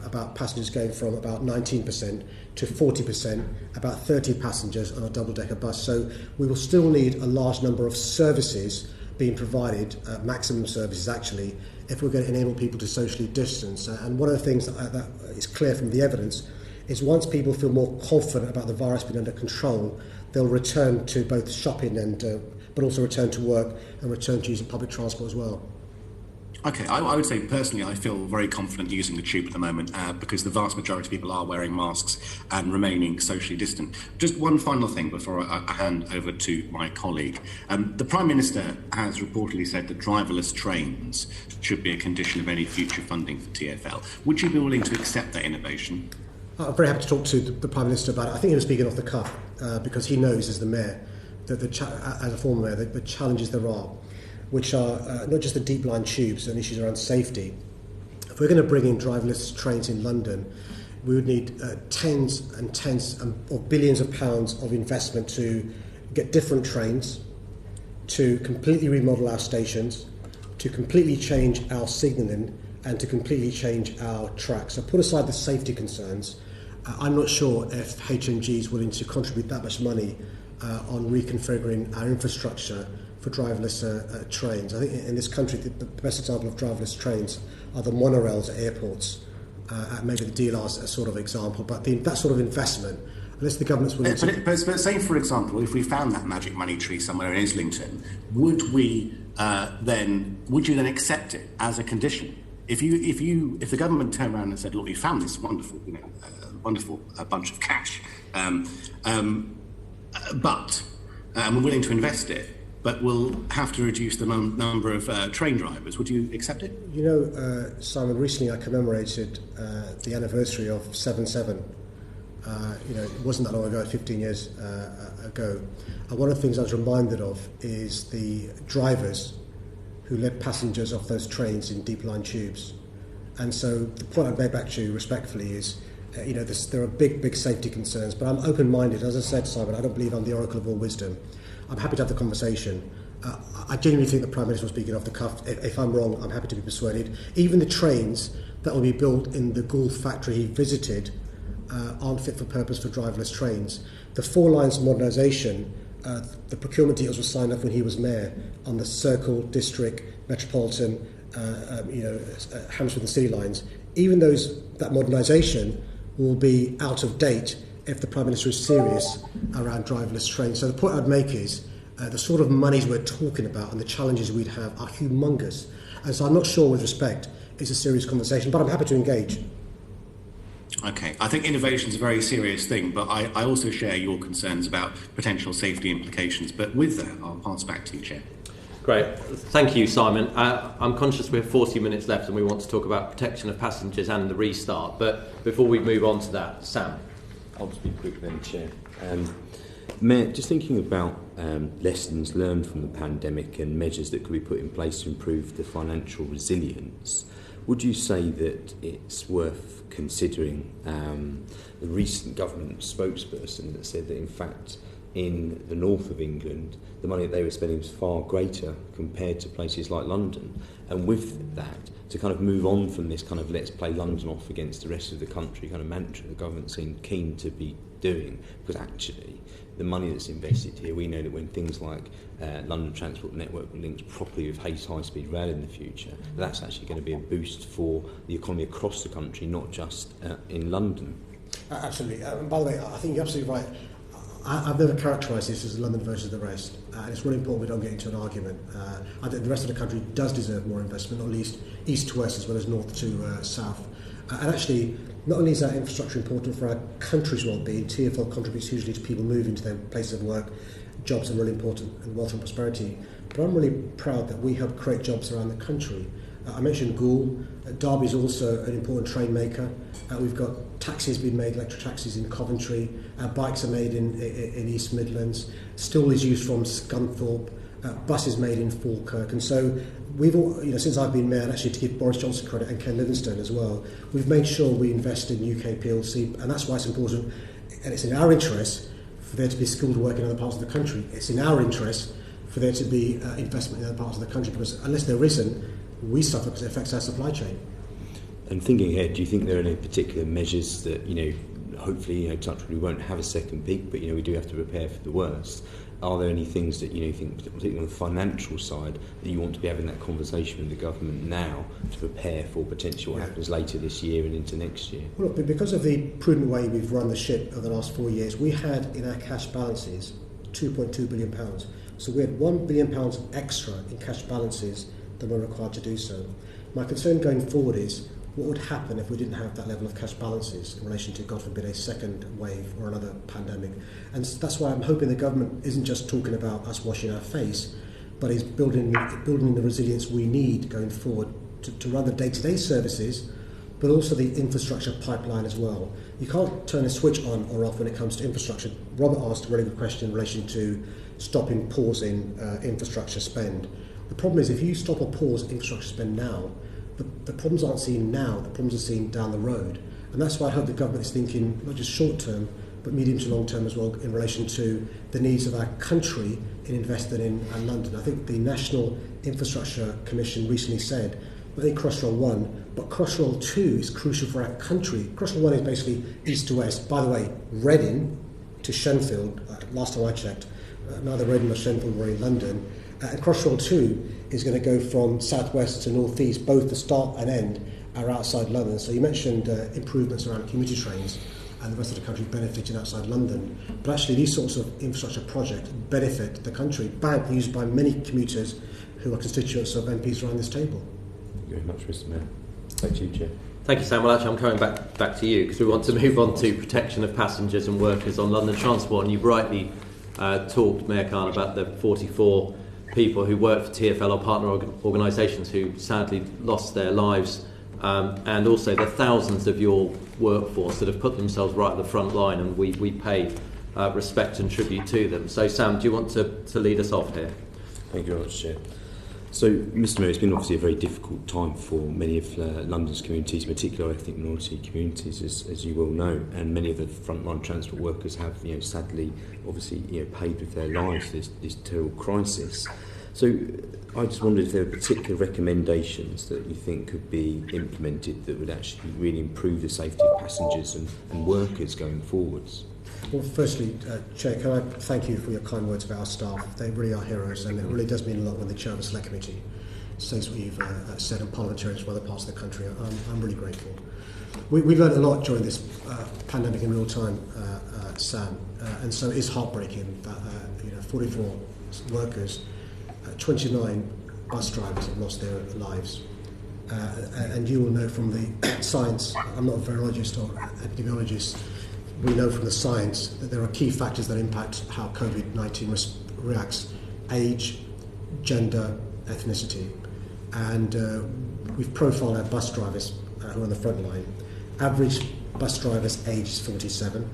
about passengers going from about 19% to 40%, about 30 passengers on a double-decker bus. So we will still need a large number of services being provided, maximum services actually, if we're going to enable people to socially distance. And one of the things that is clear from the evidence is once people feel more confident about the virus being under control, they'll return to both shopping and but also return to work and return to using public transport as well. Okay, I would say personally I feel very confident using the tube at the moment because the vast majority of people are wearing masks and remaining socially distant. Just one final thing before I hand over to my colleague. The Prime Minister has reportedly said that driverless trains should be a condition of any future funding for TfL. Would you be willing to accept that innovation? I'm very happy to talk to the Prime Minister about it. I think he was speaking off the cuff because he knows as the Mayor, that as a former Mayor, the challenges there are, which are not just the deep line tubes and issues around safety. If we're going to bring in driverless trains in London, we would need tens of billions of pounds of investment to get different trains, to completely remodel our stations, to completely change our signalling, and to completely change our tracks. So put aside the safety concerns, I'm not sure if HMG is willing to contribute that much money on reconfiguring our infrastructure for driverless trains. I think in this country the best example of driverless trains are the monorails at airports. Maybe the DLR's a sort of example, but that sort of investment, unless the government's willing to... But say, for example, if we found that magic money tree somewhere in Islington, would you then accept it as a condition? If the government turned around and said, look, we found this wonderful bunch of cash, but we're willing to invest it, but we'll have to reduce the number of train drivers. Would you accept it? You know, Simon, recently I commemorated the anniversary of 7/7. It wasn't that long ago, 15 years ago. And one of the things I was reminded of is the drivers who led passengers off those trains in deep line tubes. And so the point I'd make back to you respectfully is, there are big safety concerns, but I'm open-minded. As I said, Simon, I don't believe I'm the oracle of all wisdom. I'm happy to have the conversation. I genuinely think the Prime Minister was speaking off the cuff. If I'm wrong, I'm happy to be persuaded. Even the trains that will be built in the Gulf factory he visited aren't fit for purpose for driverless trains. The 4 lines of modernisation, the procurement deals were signed off when he was Mayor on the Circle, District, Metropolitan, Hammersmith and City lines. Even that modernisation will be out of date if the Prime Minister is serious around driverless trains. So the point I'd make is the sort of monies we're talking about and the challenges we'd have are humongous. And so I'm not sure, with respect, it's a serious conversation, but I'm happy to engage. Okay, I think innovation is a very serious thing, but I also share your concerns about potential safety implications. But with that, I'll pass back to you, Chair. Great. Thank you, Simon. I'm conscious we have 40 minutes left and we want to talk about protection of passengers and the restart. But before we move on to that, Sam. I'll just be quick then, Chair. Mayor, just thinking about lessons learned from the pandemic and measures that could be put in place to improve the financial resilience, would you say that it's worth considering the recent government spokesperson that said that, in fact, in the north of England, the money that they were spending was far greater compared to places like London? And with that, to kind of move on from this kind of let's play London off against the rest of the country kind of mantra the government seemed keen to be doing, because actually the money that's invested here, we know that when things like London Transport Network were linked properly with high-speed rail in the future, that's actually going to be a boost for the economy across the country, not just in London. Absolutely. By the way, I think you're absolutely right. I've never characterised this as London versus the rest, and it's really important we don't get into an argument. I think the rest of the country does deserve more investment, not least east to west as well as north to south. And actually, not only is that infrastructure important for our country's well-being, TfL contributes hugely to people moving to their places of work. Jobs are really important, and wealth and prosperity. But I'm really proud that we help create jobs around the country. I mentioned Goole. Derby is also an important train maker. We've got taxis being made, electric taxis in Coventry. Bikes are made in East Midlands. Steel is used from Scunthorpe. Buses made in Falkirk. And so we've all, since I've been mayor, and actually to give Boris Johnson credit and Ken Livingstone as well, we've made sure we invest in UK PLC, and that's why it's important. And it's in our interest for there to be skilled work in other parts of the country. It's in our interest for there to be investment in other parts of the country, because unless there isn't, we suffer because it affects our supply chain. And thinking ahead, do you think there are any particular measures that, hopefully, touch wood, we won't have a second peak, but, we do have to prepare for the worst? Are there any things that, you think, particularly on the financial side, that you want to be having that conversation with the government now to prepare for potential what happens later this year and into next year? Well, look, because of the prudent way we've run the ship over the last 4 years, we had in our cash balances £2.2 billion. So we had £1 billion extra in cash balances than we're required to do so. My concern going forward is what would happen if we didn't have that level of cash balances in relation to, God forbid, a second wave or another pandemic. And that's why I'm hoping the government isn't just talking about us washing our face, but is building the resilience we need going forward to run the day-to-day services, but also the infrastructure pipeline as well. You can't turn a switch on or off when it comes to infrastructure. Robert asked a really good question in relation to pausing infrastructure spend. The problem is if you stop or pause infrastructure spend now, the problems aren't seen now, the problems are seen down the road. And that's why I hope the government is thinking not just short term, but medium to long term as well in relation to the needs of our country in investing in London. I think the National Infrastructure Commission recently said, not only Crossrail 1, but Crossrail 2 is crucial for our country. Crossrail 1 is basically east to west. By the way, Reading to Sheffield, last time I checked, neither Reading nor Sheffield were in London. And Crossrail 2 is going to go from southwest to northeast. Both the start and end are outside London. So you mentioned improvements around commuter trains and the rest of the country benefiting outside London. But actually these sorts of infrastructure projects benefit the country, used by many commuters who are constituents of MPs around this table. Thank you very much, Mr. Mayor. Back to you, Chair. Thank you, Sam. Well, actually, I'm coming back to you because we want to move on to protection of passengers and workers on London transport. And you rightly talked, Mayor Khan, about the 44 people who work for TfL or partner organisations who sadly lost their lives, and also the thousands of your workforce that have put themselves right at the front line, and we pay respect and tribute to them. So, Sam, do you want to lead us off here? Thank you very much, Chair. So, Mr. Mayor, it's been obviously a very difficult time for many of London's communities, particularly ethnic minority communities, as you well know, and many of the frontline transport workers have, sadly, obviously, paid with their lives this terrible crisis. So, I just wondered if there are particular recommendations that you think could be implemented that would actually really improve the safety of passengers and workers going forwards. Well, firstly, Chair, can I thank you for your kind words about our staff. They really are heroes, and it really does mean a lot when the Chair of the Select Committee says what you've said, and parliamentarians from other parts of the country. I'm really grateful. We've learned a lot during this pandemic in real time, Sam, and so it is heartbreaking that 44 workers, 29 bus drivers have lost their lives. And you will know from the science, I'm not a virologist or epidemiologist, we know from the science that there are key factors that impact how COVID-19 reacts: age, gender, ethnicity. And we've profiled our bus drivers who are on the front line. Average bus driver's age is 47.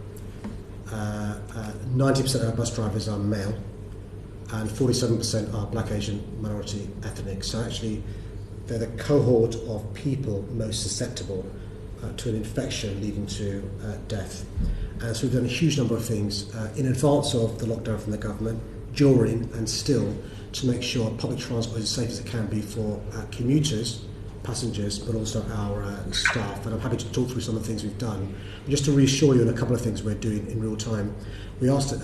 90% of our bus drivers are male, and 47% are black, Asian, minority, ethnic. So actually, they're the cohort of people most susceptible to an infection leading to death. So we've done a huge number of things in advance of the lockdown from the government, during and still, to make sure public transport is as safe as it can be for commuters, passengers, but also our staff. And I'm happy to talk through some of the things we've done. But just to reassure you on a couple of things we're doing in real time, we were asked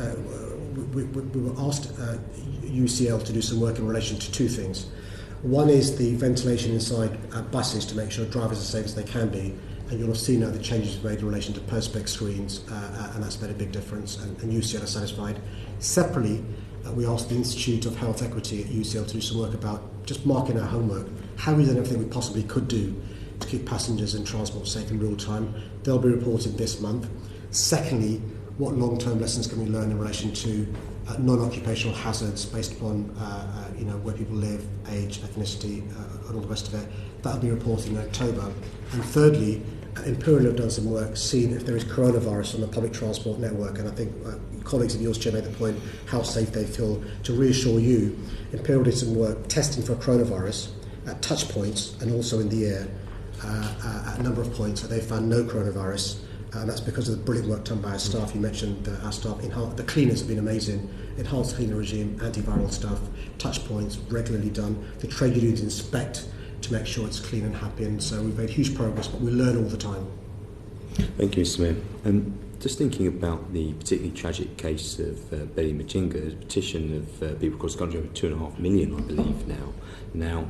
UCL to do some work in relation to two things. One is the ventilation inside buses to make sure drivers are as safe as they can be. And you'll have seen now the changes we've made in relation to perspex screens, and that's made a big difference, and UCL are satisfied. Separately, we asked the Institute of Health Equity at UCL to do some work about just marking our homework. How we've done everything we possibly could do to keep passengers and transport safe in real time. They'll be reported this month. Secondly, what long-term lessons can we learn in relation to non-occupational hazards based upon where people live, age, ethnicity, and all the rest of it. That'll be reported in October. And thirdly, Imperial have done some work, seen if there is coronavirus on the public transport network, and I think colleagues of yours, Chair, made the point how safe they feel. To reassure you, Imperial did some work testing for coronavirus at touch points and also in the air at a number of points, and they found no coronavirus. And that's because of the brilliant work done by our staff. You mentioned our staff. The cleaners have been amazing. Enhanced cleaner regime, antiviral stuff, touch points regularly done. The trade unions inspect to make sure it's clean and happy. And so we've made huge progress, but we learn all the time. Thank you, Mr. Mayor. Just thinking about the particularly tragic case of Betty Machinga, a petition of people across the country, over 2.5 million, I believe, now.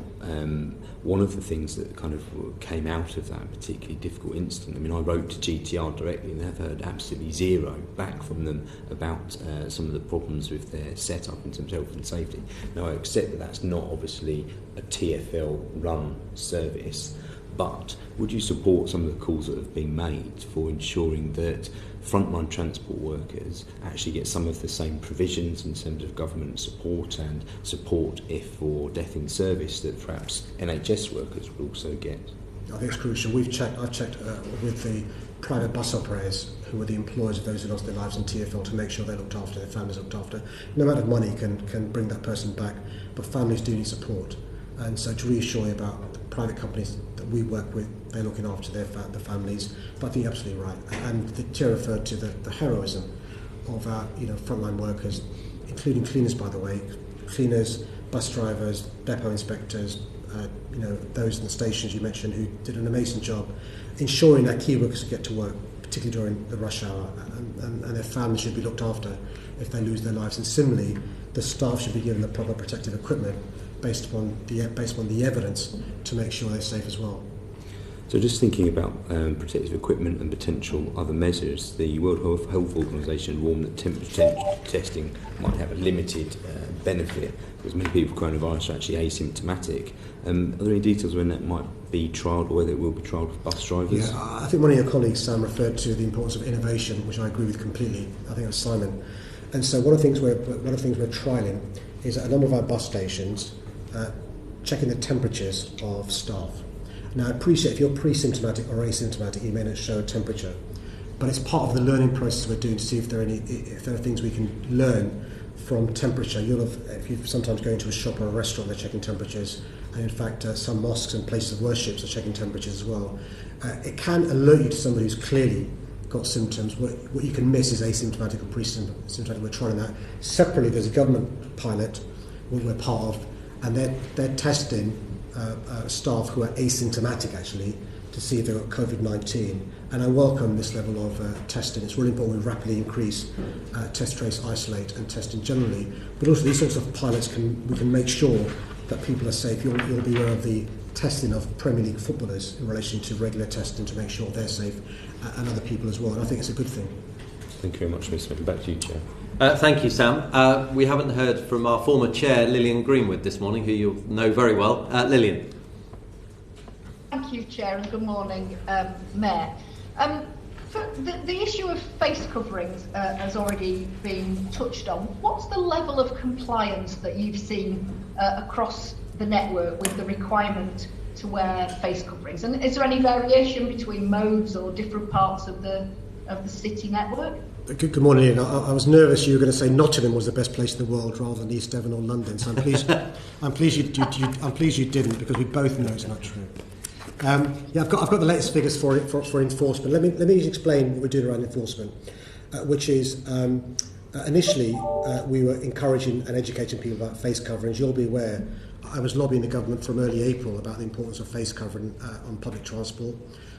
One of the things that kind of came out of that particularly difficult incident, I mean, I wrote to GTR directly and they've heard absolutely zero back from them about some of the problems with their setup in terms of health and safety. Now, I accept that that's not obviously a TfL-run service, but would you support some of the calls that have been made for ensuring that frontline transport workers actually get some of the same provisions in terms of government support and support if for death in service that perhaps NHS workers will also get? I think it's crucial. I've checked with the private bus operators who are the employers of those who lost their lives in TfL to make sure they're looked after, their families looked after. No amount of money can bring that person back, but families do need support. And so to reassure you about the private companies that we work with, they're looking after the families. But I think you're absolutely right. And the chair referred to the heroism of our frontline workers, including cleaners, by the way, cleaners, bus drivers, depot inspectors, those in the stations you mentioned who did an amazing job ensuring that key workers get to work, particularly during the rush hour, and their families should be looked after if they lose their lives. And similarly, the staff should be given the proper protective equipment based upon the evidence to make sure they're safe as well. So just thinking about protective equipment and potential other measures, the World Health Organization warned that temperature testing might have a limited benefit because many people with coronavirus are actually asymptomatic. Are there any details when that might be trialled or whether it will be trialled with bus drivers? Yeah, I think one of your colleagues, Sam, referred to the importance of innovation, which I agree with completely. I think it was Simon. And so one of the things we're trialling is at a number of our bus stations checking the temperatures of staff. Now, I appreciate if you're pre-symptomatic or asymptomatic, you may not show a temperature, but it's part of the learning process we're doing to see if there are things we can learn from temperature. If you sometimes go into a shop or a restaurant, they're checking temperatures, and in fact, some mosques and places of worship are checking temperatures as well. It can alert you to somebody who's clearly got symptoms. What you can miss is asymptomatic or pre-symptomatic. We're trying that. Separately, there's a government pilot we're part of, and they're testing staff who are asymptomatic actually to see if they've got COVID-19, and I welcome this level of testing. It's really important we rapidly increase test, trace, isolate and testing generally, but also these sorts of pilots we can make sure that people are safe. You'll be aware of the testing of Premier League footballers in relation to regular testing to make sure they're safe and other people as well, and I think it's a good thing. Thank you very much, Mr. Smith. Back to you, Chair. Thank you, Sam. We haven't heard from our former chair, Lillian Greenwood, this morning, who you'll know very well. Lillian. Thank you, Chair, and good morning, Mayor. The issue of face coverings has already been touched on. What's the level of compliance that you've seen across the network with the requirement to wear face coverings? And is there any variation between modes or different parts of the city network? Good morning, Ian. I was nervous you were going to say Nottingham was the best place in the world rather than East Devon or London. So I'm pleased you didn't, because we both know it's not true. I've got the latest figures for enforcement. Let me explain what we're doing around enforcement, which is initially we were encouraging and educating people about face coverings. You'll be aware I was lobbying the government from early April about the importance of face covering on public transport.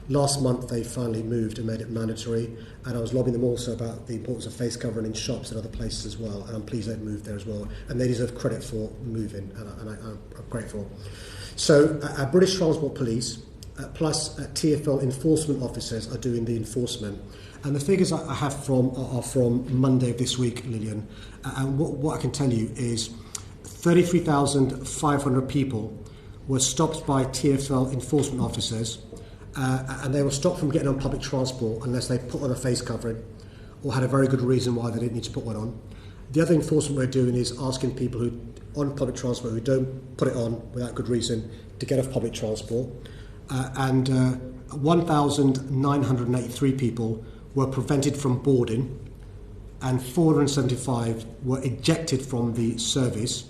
Last month they finally moved and made it mandatory, and I was lobbying them also about the importance of face covering in shops and other places as well, and I'm pleased they've moved there as well, and they deserve credit for moving, and I'm grateful. So our British Transport Police plus TfL enforcement officers are doing the enforcement, and the figures I have are from Monday of this week, Lillian, and what I can tell you is 33,500 people were stopped by TfL enforcement officers, and they were stopped from getting on public transport unless they put on a face covering, or had a very good reason why they didn't need to put one on. The other enforcement we're doing is asking people who on public transport who don't put it on without good reason to get off public transport. 1,983 people were prevented from boarding, and 475 were ejected from the service.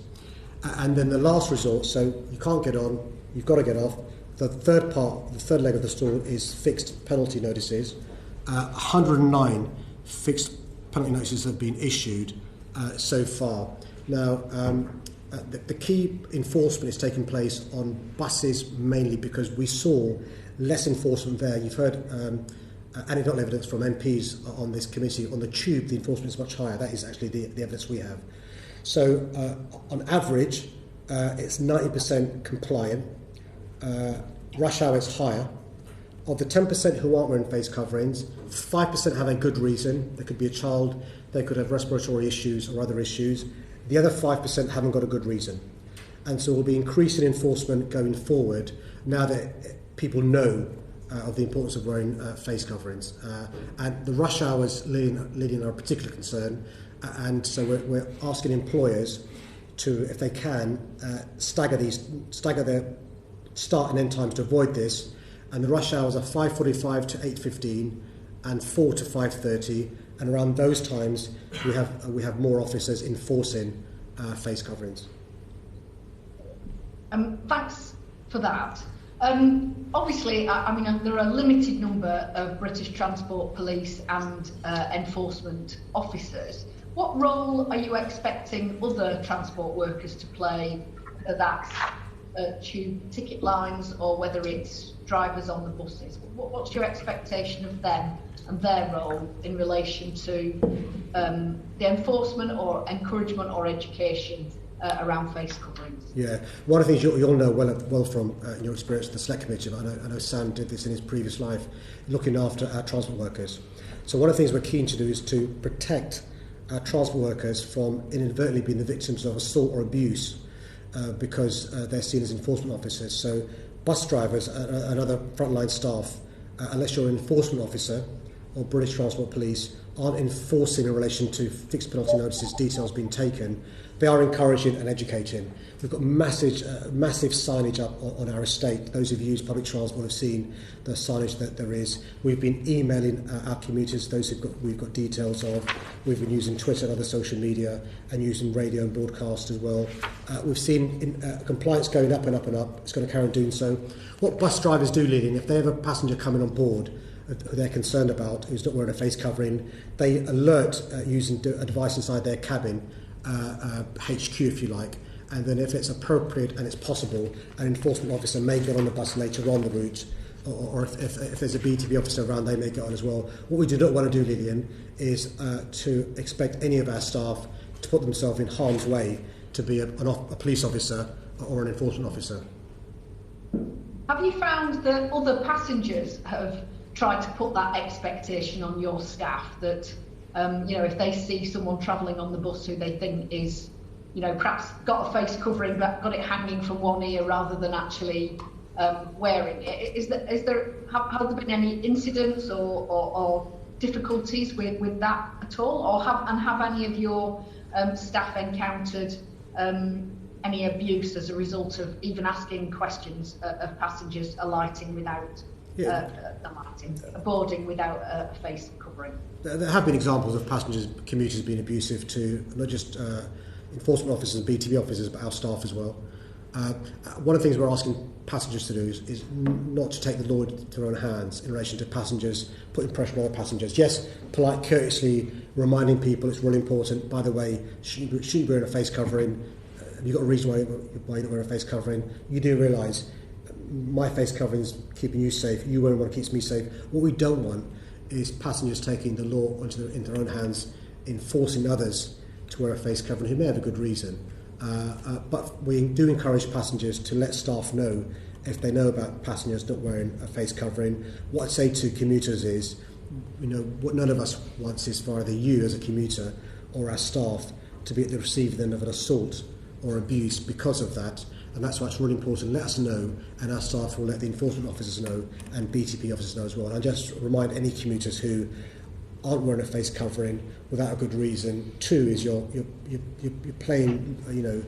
And then the last resort, so you can't get on, you've got to get off. The third leg of the stool is fixed penalty notices. 109 fixed penalty notices have been issued so far. Now, the key enforcement is taking place on buses mainly because we saw less enforcement there. You've heard anecdotal evidence from MPs on this committee. On the tube, the enforcement is much higher. That is actually the evidence we have. So, on average, it's 90% compliant. Rush hour is higher. Of the 10% who aren't wearing face coverings, 5% have a good reason. There could be a child, they could have respiratory issues or other issues. The other 5% haven't got a good reason. And so we'll be increasing enforcement going forward now that people know of the importance of wearing face coverings. And the rush hours, Lillian, are a particular concern. And so we're asking employers to, if they can, stagger their start and end times to avoid this. And the rush hours are 5:45 to 8:15 and 4 to 5:30. And around those times, we have more officers enforcing face coverings. Thanks for that. Obviously, I mean, there are a limited number of British Transport Police and enforcement officers. What role are you expecting other transport workers to play, whether that's tube ticket lines or whether it's drivers on the buses? What's your expectation of them and their role in relation to the enforcement or encouragement or education around face coverings? Yeah, one of the things you'll know well from your experience at the Select Committee, but I know Sam did this in his previous life, looking after our transport workers. So one of the things we're keen to do is to protect our transport workers from inadvertently being the victims of assault or abuse because they're seen as enforcement officers. So bus drivers and other frontline staff, unless you're an enforcement officer or British Transport Police, aren't enforcing in relation to fixed penalty notices, details being taken. They are encouraging and educating. We've got massive signage up on our estate. Those who've used public transport have seen the signage that there is. We've been emailing our commuters, those we've got details of. We've been using Twitter and other social media and using radio and broadcast as well. We've seen compliance going up and up and up. It's going to carry on doing so. What bus drivers do, Lillian, if they have a passenger coming on board who they're concerned about, who's not wearing a face covering, they alert using a device inside their cabin, HQ if you like, and then if it's appropriate and it's possible, an enforcement officer may get on the bus later on the route, or if there's a BTP officer around, they may get on as well. What we do not want to do, Lillian, is to expect any of our staff to put themselves in harm's way to be a police officer or an enforcement officer. Have you found that other passengers have tried to put that expectation on your staff that if they see someone travelling on the bus who they think is, perhaps got a face covering but got it hanging from one ear rather than actually wearing it? Have there been any incidents or difficulties with that at all, or have any of your staff encountered any abuse as a result of even asking questions of passengers alighting without boarding without a face covering? There have been examples of commuters being abusive to not just enforcement officers and BTB officers, but our staff as well. One of the things we're asking passengers to do is not to take the law into their own hands in relation to passengers, putting pressure on other passengers. Yes, polite, courteously reminding people it's really important. By the way, shouldn't be wearing a face covering. You've got a reason why you're not wearing a face covering. You do realise my face covering is keeping you safe. You wearing one keeps me safe. What we don't want is passengers taking the law into their own hands, enforcing others to wear a face covering who may have a good reason. But we do encourage passengers to let staff know if they know about passengers not wearing a face covering. What I'd say to commuters is, what none of us wants is for either you as a commuter or our staff to be at the receiving end of an assault or abuse because of that. And that's why it's really important. Let us know, and our staff will let the enforcement officers know and BTP officers know as well. And I just remind any commuters who aren't wearing a face covering without a good reason. 2 is you're playing, you're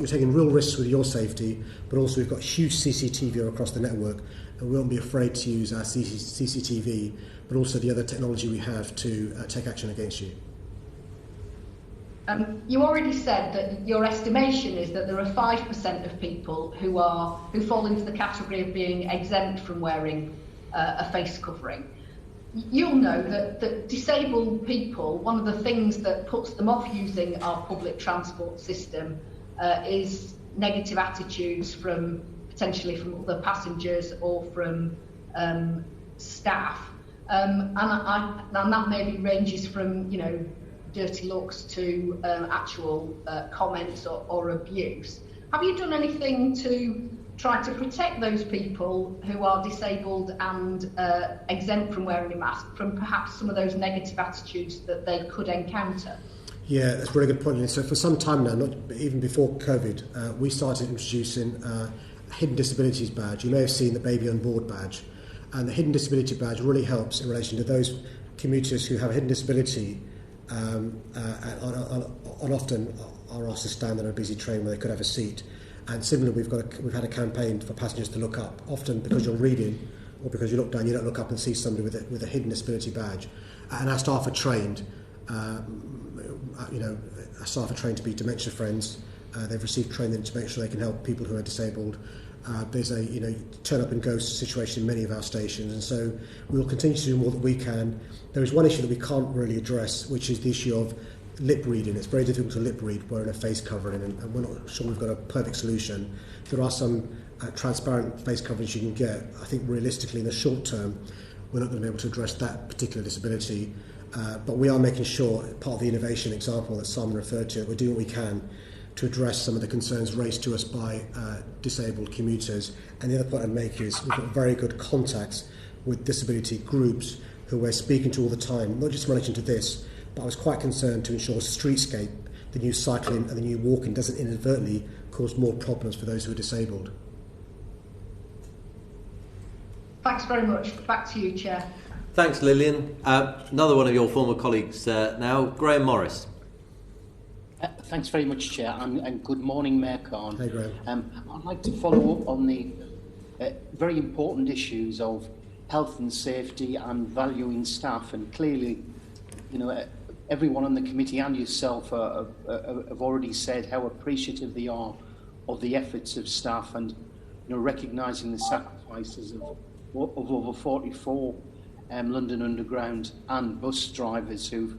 taking real risks with your safety, but also we've got huge CCTV across the network, and we won't be afraid to use our CCTV, but also the other technology we have to take action against you. You already said that your estimation is that there are 5% of people who fall into the category of being exempt from wearing a face covering. You'll know that disabled people, one of the things that puts them off using our public transport system is negative attitudes potentially from other passengers or from staff, and that maybe ranges from dirty looks to actual comments or abuse. Have you done anything to try to protect those people who are disabled and exempt from wearing a mask from perhaps some of those negative attitudes that they could encounter? Yeah, that's a really good point. So for some time now, not even before COVID, we started introducing a hidden disabilities badge. You may have seen the baby on board badge, and the hidden disability badge really helps in relation to those commuters who have a hidden disability and often are asked to stand on a busy train where they could have a seat. And similarly, we've had a campaign for passengers to look up. Often because you're reading or because you look down, you don't look up and see somebody with a hidden disability badge. And our staff are trained. Our staff are trained to be dementia friends. They've received training to make sure they can help people who are disabled. There's a turn up and go situation in many of our stations, and so we will continue to do more that we can. There is one issue that we can't really address, which is the issue of lip reading. It's very difficult to lip read wearing a face covering, and we're not sure we've got a perfect solution. There are some transparent face coverings you can get. I think realistically in the short term we're not going to be able to address that particular disability, but we are making sure, part of the innovation example that Simon referred to, we're doing what we can to address some of the concerns raised to us by disabled commuters. And the other point I'd make is we've got very good contacts with disability groups who we're speaking to all the time, not just in relation to this, but I was quite concerned to ensure Streetscape, the new cycling and the new walking, doesn't inadvertently cause more problems for those who are disabled. Thanks very much. Back to you, Chair. Thanks, Lillian. Another one of your former colleagues now, Graham Morris. Thanks very much, Chair, and good morning, Mayor Khan. Hey, Graham. I'd like to follow up on the very important issues of health and safety and valuing staff, and clearly, everyone on the committee and yourself have already said how appreciative they are of the efforts of staff, and recognising the sacrifices of over 44 London Underground and bus drivers who've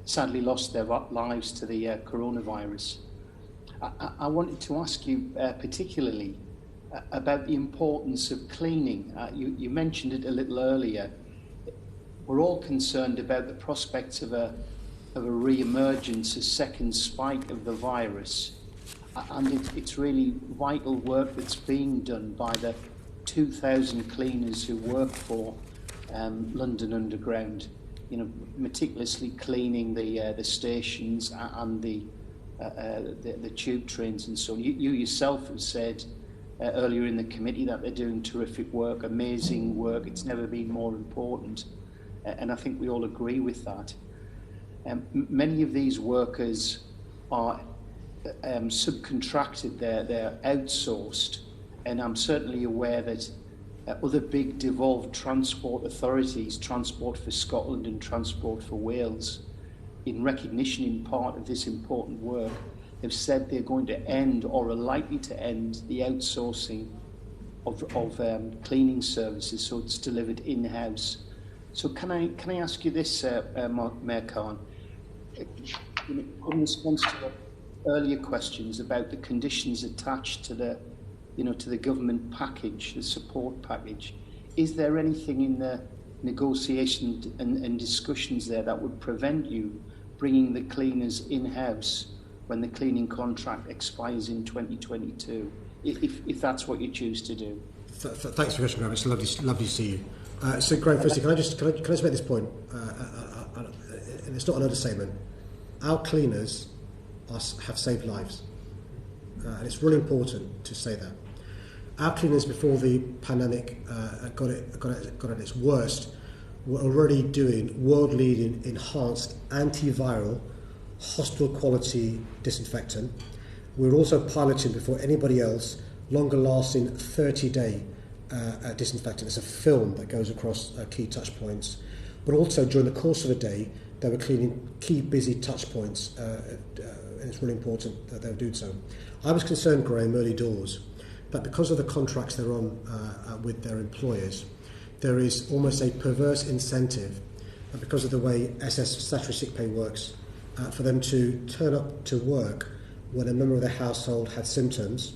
sadly lost their lives to the coronavirus. I wanted to ask you particularly about the importance of cleaning. You mentioned it a little earlier. We're all concerned about the prospects of a re-emergence, a second spike of the virus, and it's really vital work that's being done by the 2,000 cleaners who work for London Underground, meticulously cleaning the stations and the tube trains and so on. You yourself have said earlier in the committee that they're doing terrific work, amazing work. It's never been more important, and I think we all agree with that. Many of these workers are subcontracted, they're outsourced, and I'm certainly aware that other big devolved transport authorities, Transport for Scotland and Transport for Wales, in recognition in part of this important work, have said they're going to end or are likely to end the outsourcing of cleaning services, so it's delivered in-house. So can I ask you this, Mayor Khan, in response to earlier questions about the conditions attached to the government package, the support package, is there anything in the negotiations and discussions there that would prevent you bringing the cleaners in-house when the cleaning contract expires in 2022, if that's what you choose to do? Thanks for the question, Graham. It's lovely to see you. So, Graham, firstly, can I just make this point? And it's not an understatement. Our cleaners have saved lives, and it's really important to say that. Our cleaners, before the pandemic got at its worst, we're already doing world-leading enhanced antiviral hospital quality disinfectant. We're also piloting before anybody else longer-lasting 30-day disinfectant. It's a film that goes across key touch points. But also during the course of a day, they were cleaning key busy touch points, and it's really important that they were doing so. I was concerned, Graham, early doors, that because of the contracts they're on with their employers, there is almost a perverse incentive, because of the way SS statutory sick pay works, for them to turn up to work when a member of their household had symptoms,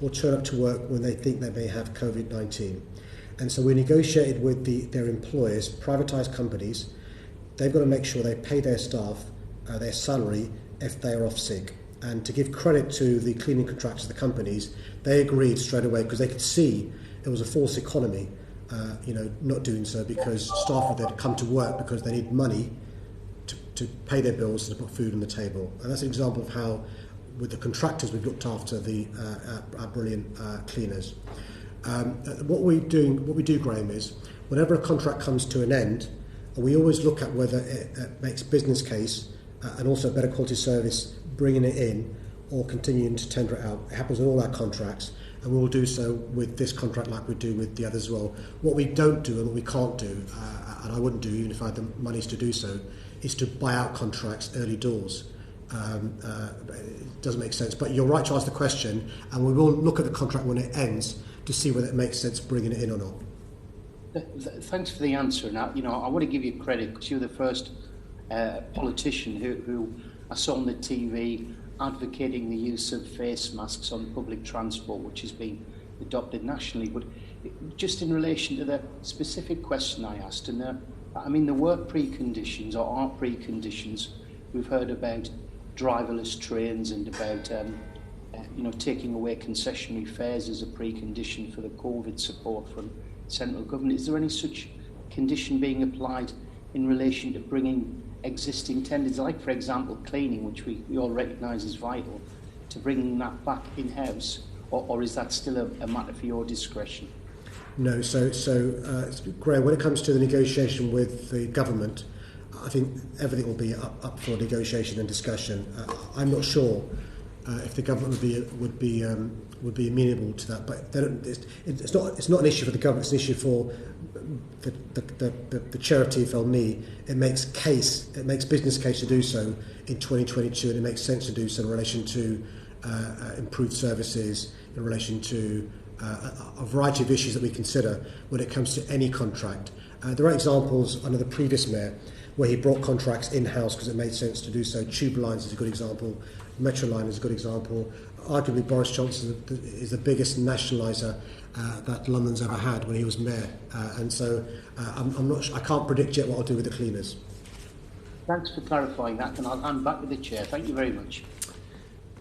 or turn up to work when they think they may have COVID-19. And so we negotiated with their employers, privatised companies. They've got to make sure they pay their staff their salary if they are off sick. And to give credit to the cleaning contractors, the companies, they agreed straight away because they could see it was a false economy, not doing so, because staff would then come to work because they need money to pay their bills and to put food on the table. And that's an example of how, with the contractors, we've looked after our brilliant cleaners. What we do, Graham, is whenever a contract comes to an end, we always look at whether it makes business case and also better quality service, bringing it in or continuing to tender it out. It happens in all our contracts, and we will do so with this contract like we do with the others as well. What we don't do and what we can't do, and I wouldn't do even if I had the monies to do so, is to buy out contracts early doors. It doesn't make sense. But you're right to ask the question, and we will look at the contract when it ends to see whether it makes sense bringing it in or not. Thanks for the answer. Now, I want to give you credit because you're the first politician who I saw on the TV advocating the use of face masks on public transport, which has been adopted nationally. But just in relation to the specific question I asked, and there were preconditions or are preconditions. We've heard about driverless trains and about taking away concessionary fares as a precondition for the Covid support from central government. Is there any such condition being applied in relation to bringing existing tenders, like for example cleaning, which we all recognise as vital, to bringing that back in-house, or is that still a matter for your discretion? No, so Graham, when it comes to the negotiation with the government, I think everything will be up for negotiation and discussion. I'm not sure if the government would be amenable to that, but it's not an issue for the government. It's an issue for the chair of TfL, me. It makes business case to do so in 2022, and it makes sense to do so in relation to improved services, in relation to a variety of issues that we consider when it comes to any contract. There are examples under the previous mayor where he brought contracts in-house because it made sense to do so. Tube lines is a good example. Metro line is a good example. Arguably, Boris Johnson is the biggest nationaliser that London's ever had when he was mayor. And so I'm not sure, I can't predict yet what I'll do with the cleaners. Thanks for clarifying that, and I'll hand back to the chair. Thank you very much.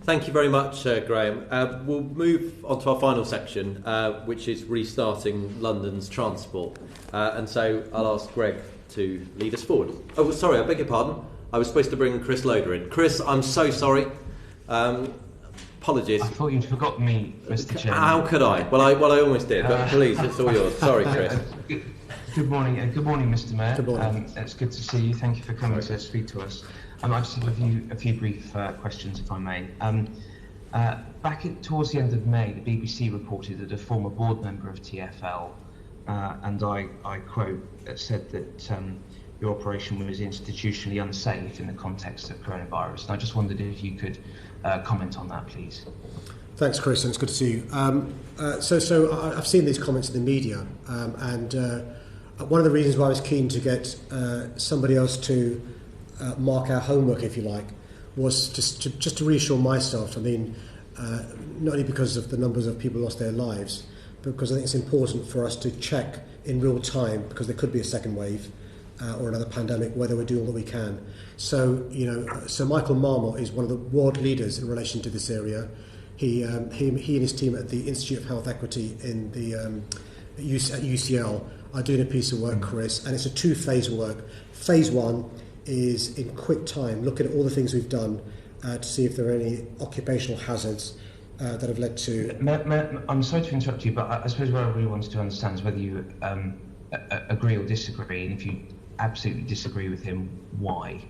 Thank you very much, Graham. We'll move on to our final section, which is restarting London's transport. And so I'll ask Greg to lead us forward. Oh, sorry, I beg your pardon. I was supposed to bring Chris Loader in. Chris, I'm so sorry. Apologies. I thought you'd forgotten me, Mr. Chairman. How could I? Well, I almost did, but please, it's all yours. Sorry, Chris. Good morning, Mr. Mayor. Good morning. It's good to see you. Thank you for coming to speak to us. I just have a few brief questions, if I may. Towards the end of May, the BBC reported that a former board member of TfL, and I quote, said that your operation was institutionally unsafe in the context of coronavirus. And I just wondered if you could comment on that, please. Thanks, Chris, and it's good to see you. So I've seen these comments in the media, and one of the reasons why I was keen to get somebody else to mark our homework, if you like, was just to reassure myself. I mean, not only because of the numbers of people who lost their lives, but because I think it's important for us to check in real time, because there could be a second wave or another pandemic, whether we're doing all that we can. So, Sir Michael Marmot is one of the world leaders in relation to this area. He and his team at the Institute of Health Equity in at UCL are doing a piece of work, Chris, and it's a two-phase work. Phase one is in quick time, looking at all the things we've done to see if there are any occupational hazards that have led to... I'm sorry to interrupt you, but I suppose what I really wanted to understand is whether you agree or disagree, and if you absolutely disagree with him, why?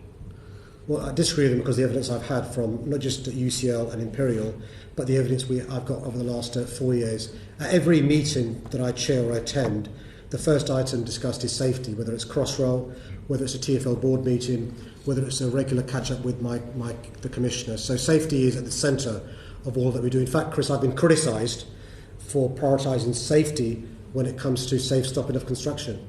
Well, I disagree with him because the evidence I've had from not just UCL and Imperial, but the evidence I've got over the last 4 years. At every meeting that I chair or attend, the first item discussed is safety, whether it's Crossrail, whether it's a TfL board meeting, whether it's a regular catch-up with the Commissioner. So safety is at the centre of all that we do. In fact, Chris, I've been criticised for prioritising safety when it comes to safe stopping of construction.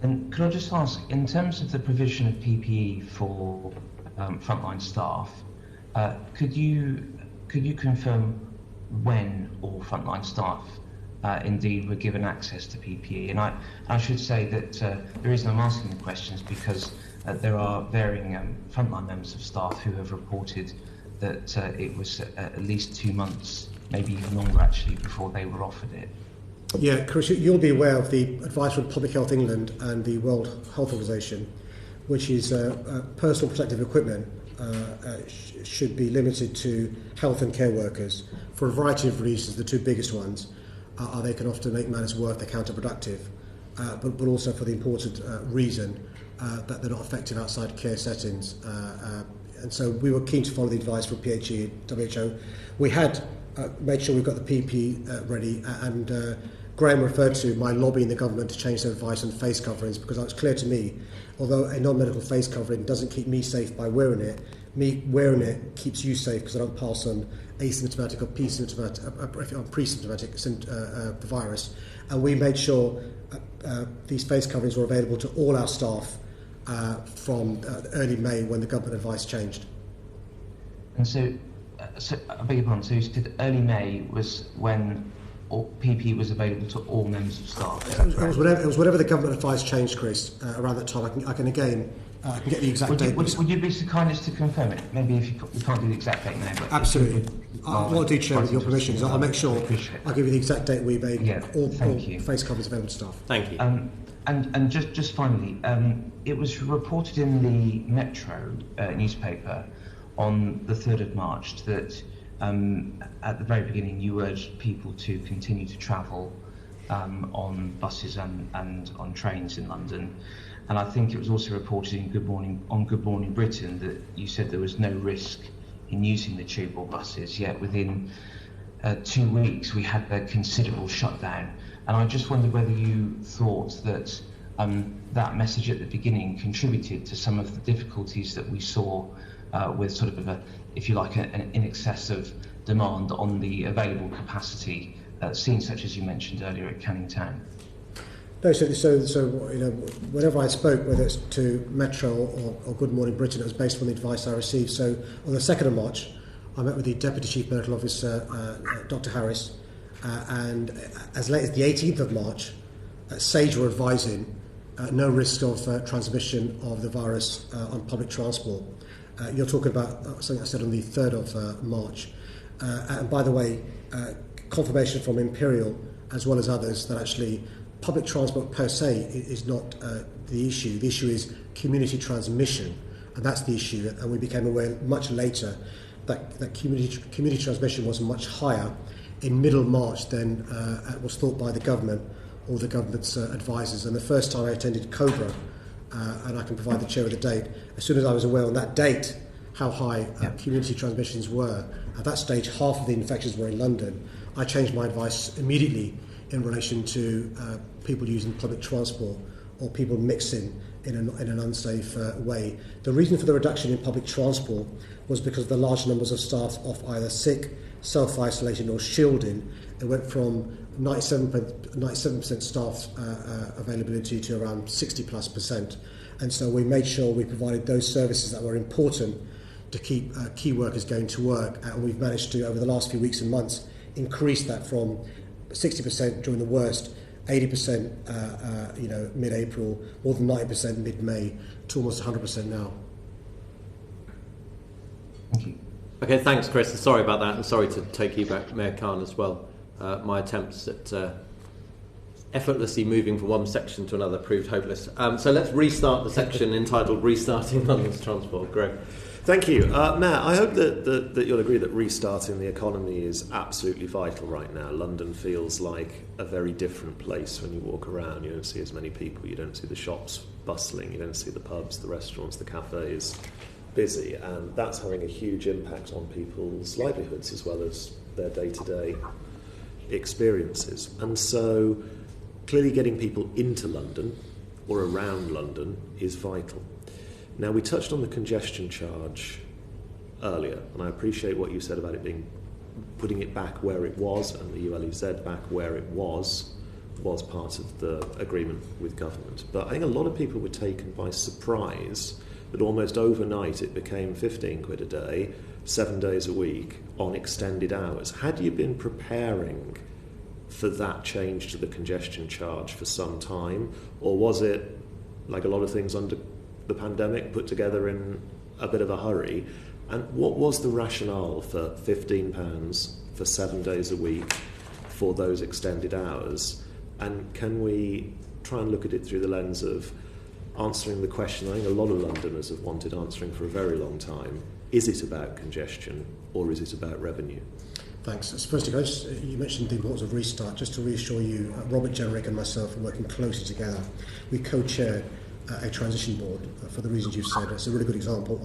And could I just ask, in terms of the provision of PPE for frontline staff, could you confirm when all frontline staff indeed were given access to PPE? And I should say that the reason I'm asking the question is because there are varying frontline members of staff who have reported that it was at least 2 months, maybe even longer actually, before they were offered it. Yeah, Chris, you'll be aware of the advice from Public Health England and the World Health Organization, which is personal protective equipment should be limited to health and care workers for a variety of reasons. The two biggest ones are they can often make matters worse, they're counterproductive, but also for the important reason that they're not effective outside care settings. And so we were keen to follow the advice from PHE and WHO. We had made sure we've got the PP ready, and Graham referred to my lobbying the government to change their advice on face coverings, because it's clear to me, although a non-medical face covering doesn't keep me safe by wearing it, me wearing it keeps you safe because I don't pass on asymptomatic or pre-symptomatic the virus. And we made sure these face coverings were available to all our staff from early May when the government advice changed. And so I beg your pardon, so you said early May was when PP was available to all members of staff? It was whatever the government advice changed, Chris, around that time. I can get the exact date. Would you be so kind as to confirm it? Maybe if you can't do the exact date now. But absolutely. What I'll do, Chair, with your permission, is I'll make sure I'll give you the exact date we made all face covers available to staff. Thank you. And just finally, it was reported in the Metro newspaper on the 3rd of March that at the very beginning you urged people to continue to travel on buses and on trains in London. And I think it was also reported in Good Morning Britain that you said there was no risk in using the tube or buses, yet within 2 weeks we had a considerable shutdown. And I just wondered whether you thought that that message at the beginning contributed to some of the difficulties that we saw with sort of if you like, an in excess of demand on the available capacity seen, such as you mentioned earlier at Canning Town. No, so whenever I spoke, whether it's to Metro or Good Morning Britain, it was based on the advice I received. So on the 2nd of March, I met with the Deputy Chief Medical Officer, Dr. Harris, and as late as the 18th of March, SAGE were advising no risk of transmission of the virus on public transport. You're talking about something I said on the 3rd of March. And by the way, confirmation from Imperial, as well as others, that actually public transport per se is not the issue. The issue is community transmission, and that's the issue. And we became aware much later that community transmission was much higher in middle March than was thought by the government or the government's advisors. And the first time I attended Cobra, and I can provide the chair with a date, as soon as I was aware on that date how high community transmissions were, at that stage half of the infections were in London, I changed my advice immediately in relation to people using public transport or people mixing in an unsafe way. The reason for the reduction in public transport was because of the large numbers of staff off either sick, self-isolating or shielding. It went from 97% staff availability to around 60+%. And so we made sure we provided those services that were important to keep key workers going to work. And we've managed to, over the last few weeks and months, increase that from 60% during the worst, 80% mid-April, more than 90% mid-May, to almost 100% now. Thank you. Okay, thanks, Chris. And sorry about that, and sorry to take you back, Mayor Khan, as well. My attempts at effortlessly moving from one section to another proved hopeless. So let's restart the section entitled Restarting London's Transport. Greg. Thank you. Mayor, I hope that you'll agree that restarting the economy is absolutely vital right now. London feels like a very different place when you walk around. You don't see as many people, you don't see the shops bustling, you don't see the pubs, the restaurants, the cafes busy, and that's having a huge impact on people's livelihoods as well as their day-to-day experiences. And so clearly getting people into London or around London is vital. Now, we touched on the congestion charge earlier, and I appreciate what you said about it being putting it back where it was, and the ULEZ back where it was part of the agreement with government. But I think a lot of people were taken by surprise that almost overnight it became 15 quid a day, 7 days a week on extended hours. Had you been preparing for that change to the congestion charge for some time, or was it, like a lot of things under the pandemic, put together in a bit of a hurry? And what was the rationale for £15 for 7 days a week for those extended hours? And can we try and look at it through the lens of answering the question I think a lot of Londoners have wanted answering for a very long time: is it about congestion or is it about revenue? Thanks. First, you mentioned the importance of restart. Just to reassure you, Robert Jenrick and myself are working closely together. We co-chair a transition board for the reasons you've said. It's a really good example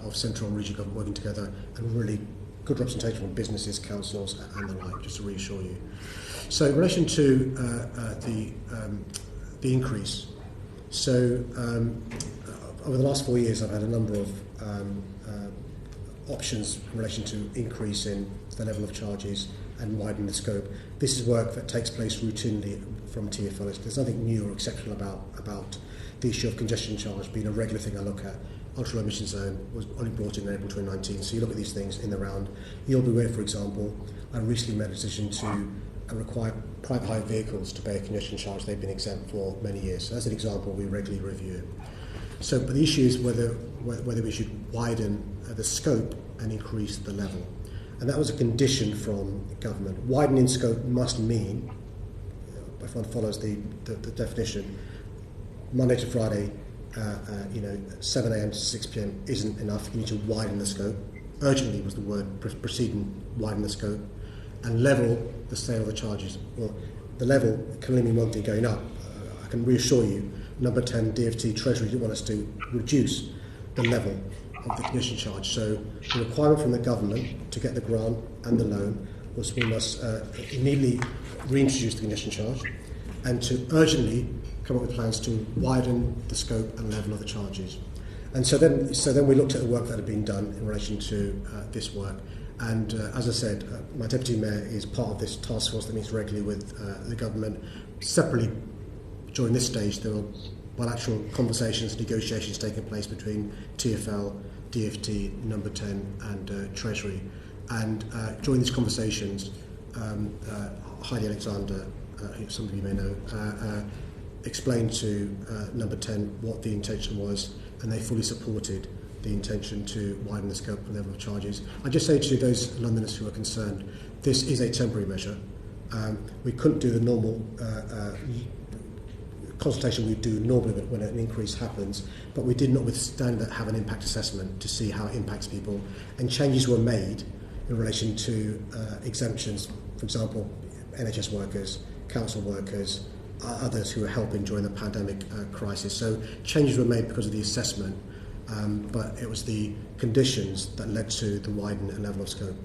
of central and regional government working together, and really good representation from businesses, councils and the like, just to reassure you. So in relation to the increase, so over the last 4 years I've had a number of options in relation to increase in the level of charges and widen the scope. This is work that takes place routinely from TfL's. There's nothing new or exceptional about the issue of congestion charge being a regular thing I look at. Ultra-low emission zone was only brought in April 2019, so you look at these things in the round. You'll be aware, for example, I recently made a decision to require private hire vehicles to pay a congestion charge. They've been exempt for many years. So as an example, we regularly review it. So, but the issue is whether we should widen the scope and increase the level. And that was a condition from government. Widening scope must mean, if one follows the definition, Monday to Friday, 7 a.m. to 6 p.m. isn't enough. You need to widen the scope. Urgently was the word preceding widen the scope. And level the scale of the charges. Well, the level can only mean one thing: going up. I can reassure you, number 10, DfT Treasury didn't want us to reduce the level of the congestion charge. So the requirement from the government to get the grant and the loan was we must immediately reintroduce the congestion charge, and to urgently come up with plans to widen the scope and level of the charges. And so then we looked at the work that had been done in relation to this work. And as I said, my deputy mayor is part of this task force that meets regularly with the government. Separately, during this stage, there were bilateral conversations, negotiations taking place between TfL, DfT, number 10 and Treasury. And during these conversations, Heidi Alexander, who some of you may know, explained to number 10 what the intention was, and they fully supported the intention to widen the scope and level of charges. I just say to those Londoners who are concerned, this is a temporary measure. We couldn't do the normal consultation we do normally when an increase happens, but we did notwithstand that have an impact assessment to see how it impacts people, and changes were made in relation to exemptions, for example, NHS workers, council workers, others who were helping during the pandemic crisis. So changes were made because of the assessment, but it was the conditions that led to the widened level of scope.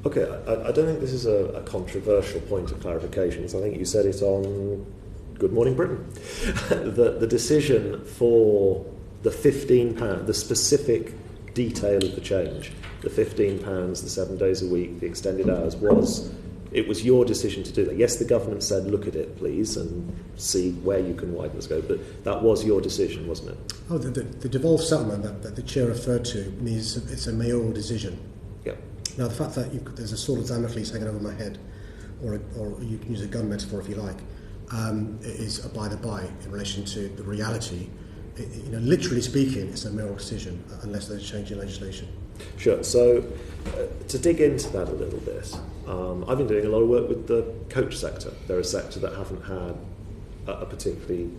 Okay, I don't think this is a controversial point of clarification, because I think you said it on Good Morning Britain. the decision for the £15, the specific detail of the change, the £15, the 7 days a week, the extended hours, it was your decision to do that. Yes, the government said, look at it, please, and see where you can widen the scope, but that was your decision, wasn't it? Oh, the devolved settlement that the chair referred to means it's a mayoral decision. Yeah. Now, the fact that there's a sword of Damocles hanging over my head, or you can use a gun metaphor if you like, is a by the by in relation to the reality. Literally speaking, it's a mayoral decision unless there's a change in legislation. Sure. So, to dig into that a little bit, I've been doing a lot of work with the coach sector. They're a sector that haven't had a particularly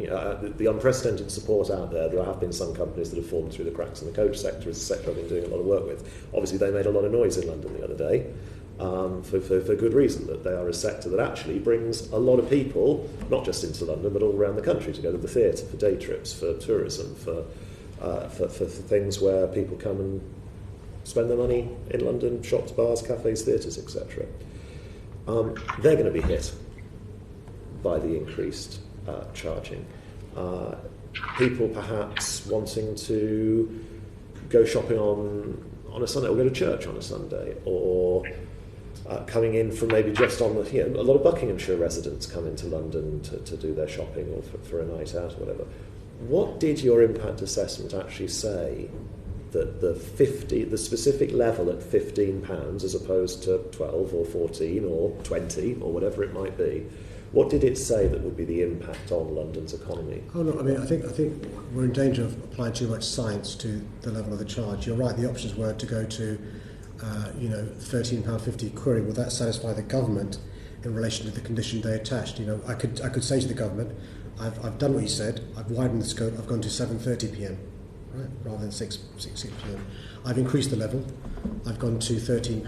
the unprecedented support out there. There have been some companies that have fallen through the cracks, and the coach sector is a sector I've been doing a lot of work with. Obviously, they made a lot of noise in London the other day, for good reason, that they are a sector that actually brings a lot of people, not just into London, but all around the country, to go to the theatre, for day trips, for tourism, for things where people come and spend their money in London, shops, bars, cafes, theatres, etc. They're going to be hit by the increased charging. People perhaps wanting to go shopping on a Sunday, or go to church on a Sunday, or coming in from maybe just on the, a lot of Buckinghamshire residents come into London to do their shopping, or for a night out or whatever. What did your impact assessment actually say that the specific level at £15 as opposed to 12 or 14 or 20 or whatever it might be, what did it say that would be the impact on London's economy? Oh no, I mean, I think we're in danger of applying too much science to the level of the charge. You're right, the options were to go to £13.50 query. Will that satisfy the government in relation to the condition they attached? I could say to the government, I've done what you said, I've widened the scope, I've gone to 7:30 p.m. right, rather than 6 p.m. I've increased the level, I've gone to £13.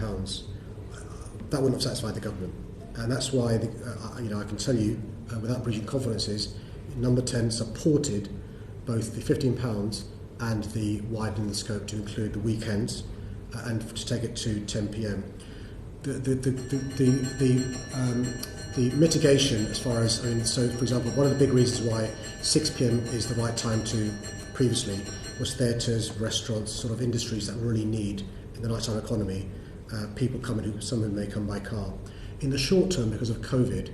That wouldn't have satisfied the government. And that's why, I can tell you, without breaching confidences, Number 10 supported both the £15 and the widening the scope to include the weekends and to take it to 10 p.m. The mitigation, as far as, so for example, one of the big reasons why 6 p.m. is the right time to previously was theatres, restaurants, sort of industries that really need, in the nighttime economy, people coming, some of them may come by car. In the short term, because of Covid,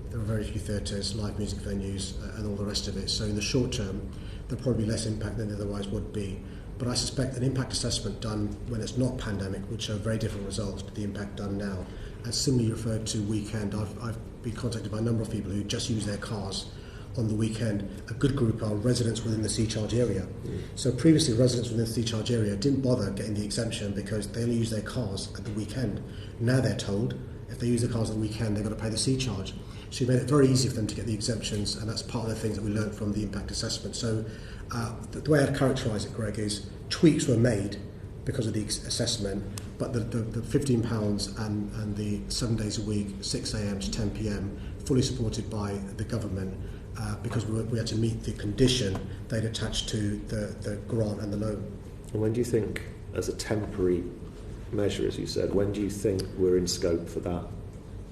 there are very few theatres, live music venues, and all the rest of it. So in the short term, there'll probably be less impact than there otherwise would be. But I suspect an impact assessment done when it's not pandemic would show very different results to the impact done now. And similarly referred to weekend, I've been contacted by a number of people who just use their cars on the weekend. A good group are residents within the C-charge area. So previously, residents within the C-charge area didn't bother getting the exemption because they only use their cars at the weekend. Now they're told if they use their cars at the weekend, they've got to pay the C-charge. So we made it very easy for them to get the exemptions, and that's part of the things that we learned from the impact assessment. So the way I'd characterise it, Greg, is tweaks were made because of the assessment, but the £15 and the 7 days a week, 6 a.m. to 10 p.m, fully supported by the government because we had to meet the condition they'd attached to the grant and the loan. And when do you think, as a temporary measure, as you said, when do you think we're in scope for that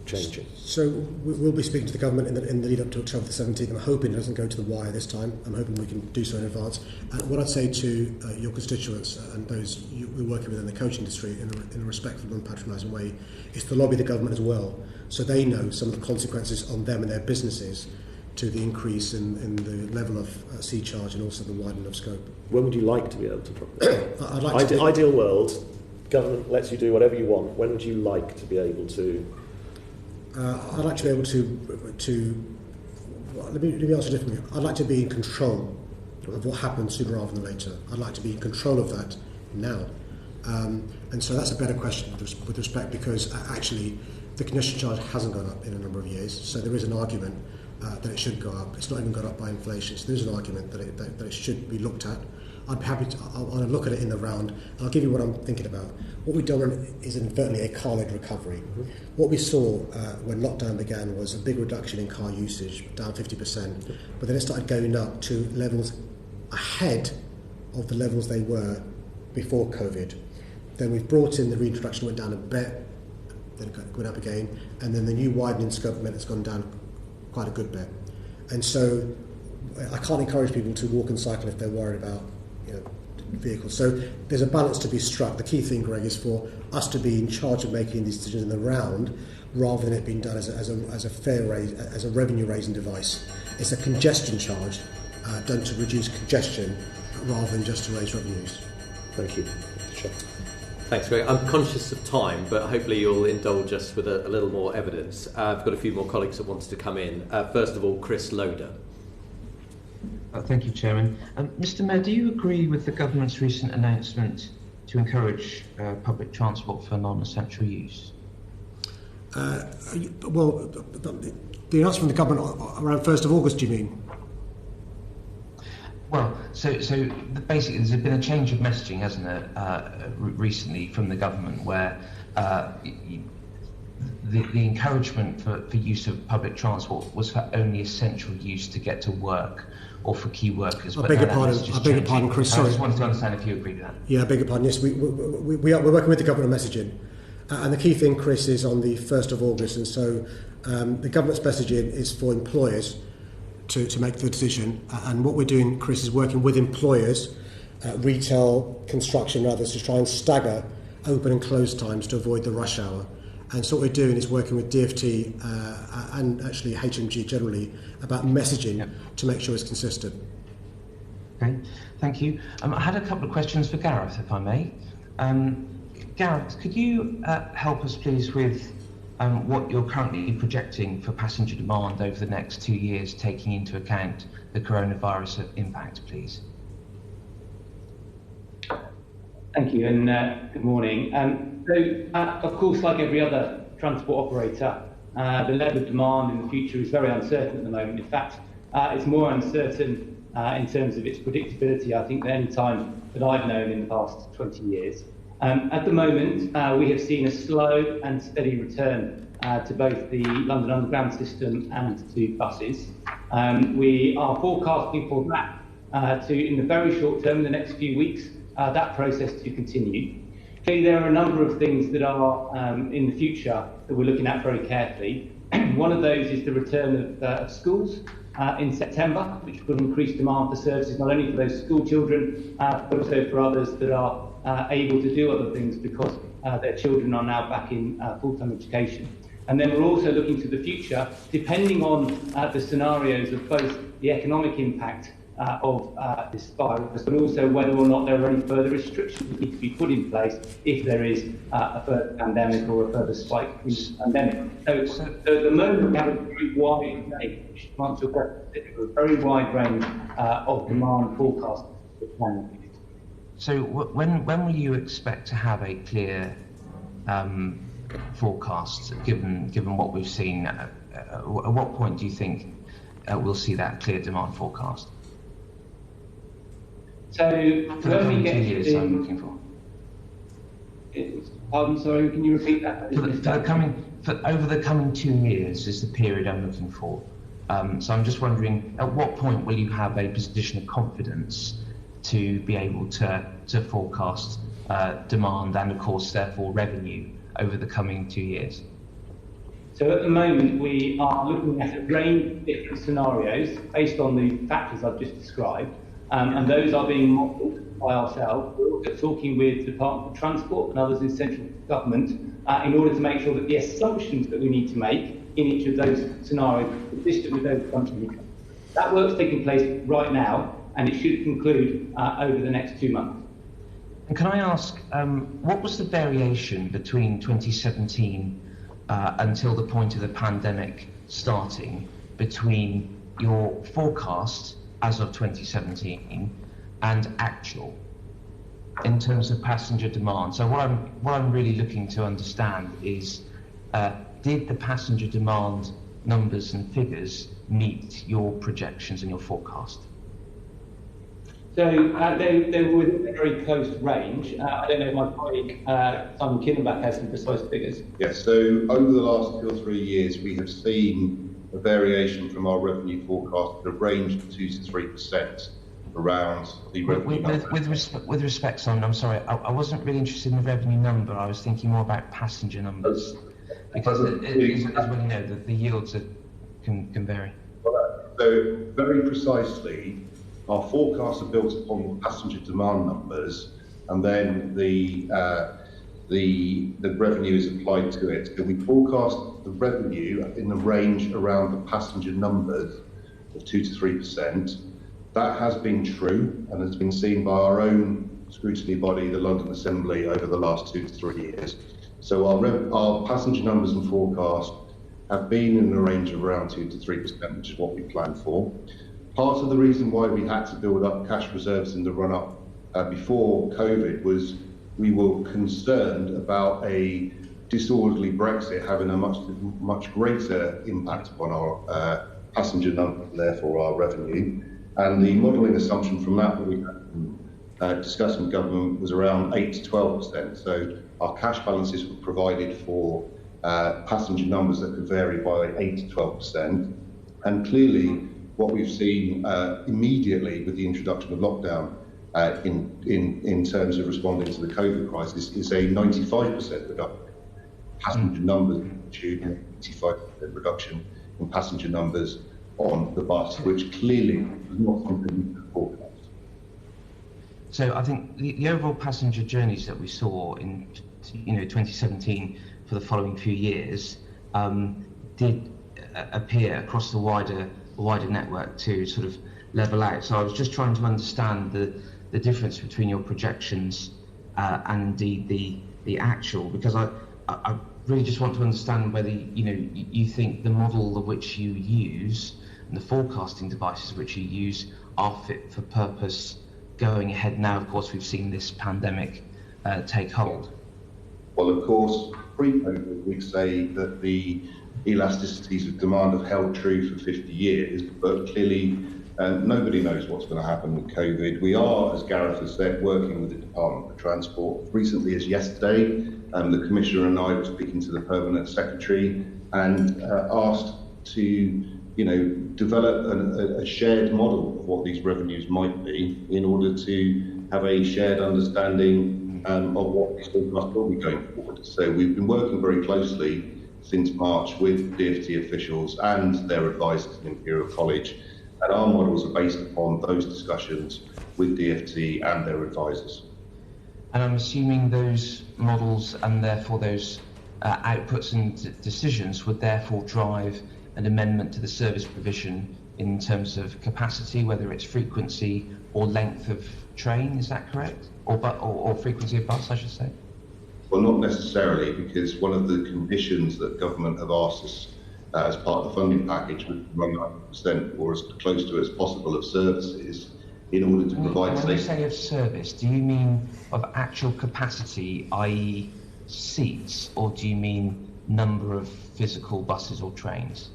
changing? So we'll be speaking to the government in the lead up to October the 17th. I'm hoping it doesn't go to the wire this time. I'm hoping we can do so in advance. And what I'd say to your constituents and those we're working with in the coach industry in a respectful and patronising way is to lobby the government as well, so they know some of the consequences on them and their businesses to the increase in the level of C-charge and also the widening of scope. When would you like to be able to drop it? Ideal world, government lets you do whatever you want. When would you like to be able to? I'd like to be able to let me answer differently. I'd like to be in control of what happens sooner rather than later. I'd like to be in control of that now. And so that's a better question with respect, because actually the congestion charge hasn't gone up in a number of years. So there is an argument that it should go up. It's not even gone up by inflation. So there's an argument that it should be looked at. I'd be happy to. I'll look at it in the round. I'll give you what I'm thinking about. What we've done is inadvertently a car-led recovery. Mm-hmm. What we saw when lockdown began was a big reduction in car usage, down 50%. But then it started going up to levels ahead of the levels they were before Covid. Then we've brought in the reintroduction, went down a bit, then it went up again, and then the new widening scope meant it's gone down quite a good bit. And so I can't encourage people to walk and cycle if they're worried about vehicles. So there's a balance to be struck. The key thing, Greg, is for us to be in charge of making these decisions in the round, rather than it being done as a fare raise, as a revenue raising device. It's a congestion charge done to reduce congestion rather than just to raise revenues. Thank you. Sure. Thanks, Greg. I'm conscious of time, but hopefully you'll indulge us with a little more evidence. I've got a few more colleagues that wanted to come in. First of all, Chris Loader. Thank you, Chairman. Mr. Mayor, do you agree with the government's recent announcement to encourage public transport for non-essential use? Well, the announcement from the government around 1st of August, do you mean? Well, so basically, there's been a change of messaging, hasn't there, recently from the government, where the encouragement for use of public transport was for only essential use to get to work or for key workers. I beg your pardon, Chris. Sorry. I just wanted to understand if you agree with that. Yeah, I beg your pardon. Yes, we're working with the government on messaging. And the key thing, Chris, is on the 1st of August. And so the government's messaging is for employers to make the decision. And what we're doing, Chris, is working with employers, retail, construction, and others, to try and stagger open and close times to avoid the rush hour. And so what we're doing is working with DfT and actually HMG generally about messaging to make sure it's consistent. Okay, thank you. I had a couple of questions for Gareth, if I may. Gareth, could you help us, please, with what you're currently projecting for passenger demand over the next 2 years, taking into account the coronavirus impact, please? Thank you, and good morning. Of course, like every other transport operator, the level of demand in the future is very uncertain at the moment. In fact, it's more uncertain in terms of its predictability, I think, than any time that I've known in the past 20 years. At the moment, we have seen a slow and steady return to both the London Underground system and to buses. We are forecasting for that in the very short term, in the next few weeks, that process to continue. Clearly, there are a number of things that are in the future that we're looking at very carefully. One of those is the return of schools in September, which will increase demand for services, not only for those school children, but also for others that are able to do other things because their children are now back in full-time education. And then we're also looking to the future, depending on the scenarios of both the economic impact of this virus, but also whether or not there are any further restrictions that need to be put in place if there is a further pandemic or a further spike in the pandemic. So at the moment, we have a very wide range, to answer your question, a very wide range of demand forecasts. So when will you expect to have a clear forecast, given what we've seen? At what point do you think we'll see that clear demand forecast? So for the coming 2 years, I'm looking for. Pardon, sorry, can you repeat that? Over the coming 2 years is the period I'm looking for. So I'm just wondering, at what point will you have a position of confidence to be able to forecast demand and, of course, therefore revenue over the coming 2 years? So at the moment, we are looking at a range of different scenarios based on the factors I've just described. And those are being modelled by ourselves. We're also talking with the Department of Transport and others in central government in order to make sure that the assumptions that we need to make in each of those scenarios are consistent with those assumptions. That work's taking place right now, and it should conclude over the next 2 months. And can I ask, what was the variation between 2017 until the point of the pandemic starting between your forecast as of 2017 and actual in terms of passenger demand? So what I'm really looking to understand is, did the passenger demand numbers and figures meet your projections and your forecast? So they were within a very close range. I don't know if my colleague Simon Kilonback has some precise figures. Yes, so over the last 2 or 3 years, we have seen a variation from our revenue forecast that ranged 2 to 3% around the revenue number. With respect, Simon, I'm sorry, I wasn't really interested in the revenue number. I was thinking more about passenger numbers, because as well, you know, the yields can vary. So very precisely, our forecasts are built upon the passenger demand numbers, and then the revenue is applied to it. So we forecast the revenue in the range around the passenger numbers of 2 to 3%. That has been true and has been seen by our own scrutiny body, the London Assembly, over the last 2 to 3 years. So our passenger numbers and forecast have been in the range of around 2 to 3%, which is what we planned for. Part of the reason why we had to build up cash reserves in the run-up before COVID was we were concerned about a disorderly Brexit having a much greater impact upon our passenger numbers and therefore our revenue. And the modelling assumption from that we had discussed with government was around 8 to 12%. So our cash balances were provided for passenger numbers that could vary by 8 to 12%. And clearly, what we've seen immediately with the introduction of lockdown in terms of responding to the COVID crisis is a 95% reduction in passenger numbers, due to 85% reduction in passenger numbers on the bus, which clearly is not something we could forecast. So I think the overall passenger journeys that we saw in 2017 for the following few years did appear across the wider network to sort of level out. So I was just trying to understand the difference between your projections and indeed the actual, because I really just want to understand whether you think the model of which you use and the forecasting devices which you use are fit for purpose going ahead now. Of course, we've seen this pandemic take hold. Well, of course, pre-COVID, we'd say that the elasticities of demand have held true for 50 years, but clearly nobody knows what's going to happen with COVID. We are, as Gareth has said, working with the Department for Transport. Recently as yesterday, the Commissioner and I were speaking to the Permanent Secretary and asked to develop a shared model of what these revenues might be in order to have a shared understanding of what these forecasts will be going forward. So we've been working very closely since March with DfT officials and their advisors in Imperial College, and our models are based upon those discussions with DfT and their advisors. And I'm assuming those models and therefore those outputs and decisions would therefore drive an amendment to the service provision in terms of capacity, whether it's frequency or length of train, is that correct? Or frequency of bus, I should say? Well, not necessarily, because one of the conditions that government have asked us as part of the funding package was to run 100% or as close to as possible of services in order to provide When you say of service, do you mean of actual capacity, i.e. seats, or do you mean number of physical buses or trains?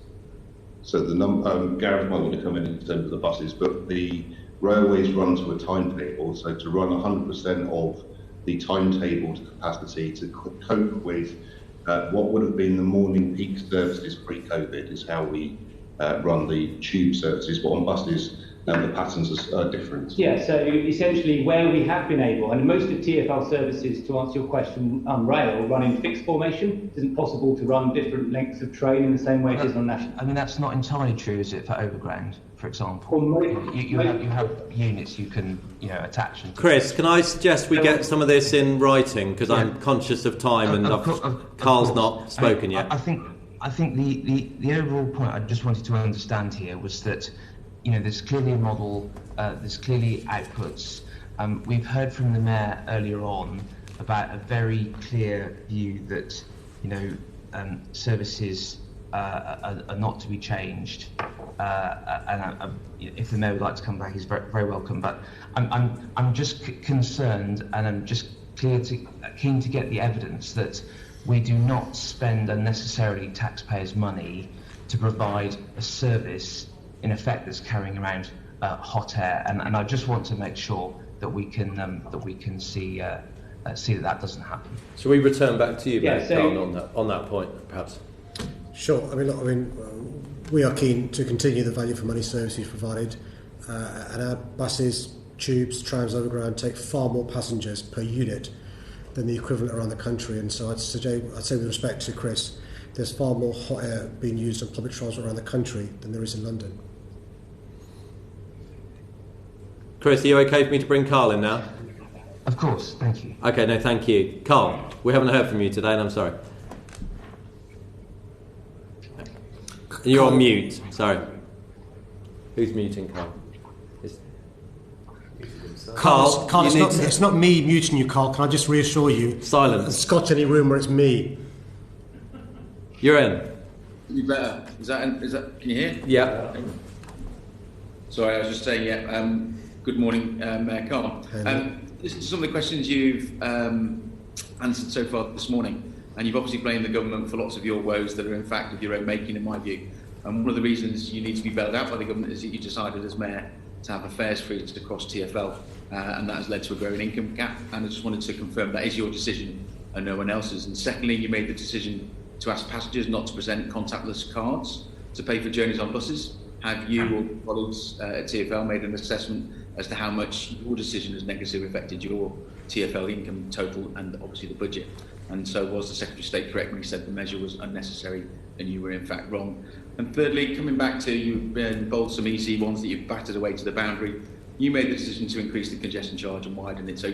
So the Gareth might want to come in terms of the buses, but the railways run to a timetable. So to run 100% of the timetabled capacity to cope with what would have been the morning peak services pre-COVID is how we run the tube services. But on buses, the patterns are different. Yeah, so essentially where we have been able, and most of TfL services, to answer your question, on rail run in fixed formation. It isn't possible to run different lengths of train in the same way it is on national. I mean, that's not entirely true, is it, for overground, for example? You have units you can attach. Chris, can I suggest we get some of this in writing, because I'm conscious of time and Carl's not spoken yet. I think the overall point I just wanted to understand here was that there's clearly a model, there's clearly outputs. We've heard from the Mayor earlier on about a very clear view that services are not to be changed. And if the Mayor would like to come back, he's very, very welcome. But I'm just concerned, and I'm just keen to get the evidence that we do not spend unnecessarily taxpayers' money to provide a service in effect that's carrying around hot air, and I just want to make sure that we can see that doesn't happen. Shall we return back to you, Ben, so on that point, perhaps? Sure. I mean, we are keen to continue the value for money services provided, and our buses, tubes, trams, overground take far more passengers per unit than the equivalent around the country. And so I'd say with respect to Chris, there's far more hot air being used on public transport around the country than there is in London. Chris, are you okay for me to bring Carl in now? Of course, thank you. Okay, no, thank you. Carl, we haven't heard from you today, and I'm sorry. You're on mute, sorry. Who's muting Carl? Carl, it's not me muting you, Carl. Can I just reassure you? Silence. Scotch any room where it's me. You're in. You better. Is that? Can you hear? Yeah. Sorry, I was just saying. Good morning, Mayor Carl. Some of the questions you've answered so far this morning, and you've obviously blamed the government for lots of your woes that are in fact of your own making, in my view. And one of the reasons you need to be bailed out by the government is that you decided as Mayor to have a fares freeze across TfL, and that has led to a growing income gap. And I just wanted to confirm that is your decision and no one else's. And secondly, you made the decision to ask passengers not to present contactless cards to pay for journeys on buses. Have you or colleagues at TfL made an assessment as to how much your decision has negatively affected your TfL income total and obviously the budget? And so was the Secretary of State correct when he said the measure was unnecessary and you were in fact wrong? And thirdly, coming back to you've been bold some easy ones that you've battered away to the boundary, you made the decision to increase the congestion charge and widen its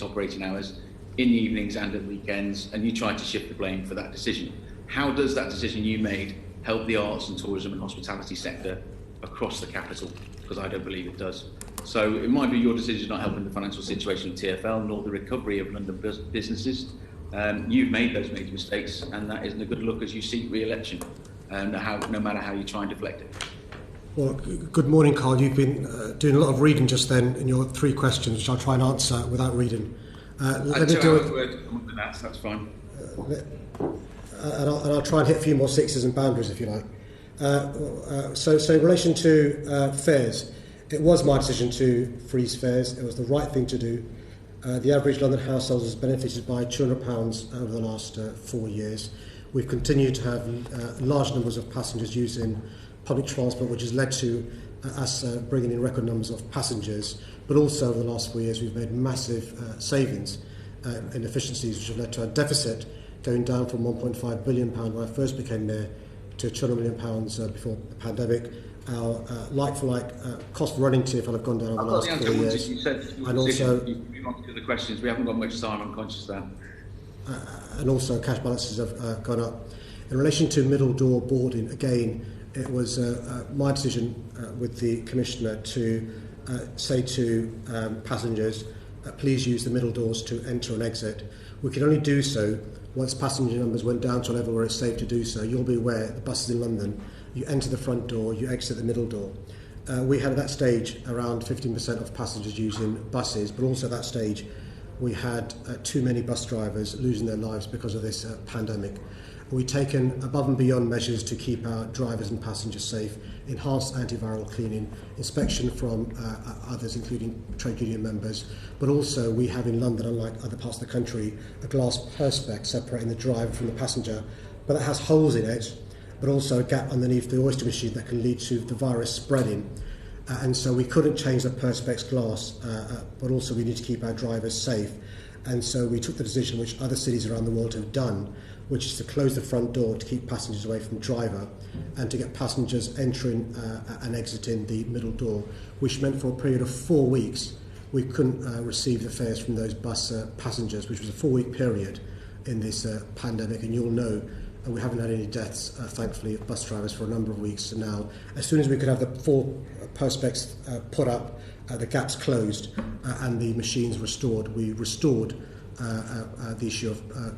operating hours in the evenings and at weekends, and you tried to shift the blame for that decision. How does that decision you made help the arts and tourism and hospitality sector across the capital? Because I don't believe it does. So in my view, your decision is not helping the financial situation of TfL nor the recovery of London businesses. You've made those major mistakes, and that isn't a good look as you seek re-election, no matter how you try and deflect it. Well, good morning, Carl. You've been doing a lot of reading just then in your 3 questions, which I'll try and answer without reading. Let me do it. That's fine. And I'll try and hit a few more sixes and boundaries, if you like. So in relation to fares, it was my decision to freeze fares. It was the right thing to do. The average London household has benefited by £200 over the last 4 years. We've continued to have large numbers of passengers using public transport, which has led to us bringing in record numbers of passengers. But also over the last 4 years, we've made massive savings in efficiencies, which have led to a deficit going down from £1.5 billion when I first became mayor to £200 million before the pandemic. Our like-for-like cost of running TfL have gone down over the last 4 years. You said and also, you move on to the questions. We haven't got much time. I'm conscious of that. And also cash balances have gone up. In relation to middle door boarding, again, it was my decision with the Commissioner to say to passengers, please use the middle doors to enter and exit. We can only do so once passenger numbers went down to a level where it's safe to do so. You'll be aware, the buses in London, you enter the front door, you exit the middle door. We had at that stage around 15% of passengers using buses, but also at that stage we had too many bus drivers losing their lives because of this pandemic. We've taken above and beyond measures to keep our drivers and passengers safe, enhanced antiviral cleaning, inspection from others, including trade union members, but also we have in London, unlike other parts of the country, a glass perspex separating the driver from the passenger, but that has holes in it, but also a gap underneath the oyster machine that can lead to the virus spreading. And so we couldn't change the perspex glass, but also we need to keep our drivers safe. And so we took the decision, which other cities around the world have done, which is to close the front door to keep passengers away from the driver and to get passengers entering and exiting the middle door, which meant for a period of 4 weeks we couldn't receive the fares from those bus passengers, which was a 4-week period in this pandemic. And you'll know we haven't had any deaths, thankfully, of bus drivers for a number of weeks now. As soon as we could have the full perspex put up, the gaps closed and the machines restored, we restored the issue of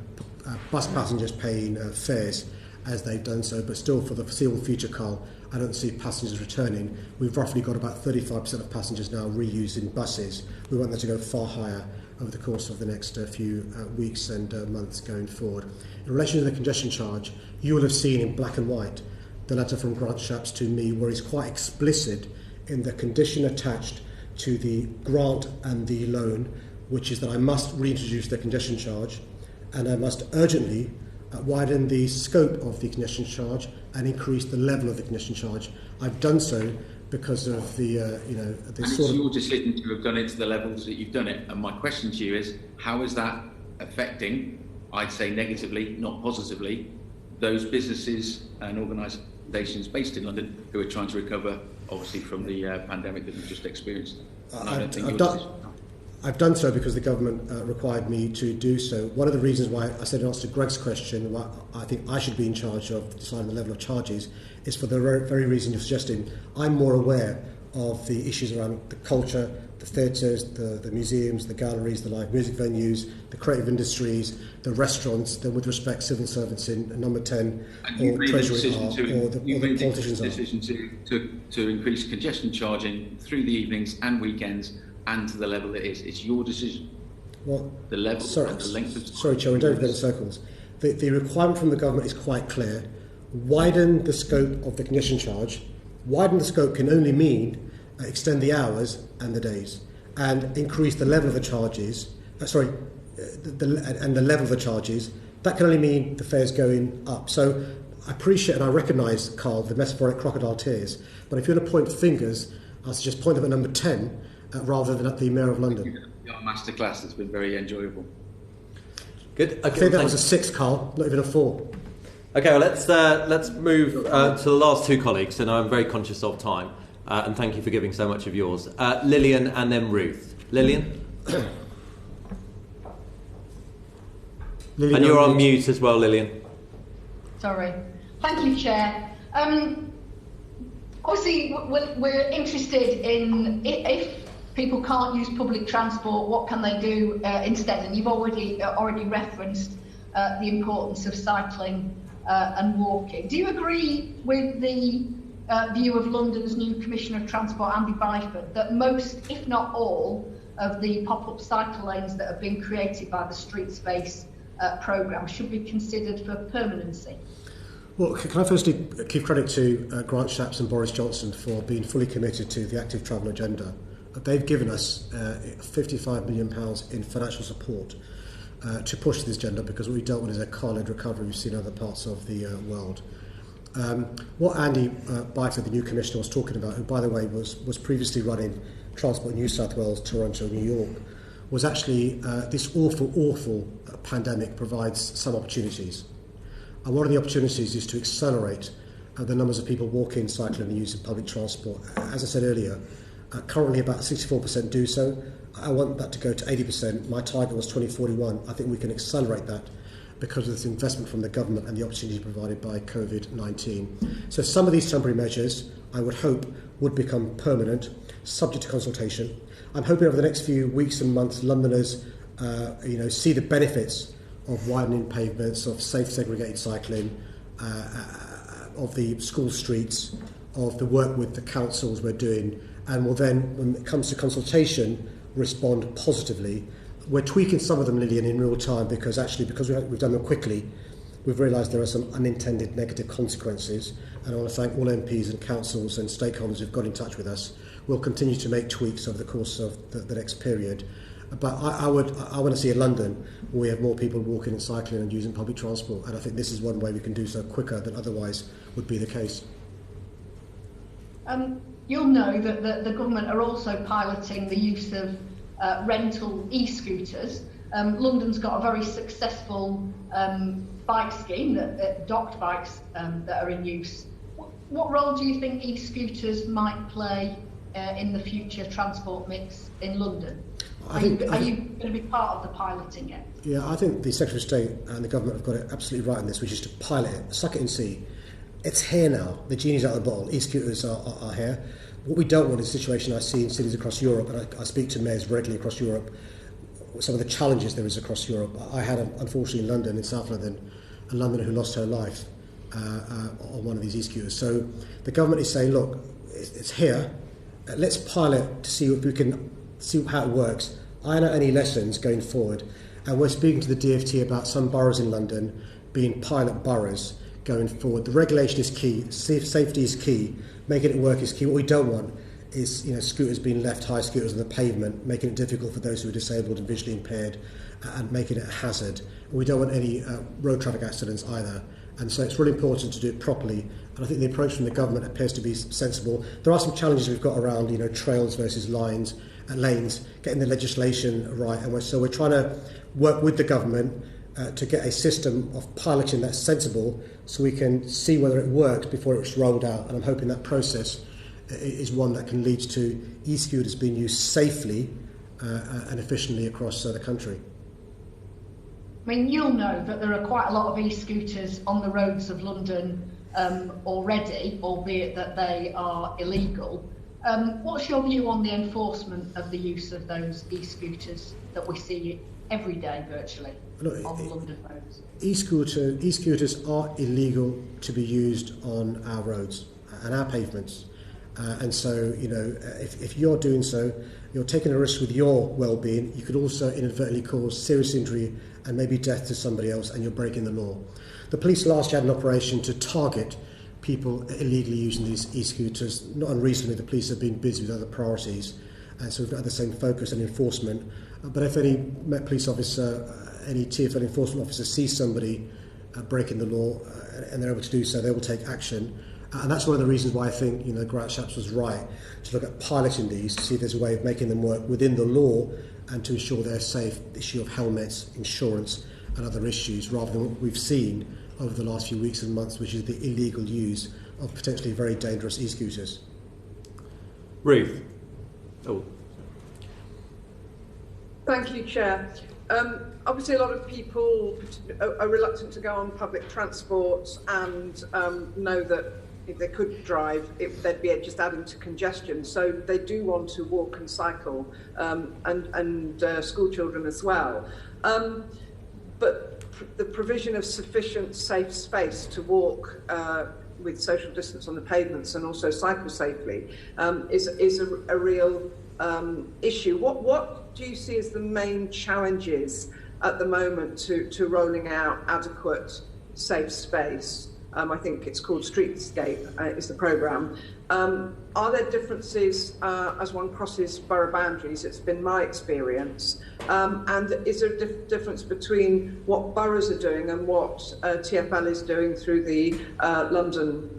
bus passengers paying fares as they've done so, but still for the foreseeable future, Carl, I don't see passengers returning. We've roughly got about 35% of passengers now reusing buses. We want that to go far higher over the course of the next few weeks and months going forward. In relation to the congestion charge, you will have seen in black and white the letter from Grant Shapps to me where he's quite explicit in the condition attached to the grant and the loan, which is that I must reintroduce the congestion charge and I must urgently widen the scope of the congestion charge and increase the level of the congestion charge. I've done so because of the, the and sort it's of... your decision to have done it to the levels that you've done it. And my question to you is, how is that affecting, I'd say negatively, not positively, those businesses and organisations based in London who are trying to recover, obviously, from the pandemic that we've just experienced? And I don't think I've done so because the government required me to do so. One of the reasons why I said in answer to Greg's question, why I think I should be in charge of deciding the level of charges, is for the very reason you're suggesting. I'm more aware of the issues around the culture, the theatres, the museums, the galleries, the live music venues, the creative industries, the restaurants, that with respect civil servants in number 10 or Treasury are, or the politicians are. You've made the decision to increase congestion charging through the evenings and weekends and to the level it is. It's your decision. Well, the level and the length of time. Sorry, Chair, we don't go in circles. The requirement from the government is quite clear. Widen the scope of the congestion charge. Widen the scope can only mean extend the hours and the days, and increase the level of the charges. And the level of the charges. That can only mean the fares going up. So I appreciate and I recognise, Carl, the metaphoric crocodile tears. But if you want to point fingers, I'll suggest point them at number 10 rather than at the Mayor of London. Your masterclass has been very enjoyable. Good. Okay, I think that was a 6, Carl, not even a 4. Okay, well, let's move to the last two colleagues, and I'm very conscious of time. And thank you for giving so much of yours. Lillian and then Ruth. Lillian? And you're on mute as well, Lillian. Sorry. Thank you, Chair. Obviously, we're interested in if people can't use public transport, what can they do instead? And you've already referenced the importance of cycling and walking. Do you agree with the view of London's new Commissioner of Transport, Andy Byford, that most, if not all, of the pop-up cycle lanes that have been created by the Street Space programme should be considered for permanency? Well, can I firstly give credit to Grant Shapps and Boris Johnson for being fully committed to the active travel agenda. They've given us £55 million in financial support to push this agenda, because what we don't want is a car-led recovery we've seen in other parts of the world. What Andy Byford, the new commissioner, was talking about, who, by the way, was previously running Transport New South Wales, Toronto, New York, was actually this awful pandemic provides some opportunities. And one of the opportunities is to accelerate the numbers of people walking, cycling and using public transport. As I said earlier, currently about 64% do so. I want that to go to 80%. My target was 2041. I think we can accelerate that because of this investment from the government and the opportunity provided by COVID-19. So some of these temporary measures, I would hope, would become permanent, subject to consultation. I'm hoping over the next few weeks and months, Londoners see the benefits of widening pavements, of safe segregated cycling, of the school streets, of the work with the councils we're doing, and will then, when it comes to consultation, respond positively. We're tweaking some of them, Lillian, in real time, because we've done them quickly, we've realised there are some unintended negative consequences, and I want to thank all MPs and councils and stakeholders who've got in touch with us. We'll continue to make tweaks over the course of the next period. But I want to see a London where we have more people walking and cycling and using public transport, and I think this is one way we can do so quicker than otherwise would be the case. You'll know that the government are also piloting the use of rental e-scooters. London's got a very successful bike scheme, docked bikes that are in use. What role do you think e-scooters might play in the future transport mix in London? Are you going to be part of the piloting yet? Yeah, I think the Secretary of State and the government have got it absolutely right in this, which is to pilot it, suck it and see. It's here now. The genie's out of the bottle. E-scooters are here. What we don't want is a situation I see in cities across Europe, and I speak to mayors regularly across Europe, some of the challenges there is across Europe. I had, unfortunately, in London, in South London, a Londoner who lost her life on one of these e-scooters. So the government is saying, look, it's here. Let's pilot to see if we can see how it works. I know any lessons going forward, and we're speaking to the DfT about some boroughs in London being pilot boroughs going forward. The regulation is key, safety is key, making it work is key. What we don't want is scooters being left, high scooters on the pavement, making it difficult for those who are disabled and visually impaired, and making it a hazard. We don't want any road traffic accidents either. And so it's really important to do it properly. And I think the approach from the government appears to be sensible. There are some challenges we've got around, trails versus lanes, getting the legislation right. And so we're trying to work with the government to get a system of piloting that's sensible, so we can see whether it works before it's rolled out. And I'm hoping that process is one that can lead to e-scooters being used safely and efficiently across the country. I mean, you'll know that there are quite a lot of e-scooters on the roads of London already, albeit that they are illegal. What's your view on the enforcement of the use of those e-scooters that we see every day virtually on London roads? E-scooters are illegal to be used on our roads and our pavements. And so, if you're doing so, you're taking a risk with your well-being. You could also inadvertently cause serious injury and maybe death to somebody else, and you're breaking the law. The police last year had an operation to target people illegally using these e-scooters. Not unreasonably, the police have been busy with other priorities, and so we've got the same focus on enforcement. But if any Met Police officer, any TfL enforcement officer sees somebody breaking the law and they're able to do so, they will take action. And that's one of the reasons why I think Grant Shapps was right to look at piloting these to see if there's a way of making them work within the law and to ensure they're safe. The issue of helmets, insurance, and other issues, rather than what we've seen over the last few weeks and months, which is the illegal use of potentially very dangerous e-scooters. Ruth. Oh. Thank you, Chair. Obviously, a lot of people are reluctant to go on public transport and know that if they could drive, they'd be just adding to congestion. So they do want to walk and cycle, and school children as well. But the provision of sufficient safe space to walk with social distance on the pavements and also cycle safely is a real issue. What do you see as the main challenges at the moment to rolling out adequate safe space? I think it's called Streetscape, is the programme. Are there differences as one crosses borough boundaries? It's been my experience. And is there a difference between what boroughs are doing and what TfL is doing through the London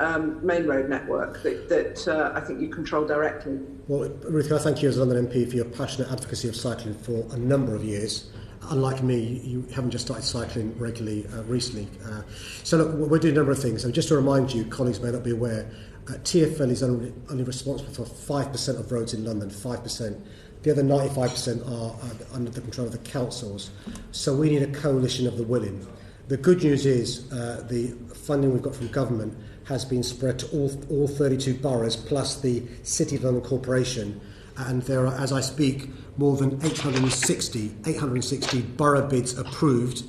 main road network that I think you control directly? Well, Ruth, I thank you as a London MP for your passionate advocacy of cycling for a number of years. Unlike me, you haven't just started cycling regularly recently. So look, we're doing a number of things. And just to remind you, colleagues may not be aware, TfL is only responsible for 5% of roads in London, 5%. The other 95% are under the control of the councils. So we need a coalition of the willing. The good news is the funding we've got from government has been spread to all 32 boroughs plus the City of London Corporation. And there are, as I speak, more than 860 borough bids approved,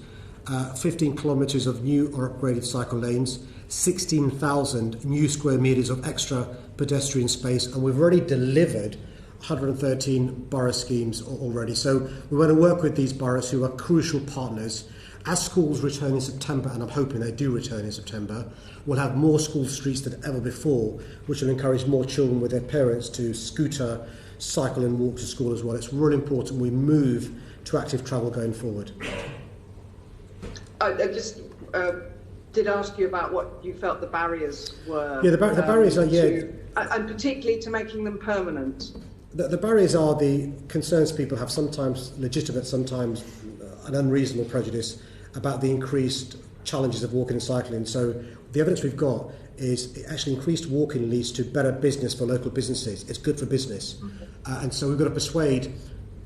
15 kilometres of new or upgraded cycle lanes, 16,000 new square metres of extra pedestrian space, and we've already delivered 113 borough schemes already. So we want to work with these boroughs who are crucial partners. As schools return in September, and I'm hoping they do return in September, we'll have more school streets than ever before, which will encourage more children with their parents to scooter, cycle and walk to school as well. It's really important we move to active travel going forward. I just did ask you about what you felt the barriers were. Yeah, the barriers are, and particularly to making them permanent. The barriers are the concerns people have, sometimes legitimate, sometimes an unreasonable prejudice about the increased challenges of walking and cycling. So the evidence we've got is actually increased walking leads to better business for local businesses. It's good for business. And so we've got to persuade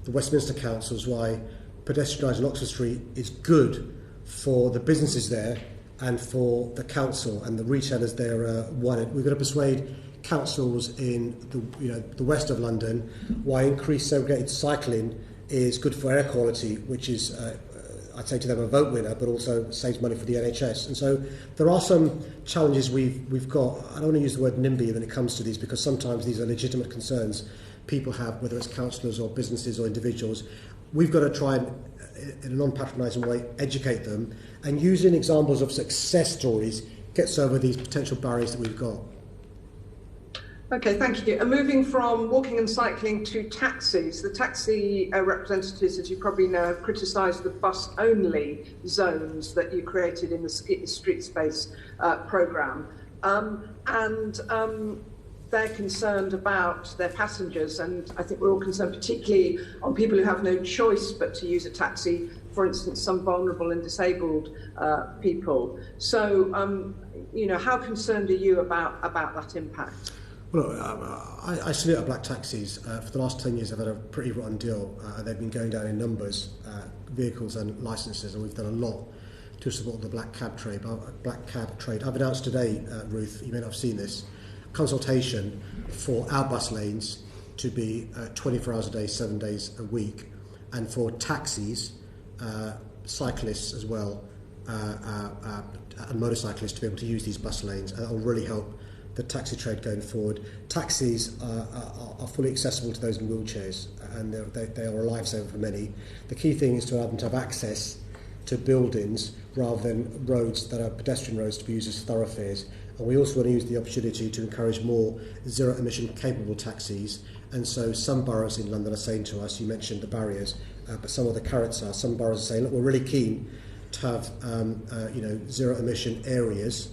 the Westminster councils why pedestrianising Oxford Street is good for the businesses there and for the council and the retailers there want it. We've got to persuade councils in the west of London why increased segregated cycling is good for air quality, which is I'd say to them a vote winner, but also saves money for the NHS. And so there are some challenges we've got. I don't want to use the word NIMBY when it comes to these, because sometimes these are legitimate concerns people have, whether it's councillors or businesses or individuals. We've got to try and, in a non-patronising way, educate them, and using examples of success stories gets over these potential barriers that we've got. Okay, thank you. And moving from walking and cycling to taxis, the taxi representatives, as you probably know, have criticised the bus-only zones that you created in the street space programme. They're concerned about their passengers, and I think we're all concerned particularly on people who have no choice but to use a taxi, for instance, some vulnerable and disabled people. So, how concerned are you about that impact? Well, I salute our black taxis. For the last 10 years, I've had a pretty rotten deal. They've been going down in numbers, vehicles and licences, and we've done a lot to support the black cab trade. I've announced today, Ruth, you may not have seen this, consultation for our bus lanes to be 24 hours a day, 7 days a week, and for taxis, cyclists as well, and motorcyclists to be able to use these bus lanes. And that will really help the taxi trade going forward. Taxis are fully accessible to those in wheelchairs, and they are a lifesaver for many. The key thing is to allow them to have access to buildings rather than roads that are pedestrian roads to be used as thoroughfares. And And we also want to use the opportunity to encourage more zero-emission capable taxis. And so some boroughs in London are saying to us, you mentioned the barriers, but some of the carrots are, some boroughs are saying, look, we're really keen to have zero-emission areas.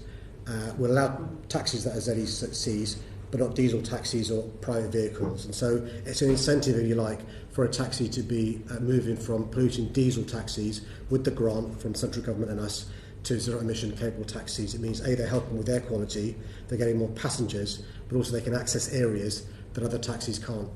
We'll allow taxis that are ZECs, but not diesel taxis or private vehicles. And so it's an incentive, if you like, for a taxi to be moving from polluting diesel taxis with the grant from central government and us to zero-emission capable taxis. It means, A, they're helping with air quality, they're getting more passengers, but also they can access areas that other taxis can't.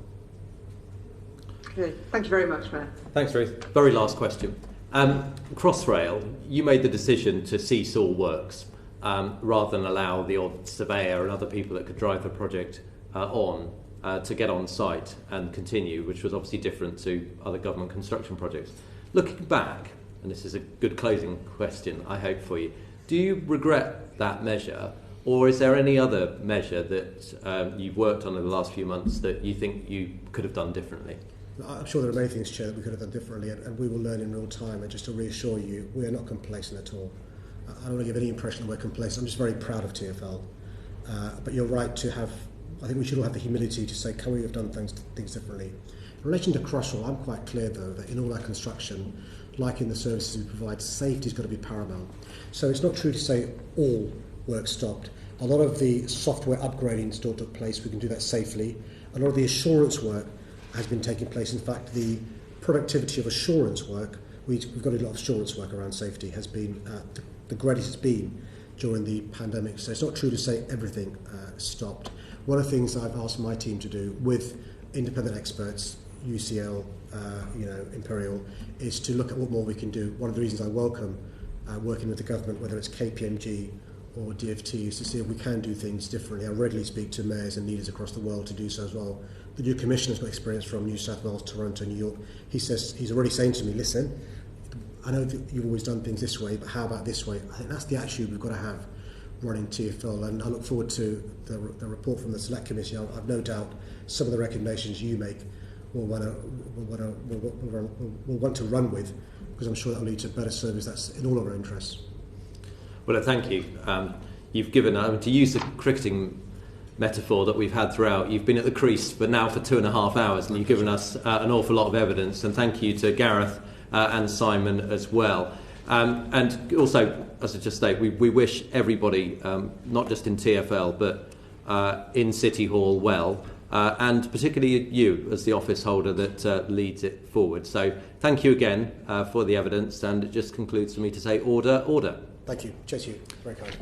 Okay. Thank you very much, Mayor. Thanks, Ruth. Very last question. Crossrail, you made the decision to cease all works rather than allow the odd surveyor and other people that could drive the project to get on site and continue, which was obviously different to other government construction projects. Looking back, and this is a good closing question, I hope, for you, do you regret that measure, or is there any other measure that you've worked on in the last few months that you think you could have done differently? I'm sure there are many things, Chair, that we could have done differently, and we will learn in real time. And just to reassure you, we are not complacent at all. I don't want to give any impression that we're complacent. I'm just very proud of TfL. But you're right to have, I think we should all have the humility to say, can we have done things differently? In relation to Crossrail, I'm quite clear, though, that in all our construction, like in the services we provide, safety's got to be paramount. So it's not true to say all work stopped. A lot of the software upgrading still took place. We can do that safely. A lot of the assurance work has been taking place. In fact, the productivity of assurance work, we've got a lot of assurance work around safety, has been the greatest it's been during the pandemic. So it's not true to say everything stopped. One of the things I've asked my team to do with independent experts, UCL, Imperial, is to look at what more we can do. One of the reasons I welcome working with the government, whether it's KPMG or DFT, is to see if we can do things differently. I regularly speak to mayors and leaders across the world to do so as well. The new commissioner's got experience from New South Wales, Toronto, New York. He says, he's already saying to me, listen, I know that you've always done things this way, but how about this way? I think that's the attitude we've got to have running TfL, and I look forward to the report from the Select Committee. I've no doubt some of the recommendations you make will want to run with, because I'm sure that will lead to better service that's in all of our interests. Well, thank you. You've given, to use the cricketing metaphor that we've had throughout, you've been at the crease, but now for 2.5 hours, and you've given us an awful lot of evidence. And thank you to Gareth and Simon as well. And also, as I just stated, we wish everybody, not just in TfL, but in City Hall, well, and particularly you as the office holder that leads it forward. So thank you again for the evidence, and it just concludes for me to say order, order. Thank you. Cheers, you. Very kind.